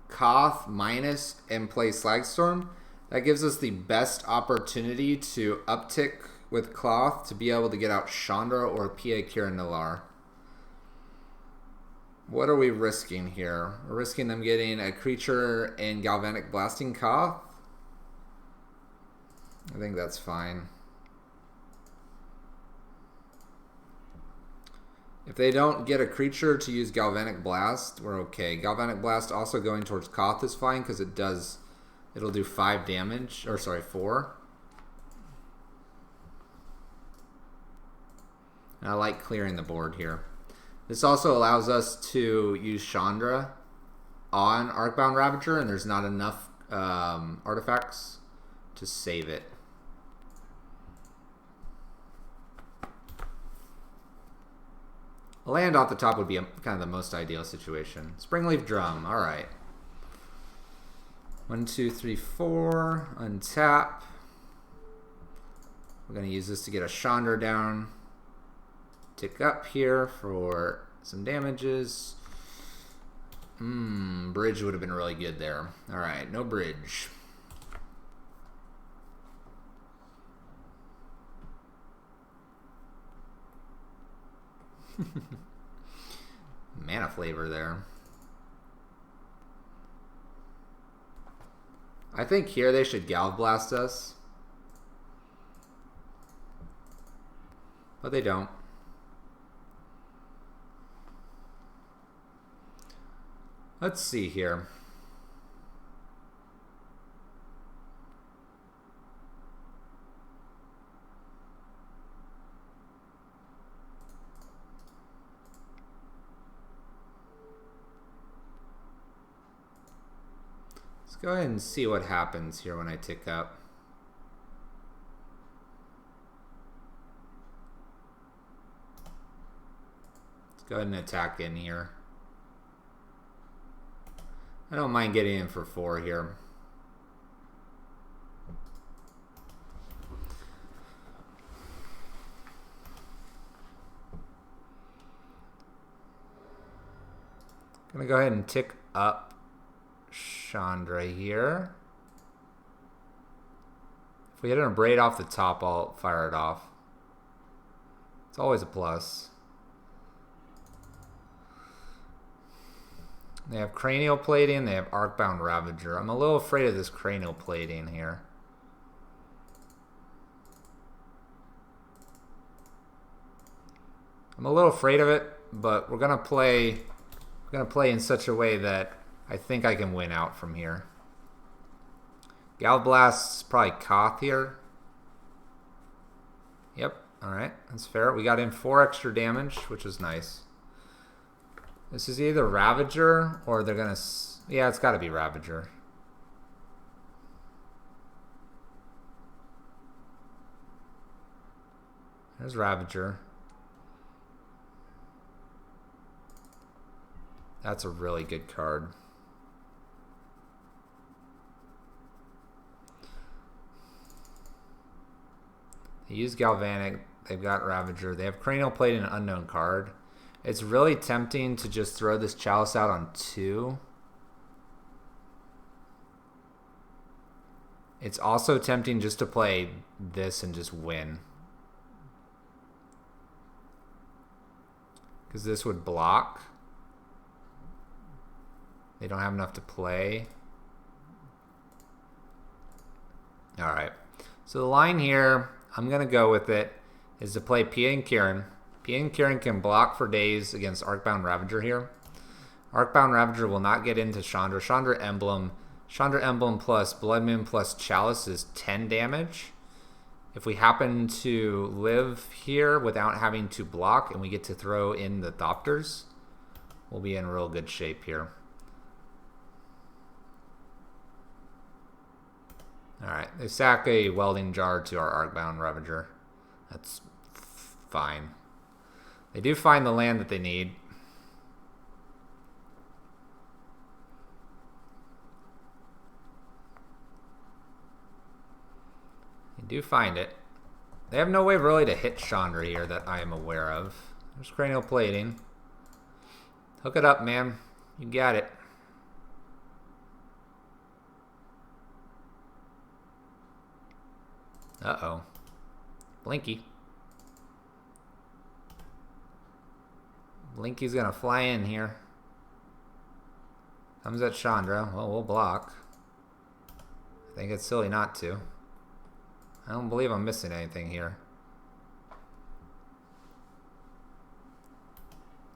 Koth minus and play Slagstorm. That gives us the best opportunity to uptick with cloth to be able to get out Chandra or P.A. Kiranalar. What are we risking here? We're risking them getting a creature in Galvanic Blasting Koth. I think that's fine. If they don't get a creature to use Galvanic Blast, we're okay. Galvanic Blast also going towards Koth is fine because it'll do 5 damage, or sorry, 4. And I like clearing the board here. This also allows us to use Chandra on Arcbound Ravager, and there's not enough artifacts to save it. A land off the top would be kind of the most ideal situation. Springleaf Drum, alright. 1, 2, 3, 4. Untap. We're going to use this to get a Chandra down. Tick up here for some damages. Bridge would have been really good there. Alright, no bridge. Mana flavor there. I think here they should Galv Blast us. But they don't. Let's see here. Let's go ahead and see what happens here when I tick up. Let's go ahead and attack in here. I don't mind getting in for 4 here. Gonna go ahead and tick up Chandra here. If we hit an Abrade off the top, I'll fire it off. It's always a plus. They have Cranial Plating, they have Arcbound Ravager. I'm a little afraid of this Cranial Plating here. I'm a little afraid of it, but we're gonna play in such a way that I think I can win out from here. Galv Blast's probably Koth here. Yep, alright, that's fair. We got in 4 extra damage, which is nice. This is either Ravager or they're gonna... Yeah, it's gotta be Ravager. There's Ravager. That's a really good card. They use Galvanic. They've got Ravager. They have Cranial Plate and an unknown card. It's really tempting to just throw this Chalice out on 2. It's also tempting just to play this and just win. Because this would block. They don't have enough to play. Alright. So the line here, I'm going to go with it, is to play P.A. and Kieran. P.A. and Kieran can block for days against Arcbound Ravager here. Arcbound Ravager will not get into Chandra. Chandra Emblem plus Blood Moon plus Chalice is 10 damage. If we happen to live here without having to block and we get to throw in the Thopters, we'll be in real good shape here. Alright, they sack a Welding Jar to our Arcbound Ravager. That's fine. They do find the land that they need. They do find it. They have no way really to hit Chandra here that I am aware of. There's Cranial Plating. Hook it up, man. You got it. Uh-oh. Blinky. Blinky's gonna fly in here. Comes at Chandra. Well, we'll block. I think it's silly not to. I don't believe I'm missing anything here.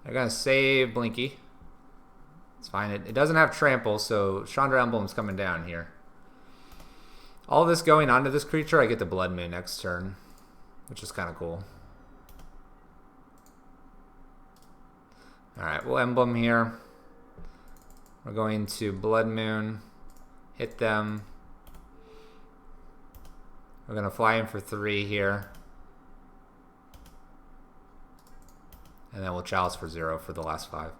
They're gonna save Blinky. It's fine. It doesn't have trample, so Chandra Emblem's coming down here. All this going onto this creature, I get the Blood Moon next turn, which is kind of cool. Alright, we'll Emblem here. We're going to Blood Moon, hit them. We're going to fly in for 3 here. And then we'll Chalice for 0 for the last 5.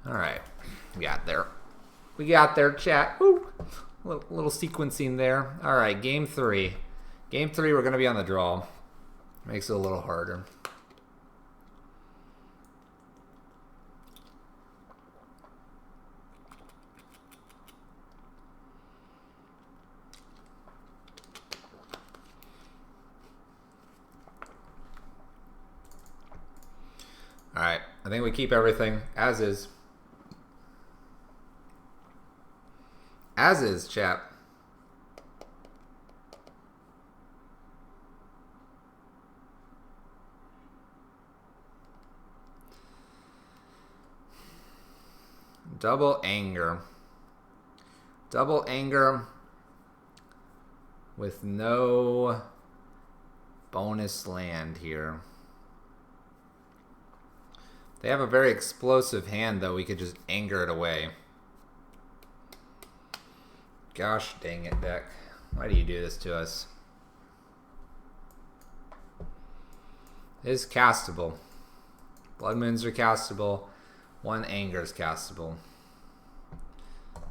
Alright, we got there. We got there, chat. Woo! Little sequencing there. Alright, game 3. Game 3, we're going to be on the draw. Makes it a little harder. Alright, I think we keep everything as is. As is, chat. Double Anger. Double Anger with no bonus land here. They have a very explosive hand, though. We could just anger it away. Gosh dang it, deck. Why do you do this to us? It is castable. Blood Moons are castable. 1 Anger is castable.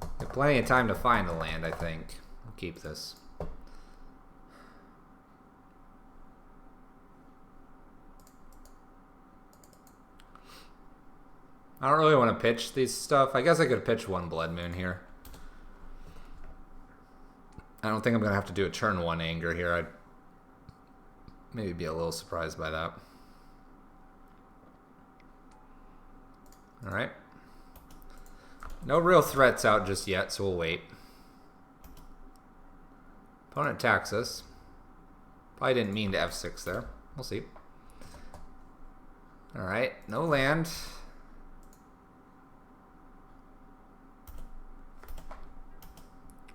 We have plenty of time to find a land, I think. We'll keep this. I don't really want to pitch these stuff. I guess I could pitch 1 Blood Moon here. I don't think I'm going to have to do a turn 1 Anger here. I'd maybe be a little surprised by that. Alright. No real threats out just yet, so we'll wait. Opponent attacks us. Probably didn't mean to F6 there. We'll see. Alright, no land.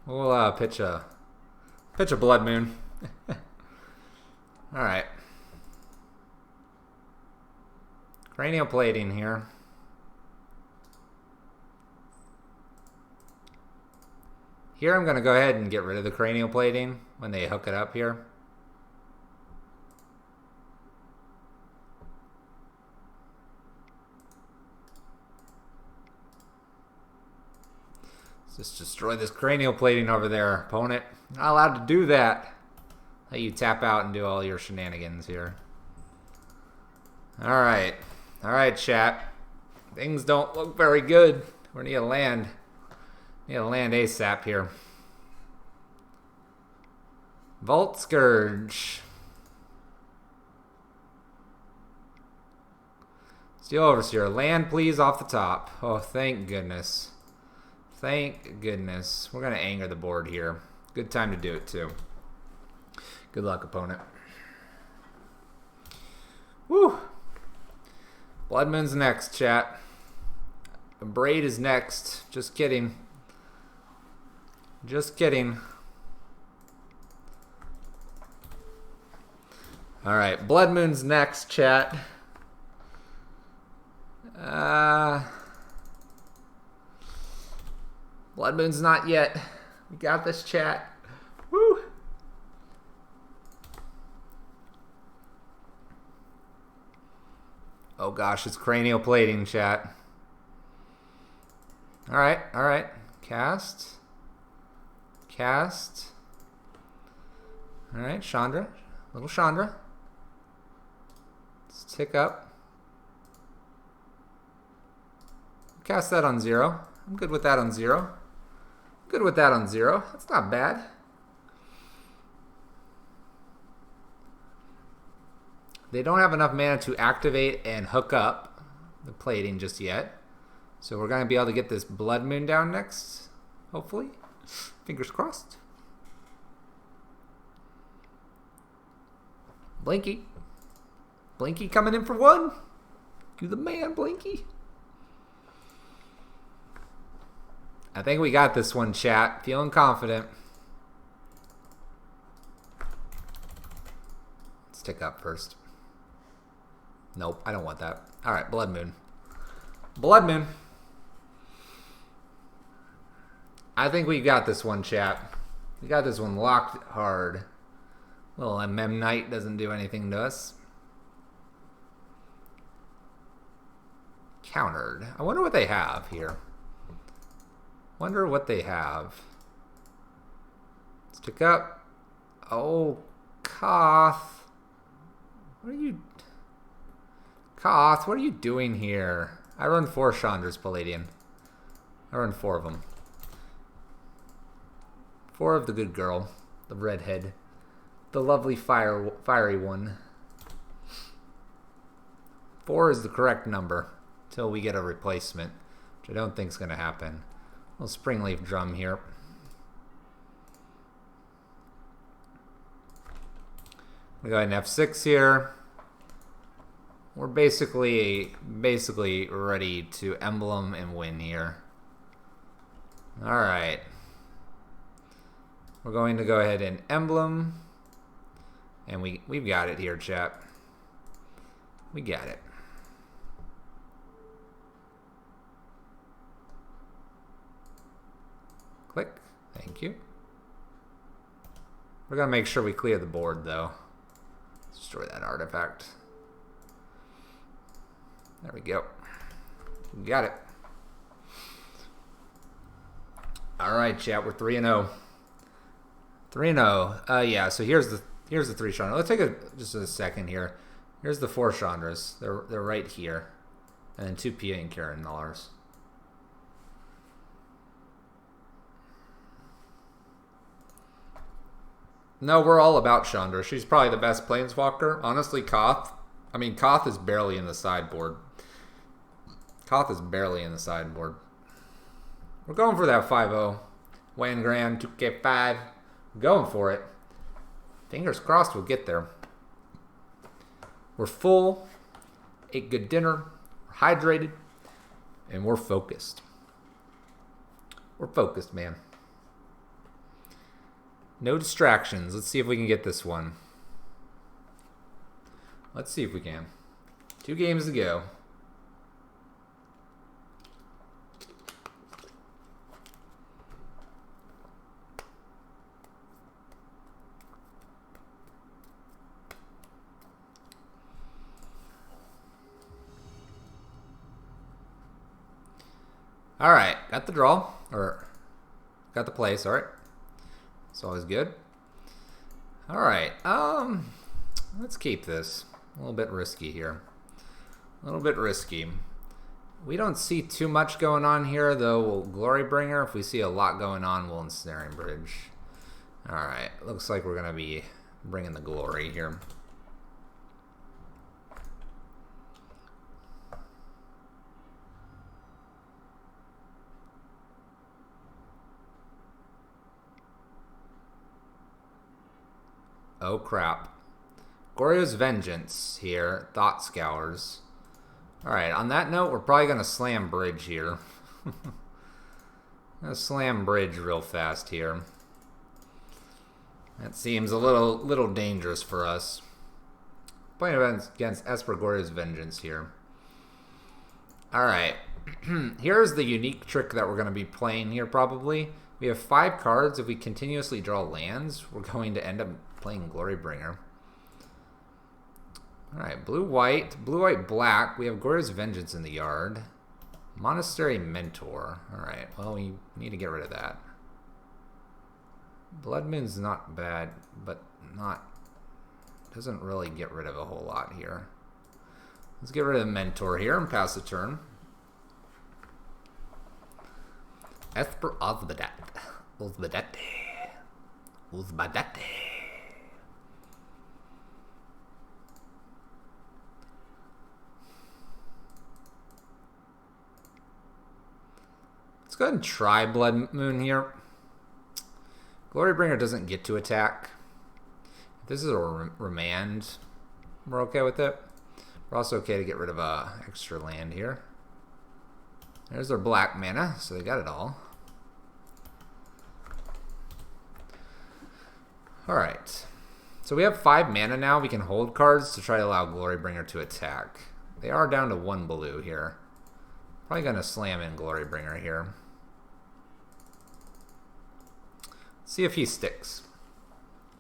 We'll pitch a Blood Moon. Alright. Cranial Plating here. Here I'm going to go ahead and get rid of the Cranial Plating when they hook it up here. Let's just destroy this Cranial Plating over there, opponent. Not allowed to do that. Let you tap out and do all your shenanigans here. Alright. Alright, chat. Things don't look very good. We need a land. Need a land ASAP here. Vault Scourge. Steel Overseer. Land, please, off the top. Oh, thank goodness. Thank goodness. We're going to anger the board here. Good time to do it, too. Good luck, opponent. Woo! Blood Moon's next, chat. Braid is next. Just kidding. Just kidding. Alright, Blood Moon's next, chat. Blood Moon's not yet. We got this, chat. Woo! Oh gosh, it's Cranial Plating, chat. Alright, alright. Cast. Cast. Alright, Chandra. Little Chandra. Let's tick up. Cast that on 0. I'm good with that on 0. Good with that on 0. That's not bad. They don't have enough mana to activate and hook up the plating just yet. So we're going to be able to get this Blood Moon down next, hopefully. Fingers crossed. Blinky. Blinky coming in for 1. You the man, Blinky. I think we got this one, chat. Feeling confident. Let's tick up first. Nope, I don't want that. All right, Blood Moon. Blood Moon. I think we got this one, chat. We got this one locked hard. Little MM Knight doesn't do anything to us. Countered. I wonder what they have here. Wonder what they have. Stick up. Oh, Koth. What are you... Koth, what are you doing here? I run 4 Chandra's Palladian. I run 4 of them. 4 of the good girl. The redhead. The lovely fiery one. 4 is the correct number. Until we get a replacement. Which I don't think is going to happen. Little Springleaf Drum here. We go ahead and F6 here. We're basically ready to emblem and win here. Alright. We're going to go ahead and emblem. And we've got it here, chat. We got it. Click. Thank you. We're going to make sure we clear the board, though. Destroy that artifact. There we go. We got it. Alright, chat. We're 3-0. 3-0. Yeah, so here's the 3 Chandra. Let's take just a second here. Here's the 4 Chandras. They're right here. And then 2 Pia and Karen Nullars. No, we're all about Chandra. She's probably the best Planeswalker. Honestly, Koth. I mean, Koth is barely in the sideboard. Koth is barely in the sideboard. We're going for that 5-0. Wayne Grand, 2K5. Going for it. Fingers crossed we'll get there. We're full. Ate good dinner. We're hydrated. And we're focused. We're focused, man. No distractions. Let's see if we can get this one. Let's see if we can. 2 games to go. All right, got the draw, or got the play, sorry. It's always good. All right, let's keep this. A little bit risky here. A little bit risky. We don't see too much going on here, though. We'll Glorybringer. If we see a lot going on, we'll Ensnaring Bridge. All right, looks like we're going to be bringing the glory here. Oh, crap. Goryo's Vengeance here. Thought Scours. Alright, on that note, we're probably going to slam Bridge here. Gonna slam Bridge real fast here. That seems a little dangerous for us. Playing against Esper Goryo's Vengeance here. Alright. Here's the unique trick that we're going to be playing here probably. We have 5 cards. If we continuously draw lands, we're going to end up playing Glorybringer. Alright, blue-white, black. We have Goryo's Vengeance in the yard. Monastery Mentor. Alright, well, we need to get rid of that. Blood Moon's not bad, but doesn't really get rid of a whole lot here. Let's get rid of the Mentor here and pass the turn. Esper of the Death. Uzbadate. Uzbadate. Let's go ahead and try Blood Moon here. Glorybringer doesn't get to attack. If this is a remand, we're okay with it. We're also okay to get rid of a extra land here. There's their black mana, so they got it all. Alright. So we have 5 mana now. We can hold cards to try to allow Glorybringer to attack. They are down to 1 blue here. Probably going to slam in Glorybringer here. See if he sticks.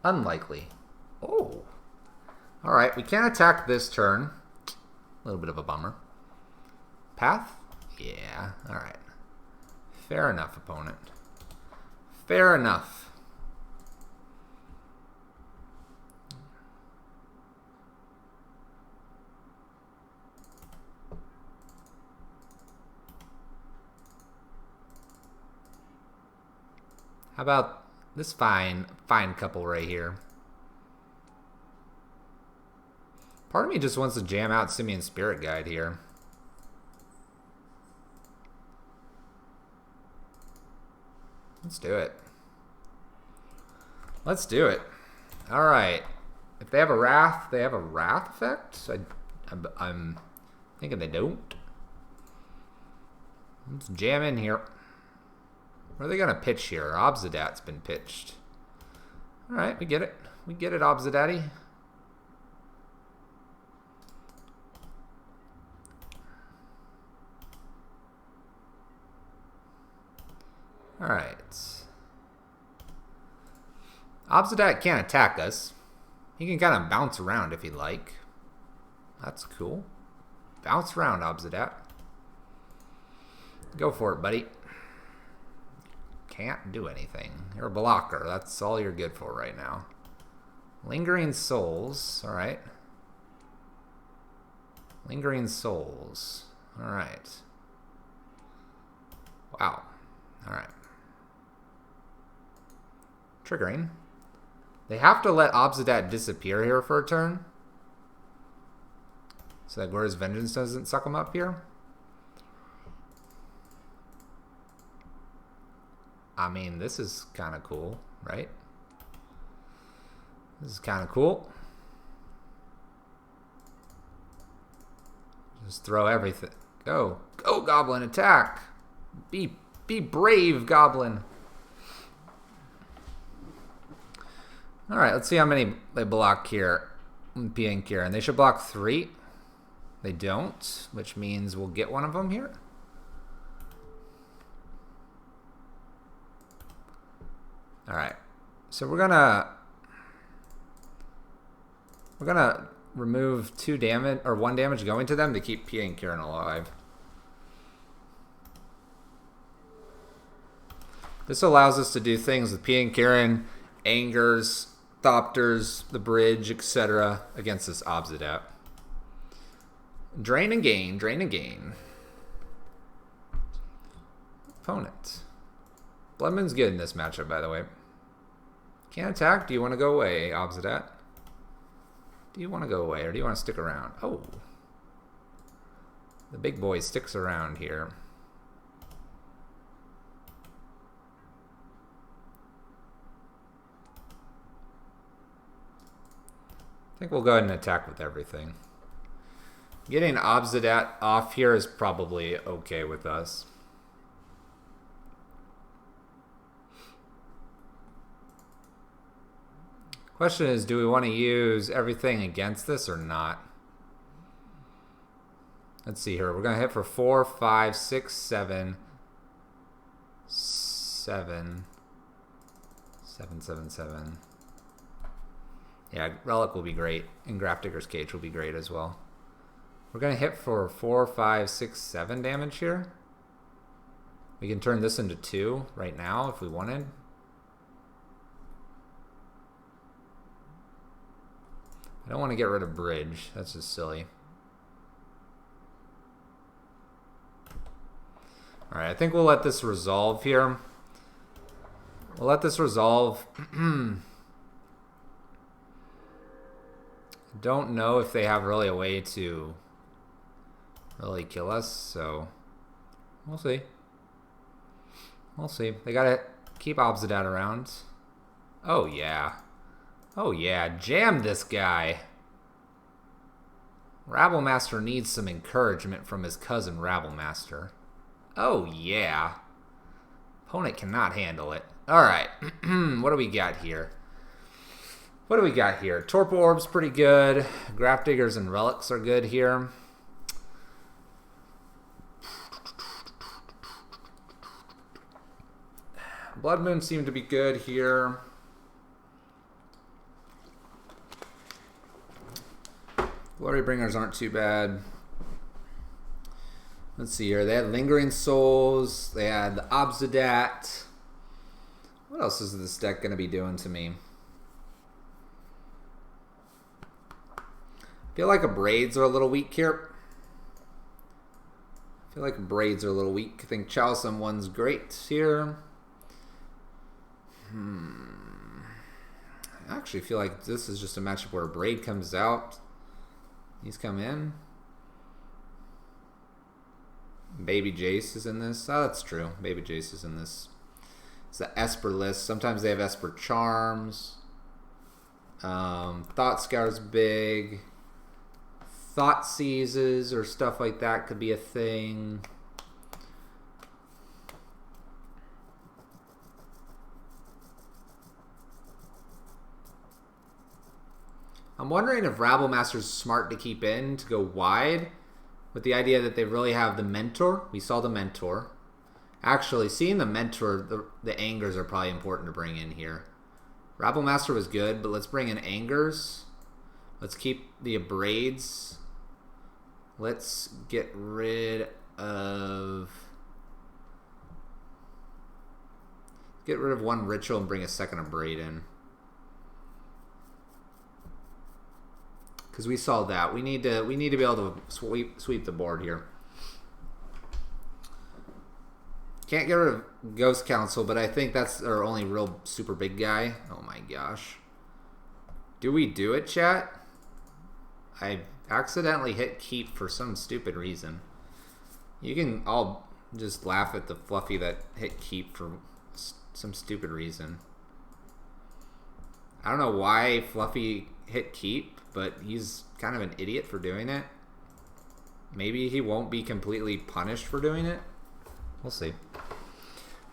Unlikely. Oh. Alright, we can't attack this turn. A little bit of a bummer. Path? Yeah, alright. Fair enough, opponent. Fair enough. How about this fine couple right here? Part of me just wants to jam out Simian Spirit Guide here. Let's do it. Let's do it. All right. If they have a Wrath, they have a Wrath effect? I'm thinking they don't. Let's jam in here. Where are they going to pitch here? Obsidat's been pitched. All right, we get it. We get it, Obsidaddy. All right. Obsidat can't attack us. He can kind of bounce around if he'd like. That's cool. Bounce around, Obsidat. Go for it, buddy. Can't do anything. You're a blocker. That's all you're good for right now. Lingering Souls. Alright. Lingering Souls. Alright. Wow. Alright. Triggering. They have to let Obsidat disappear here for a turn. So that Glorious Vengeance doesn't suck him up here. I mean, this is kind of cool, right? This is kind of cool. Just throw everything. Go. Go, Goblin, attack. Be brave, Goblin. Alright, let's see how many they block here. Pink here. And they should block 3. They don't, which means we'll get one of them here. Alright, so we're gonna remove 2 damage or 1 damage going to them to keep Pia and Kieran alive. This allows us to do things with Pia and Kieran, Angers, Thopters, the Bridge, etc. against this Obsidat. Drain and gain, drain and gain. Opponent. Bloodmoon's good in this matchup, by the way. Can't attack. Do you want to go away, Obsidat? Do you want to go away, or do you want to stick around? Oh. The big boy sticks around here. I think we'll go ahead and attack with everything. Getting Obsidat off here is probably okay with us. Question is, do we want to use everything against this or not? Let's see here. We're going to hit for 4, 5, 6, 7. 7. 7, 7, 7. Yeah, Relic will be great. And Grafdigger's Cage will be great as well. We're going to hit for 4, 5, 6, 7 damage here. We can turn this into 2 right now if we wanted. I don't want to get rid of Bridge. That's just silly. Alright, I think we'll let this resolve here. We'll let this resolve. Don't know if they have really a way to really kill us, so we'll see. We'll see. They gotta keep Obsidat around. Oh yeah. Oh yeah, jam this guy. Rabblemaster needs some encouragement from his cousin Rabblemaster. Oh yeah. Opponent cannot handle it. Alright, what do we got here? What do we got here? Torpor Orb's pretty good. Graph Diggers and Relics are good here. Blood Moon seemed to be good here. Glory Bringers aren't too bad. Let's see here. They had Lingering Souls. They had the Obsidat. What else is this deck going to be doing to me? I feel like Braids are a little weak here. I feel like Braids are a little weak. I think Chalcem one's great here. I actually feel like this is just a matchup where a Braid comes out. He's come in. Baby Jace is in this. Oh, that's true. Baby Jace is in this. It's the Esper list. Sometimes they have Esper Charms. Thought Scour's big. Thought Seizes or stuff like that could be a thing. I'm wondering if Rabblemaster's smart to keep in, to go wide, with the idea that they really have the Mentor. We saw the Mentor. Actually, seeing the Mentor, the Angers are probably important to bring in here. Rabblemaster was good, but let's bring in Angers. Let's keep the Abrades. Let's get rid of... Get rid of one Ritual and bring a second Abrade in. Because we saw that. We need to be able to sweep the board here. Can't get rid of Ghost Council, but I think that's our only real super big guy. Oh my gosh. Do we do it, chat? I accidentally hit keep for some stupid reason. You can all just laugh at the Fluffy that hit keep for some stupid reason. I don't know why Fluffy hit keep, but he's kind of an idiot for doing it. Maybe he won't be completely punished for doing it. We'll see.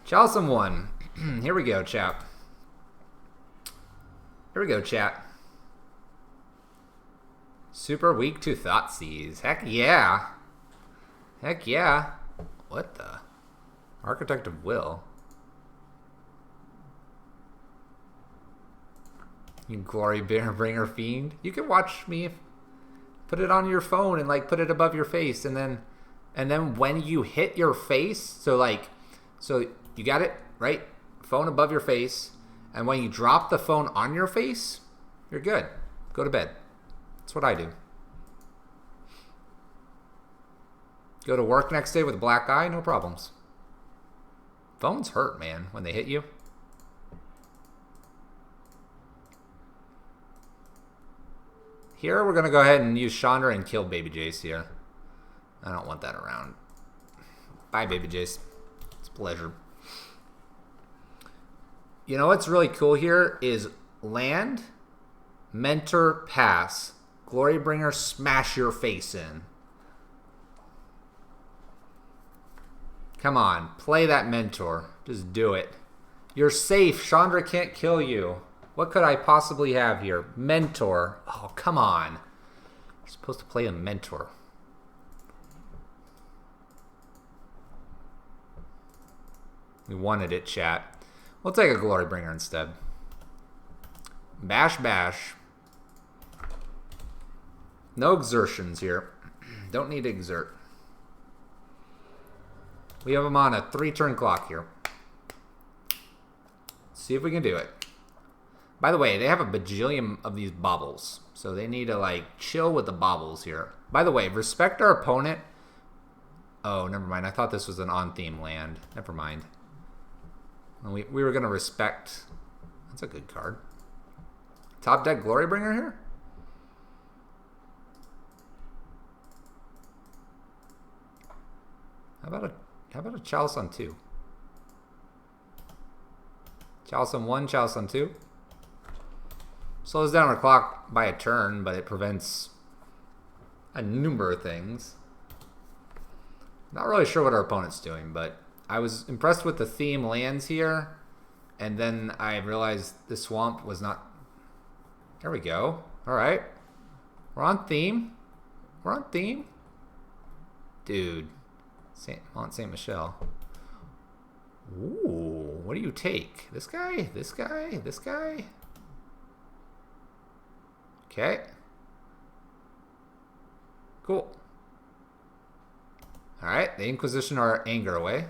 Chalcem won. Here we go, chap. Here we go, chat. Super weak to Thoughtseize. Heck yeah. Heck yeah. What the? Architect of Will. You Glory Bringer Fiend. You can watch me. Put it on your phone and like put it above your face, and then when you hit your face, so you got it right, phone above your face, and when you drop the phone on your face, you're good. Go to bed. That's what I do. Go to work next day with a black eye, no problems. Phones hurt, man, when they hit you. Here, we're going to go ahead and use Chandra and kill Baby Jace here. I don't want that around. Bye, Baby Jace. It's a pleasure. You know what's really cool here is land, Mentor, pass. Glorybringer, smash your face in. Come on, play that Mentor. Just do it. You're safe. Chandra can't kill you. What could I possibly have here? Mentor. Oh, come on. You're supposed to play a Mentor. We wanted it, chat. We'll take a Glorybringer instead. Bash, bash. No exertions here. Don't need to exert. We have them on a 3-turn clock here. Let's see if we can do it. By the way, they have a bajillion of these baubles, so they need to, like, chill with the baubles here. By the way, respect our opponent. Oh, never mind. I thought this was an on-theme land. Never mind. And we were going to respect. That's a good card. Top deck Glorybringer here? How about a Chalice on 2? Chalice on 1, Chalice on 2. Slows down our clock by a turn, but it prevents a number of things. Not really sure what our opponent's doing, but I was impressed with the theme lands here, and then I realized the swamp was not... There we go. All right. We're on theme. We're on theme. Dude. Mont Saint Michel. Ooh, what do you take? This guy? This guy? This guy? Okay. Cool. Alright, the Inquisition our anger away.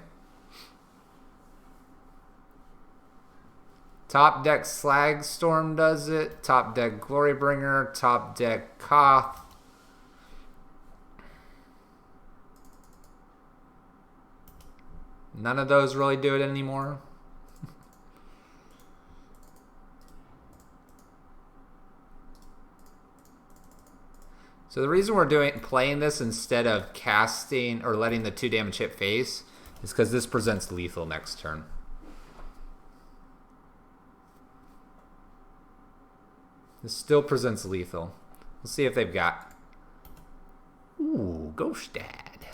Top deck Slagstorm does it. Top deck Glorybringer. Top deck Koth. None of those really do it anymore. So the reason we're playing this instead of casting or letting the 2 damage hit face is because this presents lethal next turn. This still presents lethal. We'll see if they've got... Ooh, Ghost Dad.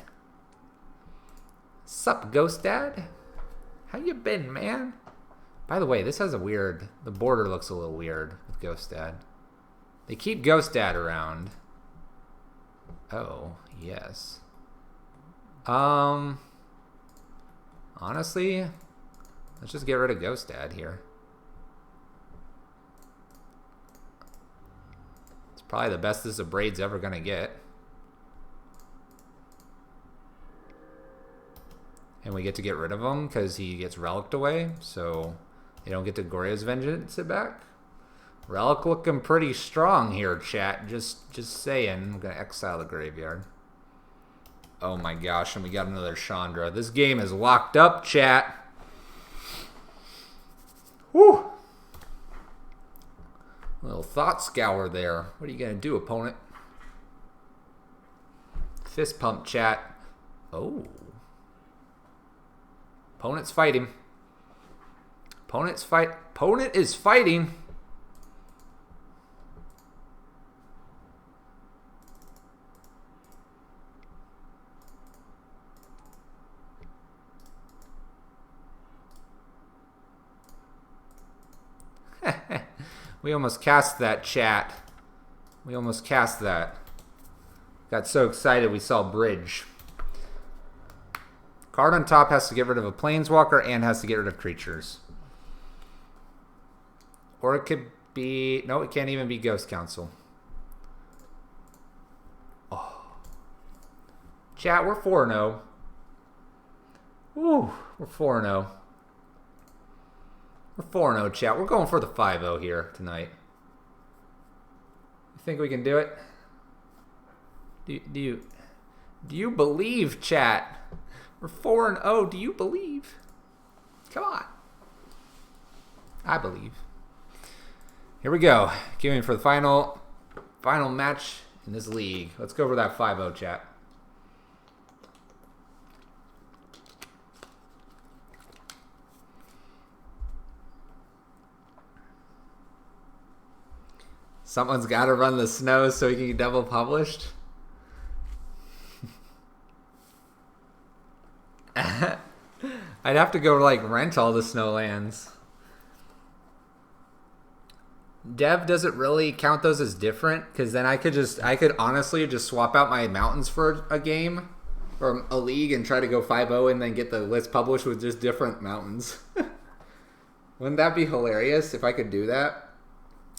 Sup, Ghost Dad? How you been, man? By the way, this has a weird... The border looks a little weird with Ghost Dad. They keep Ghost Dad around. Oh, yes. Honestly, let's just get rid of Ghost Dad here. It's probably the best this Abraid's ever gonna get. And we get to get rid of him because he gets relicked away, so they don't get to Gorya's Vengeance it back. Relic looking pretty strong here, chat. Just saying. I'm going to exile the graveyard. Oh my gosh, and we got another Chandra. This game is locked up, chat. Whew. A little thought scour there. What are you going to do, opponent? Fist pump, chat. Oh. Opponent's fighting. Opponent is fighting. We almost cast that, chat. We almost cast that. Got so excited we saw bridge. Card on top has to get rid of a planeswalker and has to get rid of creatures. Or it could be... No, it can't even be Ghost Council. Oh. Chat, we're 4-0. Ooh, we're 4-0. We're 4-0, chat. We're going for the 5-0 here tonight. You think we can do it? Do you believe, chat? We're 4-0. Do you believe? Come on. I believe. Here we go. Queuing for the final match in this league. Let's go over that 5-0, chat. Someone's got to run the snow so he can get double published. I'd have to go like rent all the snowlands. Dev doesn't really count those as different because then I could honestly just swap out my mountains for a game or a league and try to go 5-0 and then get the list published with just different mountains. Wouldn't that be hilarious if I could do that?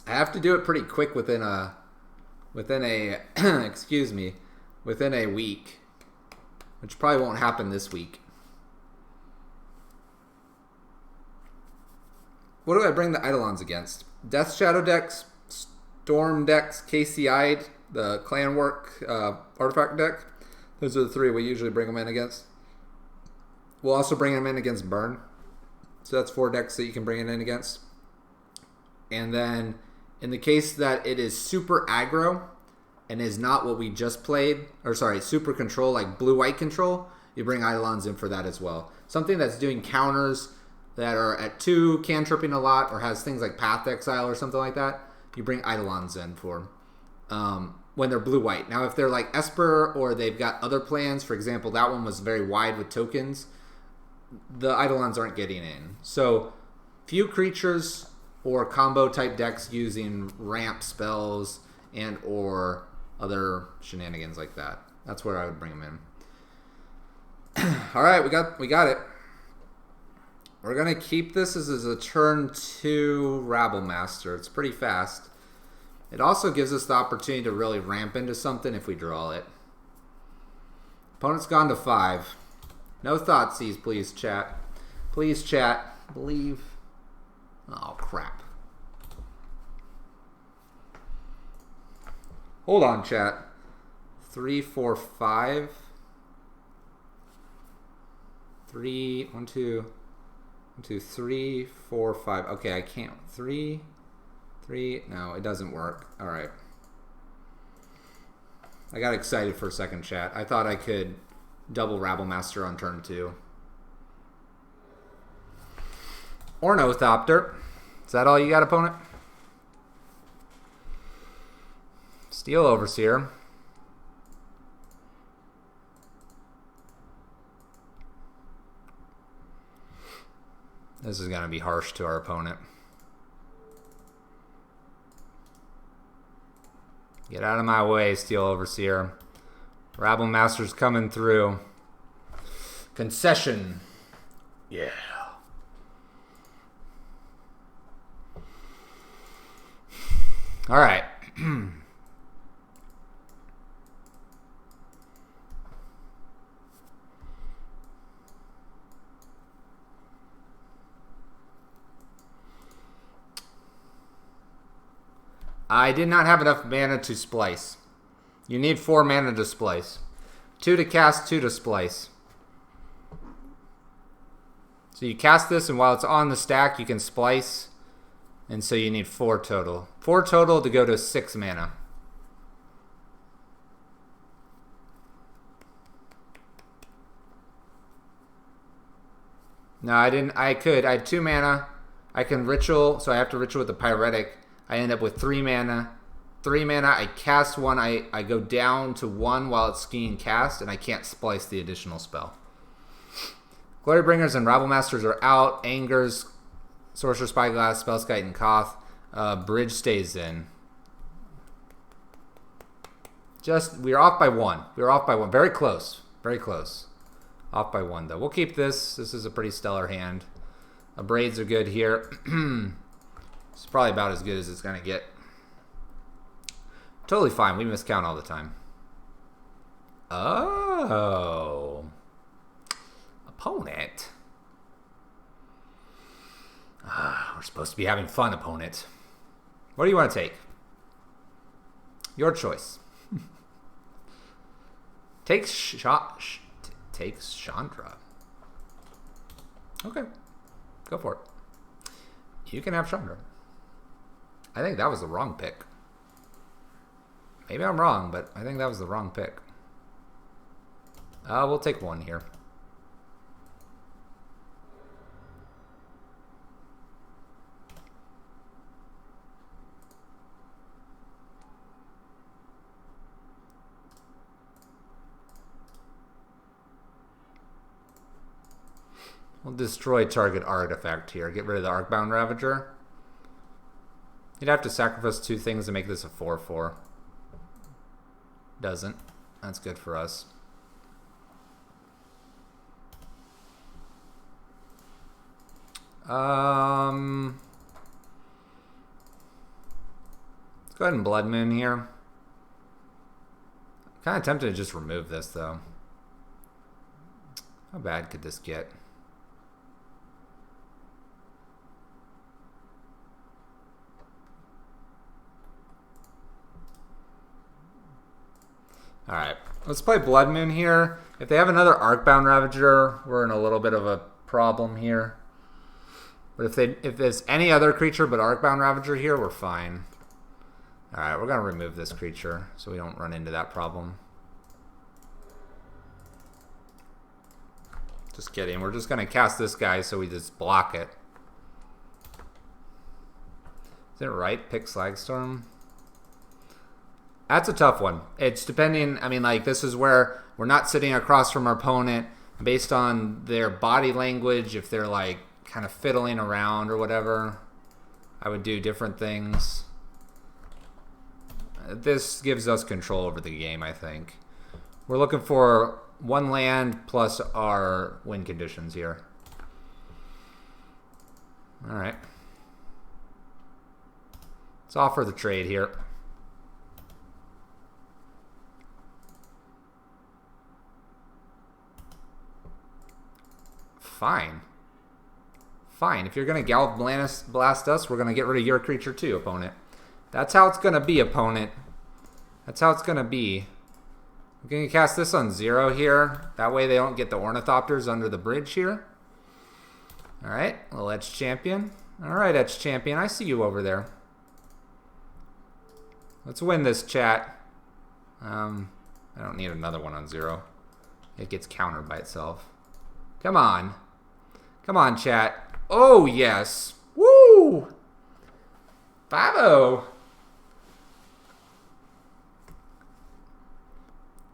I have to do it pretty quick within a excuse me, within a week, which probably won't happen this week. What do I bring the Eidolons against? Death Shadow decks, Storm decks, KCI, the Clan Work artifact deck. Those are the three we usually bring them in against. We'll also bring them in against Burn. So that's 4 decks that you can bring it in against. And then in the case that it is super aggro and is not what we just played, or sorry, super control, like blue-white control, you bring Eidolons in for that as well. Something that's doing counters that are at 2, cantripping a lot, or has things like Path Exile or something like that, you bring Eidolons in for when they're blue-white. Now, if they're like Esper or they've got other plans, for example, that one was very wide with tokens, the Eidolons aren't getting in. So, few creatures or combo-type decks using ramp spells and or other shenanigans like that. That's where I would bring them in. All right, we got it. We're going to keep this as a turn 2 Rabble Master. It's pretty fast. It also gives us the opportunity to really ramp into something if we draw it. Opponent's gone to 5. No thoughtseize, please, chat. Please, chat. Believe. Oh, crap. Hold on, chat. 3, 4, 5. 3, 1, 2, 1, 2, 3, 4, 5. Okay, I can't. 3, 3. No, it doesn't work. All right. I got excited for a second, chat. I thought I could double Rabble Master on turn 2. Or an Oathopter. Is that all you got, opponent? Steel Overseer. This is going to be harsh to our opponent. Get out of my way, Steel Overseer. Rabble Master's coming through. Concession. Yeah. All right. I did not have enough mana to splice. You need 4 mana to splice. 2 to cast, 2 to splice. So you cast this, and while it's on the stack, you can splice. And so you need 4 total. 4 total to go to 6 mana. No, I didn't. I could. I had 2 mana. I can ritual, so I have to ritual with the Pyretic. I end up with 3 mana. 3 mana, I cast 1. I go down to 1 while it's being cast, and I can't splice the additional spell. Glorybringers and Rabble Masters are out. Angers, Sorcerer Spyglass, Spellskite, and Koth. Bridge stays in. We're off by 1. We're off by 1. Very close. Very close. Off by 1, though. We'll keep this. This is a pretty stellar hand. Braids are good here. It's probably about as good as it's going to get. Totally fine. We miscount all the time. Oh. Opponent. We're supposed to be having fun, opponent. What do you want to take? Your choice. Takes Chandra. Okay. Go for it. You can have Chandra. I think that was the wrong pick. Maybe I'm wrong, but I think that was the wrong pick. We'll take 1 here. We'll destroy target artifact here. Get rid of the Arcbound Ravager. You'd have to sacrifice 2 things to make this a 4/4. Doesn't. That's good for us. Let's go ahead and Blood Moon here. Kind of tempted to just remove this, though. How bad could this get? Alright, let's play Blood Moon here. If they have another Arcbound Ravager, we're in a little bit of a problem here. But if there's any other creature but Arcbound Ravager here, we're fine. Alright, we're going to remove this creature so we don't run into that problem. Just kidding. We're just going to cast this guy so we just block it. Is it right? Pick Slagstorm? That's a tough one. It's depending. I mean, like, this is where we're not sitting across from our opponent based on their body language. If they're, like, kind of fiddling around or whatever, I would do different things. This gives us control over the game, I think. We're looking for 1 land plus our win conditions here. All right. Let's offer the trade here. Fine. Fine. If you're going to Gallop Blast us, we're going to get rid of your creature too, opponent. That's how it's going to be, opponent. That's how it's going to be. I'm going to cast this on 0 here. That way they don't get the Ornithopters under the bridge here. Alright, little Etch Champion. Alright, Etch Champion, I see you over there. Let's win this, chat. I don't need another one on 0. It gets countered by itself. Come on. Come on, chat. Oh, yes. Woo! 5-0.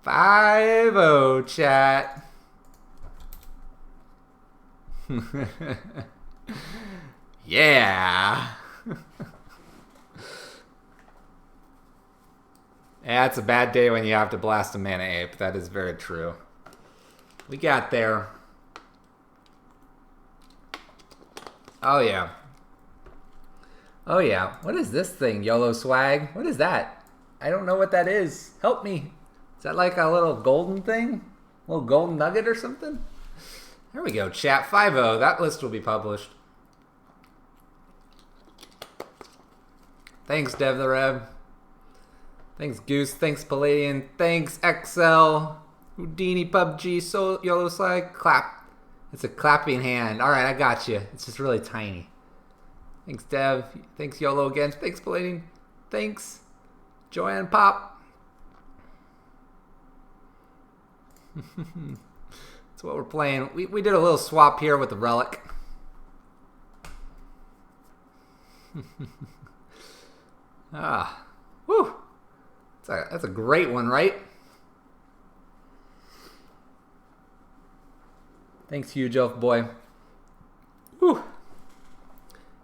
5-0, chat. Yeah. Yeah, it's a bad day when you have to blast a Mana Ape. That is very true. We got there. Oh, yeah. Oh, yeah. What is this thing, YOLO Swag? What is that? I don't know what that is. Help me. Is that like a little golden thing? A little golden nugget or something? There we go, chat. 5-0. That list will be published. Thanks, Dev the Rev. Thanks, Goose. Thanks, Palladian. Thanks, XL. Houdini, PUBG, YOLO Swag. Clap. It's a clapping hand. All right, I got you. It's just really tiny. Thanks, Dev. Thanks, YOLO again. Thanks, Palladian. Thanks, Joanne Pop. That's what we're playing. We did a little swap here with the Relic. Ah, whew. That's a great one, right? Thanks, huge elf boy. Whew.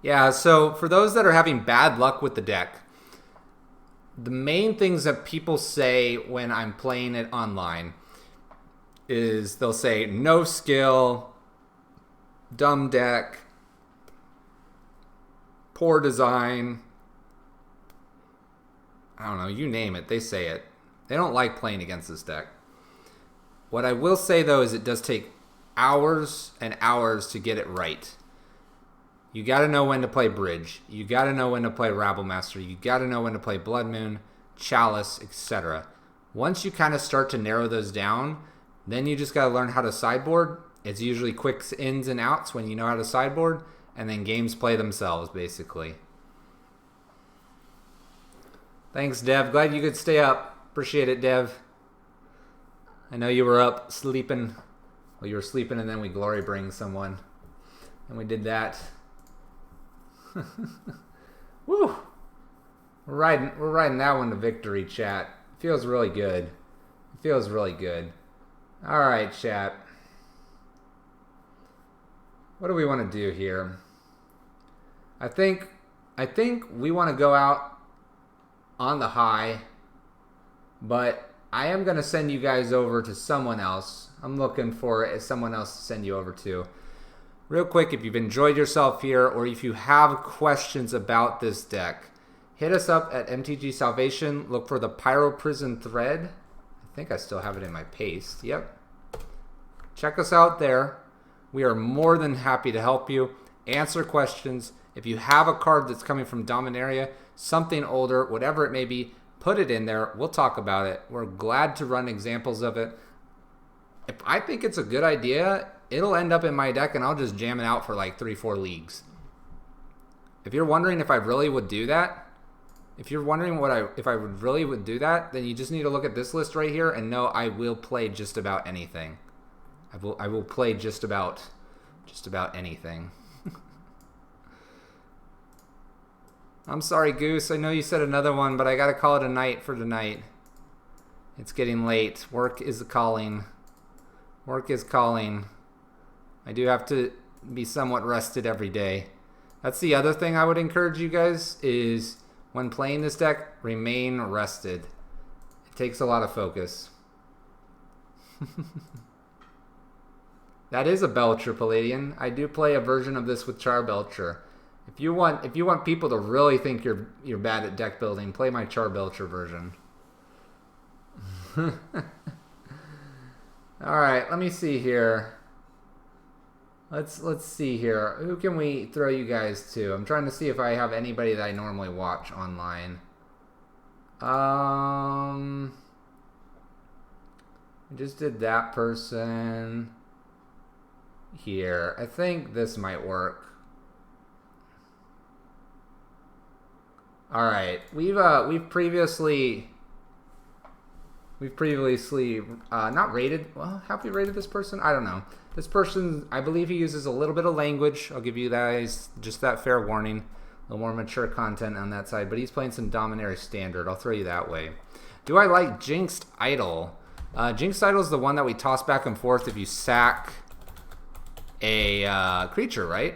Yeah, so for those that are having bad luck with the deck, the main things that people say when I'm playing it online is they'll say no skill, dumb deck, poor design. I don't know, you name it, they say it. They don't like playing against this deck. What I will say, though, is it does take hours and hours to get it right. You got to know when to play Bridge. You got to know when to play Rabble Master. You got to know when to play Blood Moon, Chalice, etc. Once you kind of start to narrow those down, then you just got to learn how to sideboard. It's usually quick ins and outs when you know how to sideboard, and then games play themselves, basically. Thanks, Dev. Glad you could stay up. Appreciate it, Dev. I know you were up sleeping. Well, you were sleeping, and then we glory bring someone. And we did that. Woo! We're riding that one to victory, chat. Feels really good. It feels really good. All right, chat. What do we want to do here? I think we want to go out on the high, but I am going to send you guys over to someone else. I'm looking for someone else to send you over to. Real quick, if you've enjoyed yourself here, or if you have questions about this deck, hit us up at MTG Salvation. Look for the Pyro Prison thread. I think I still have it in my paste. Yep. Check us out there. We are more than happy to help you, answer questions. If you have a card that's coming from Dominaria, something older, whatever it may be, put it in there. We'll talk about it. We're glad to run examples of it. If I think it's a good idea, it'll end up in my deck and I'll just jam it out for like 3-4 leagues. If you're wondering if I really would do that, if you're wondering if I really would do that, then you just need to look at this list right here and know I will play just about anything. I will play just about anything. I'm sorry, Goose. I know you said another one, but I gotta call it a night for tonight. It's getting late. Work is calling. Work is calling. I do have to be somewhat rested every day. That's the other thing I would encourage you guys is when playing this deck, remain rested. It takes a lot of focus. That is a Belcher, Palladian. I do play a version of this with Char Belcher. If you want people to really think you're bad at deck building, play my Char Belcher version. All right, let me see here. Let's see here. Who can we throw you guys to? I'm trying to see if I have anybody that I normally watch online. I just did that person here. I think this might work. All right, we've previously not rated. Well, have we rated this person? I don't know. This person, I believe he uses a little bit of language. I'll give you guys just that fair warning. A little more mature content on that side, but he's playing some Dominaria Standard. I'll throw you that way. Do I like Jinxed Idol? Jinxed Idol is the one that we toss back and forth if you sack a creature, right?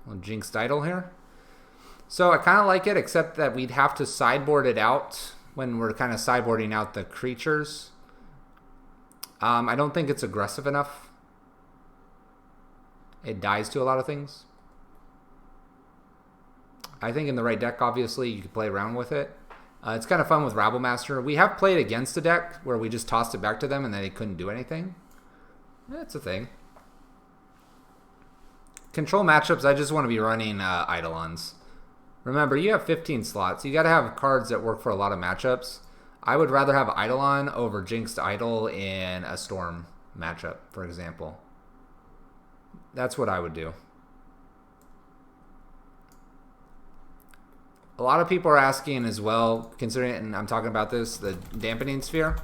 Well, Jinxed Idol here. So I kind of like it, except that we'd have to sideboard it out when we're kind of sideboarding out the creatures. I don't think it's aggressive enough. It dies to a lot of things. I think in the right deck, obviously, you could play around with it. It's kind of fun with Rabble Master. We have played against a deck where we just tossed it back to them and they couldn't do anything. That's a thing. Control matchups, I just want to be running Eidolons. Remember, you have 15 slots. You got to have cards that work for a lot of matchups. I would rather have Eidolon over Jinxed Idol in a Storm matchup, for example. That's what I would do. A lot of people are asking as well, considering, and I'm talking about this, the Dampening Sphere.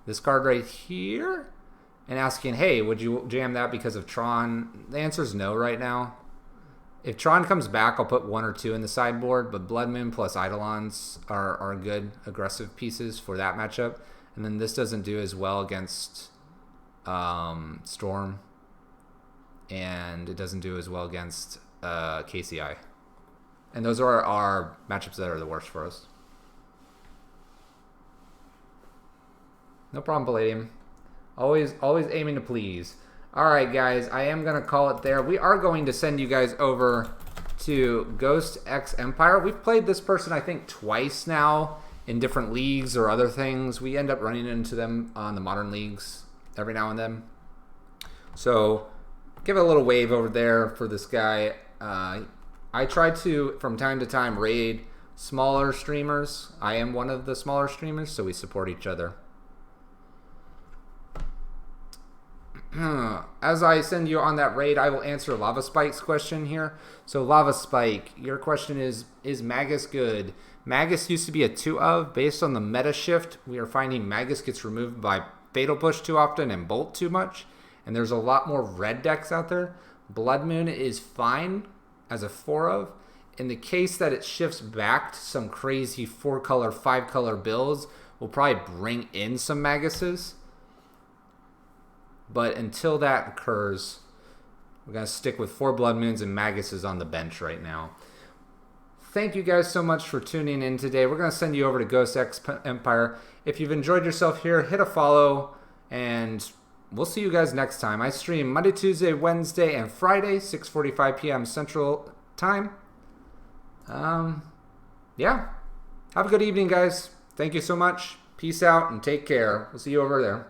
This card right here. And asking, hey, would you jam that because of Tron? The answer is no right now. If Tron comes back, I'll put 1 or 2 in the sideboard, but Blood Moon plus Eidolons are good aggressive pieces for that matchup. And then this doesn't do as well against Storm, and it doesn't do as well against KCI. And those are our matchups that are the worst for us. No problem, Palladium. Always aiming to please. All right, guys, I am going to call it there. We are going to send you guys over to Ghost X Empire. We've played this person, I think, twice now in different leagues or other things. We end up running into them on the modern leagues every now and then. So give it a little wave over there for this guy. I try to, from time to time, raid smaller streamers. I am one of the smaller streamers, so we support each other. As I send you on that raid, I will answer Lava Spike's question here. So Lava Spike, your question is Magus good? Magus used to be a 2 of. Based on the meta shift, we are finding Magus gets removed by Fatal Push too often and Bolt too much. And there's a lot more red decks out there. Blood Moon is fine as a 4 of. In the case that it shifts back to some crazy 4-color, 5-color builds, we'll probably bring in some Maguses. But until that occurs, we're going to stick with 4 Blood Moons and Maguses on the bench right now. Thank you guys so much for tuning in today. We're going to send you over to Ghost X Empire. If you've enjoyed yourself here, hit a follow, and we'll see you guys next time. I stream Monday, Tuesday, Wednesday, and Friday, 6:45 p.m. Central Time. Yeah. Have a good evening, guys. Thank you so much. Peace out, and take care. We'll see you over there.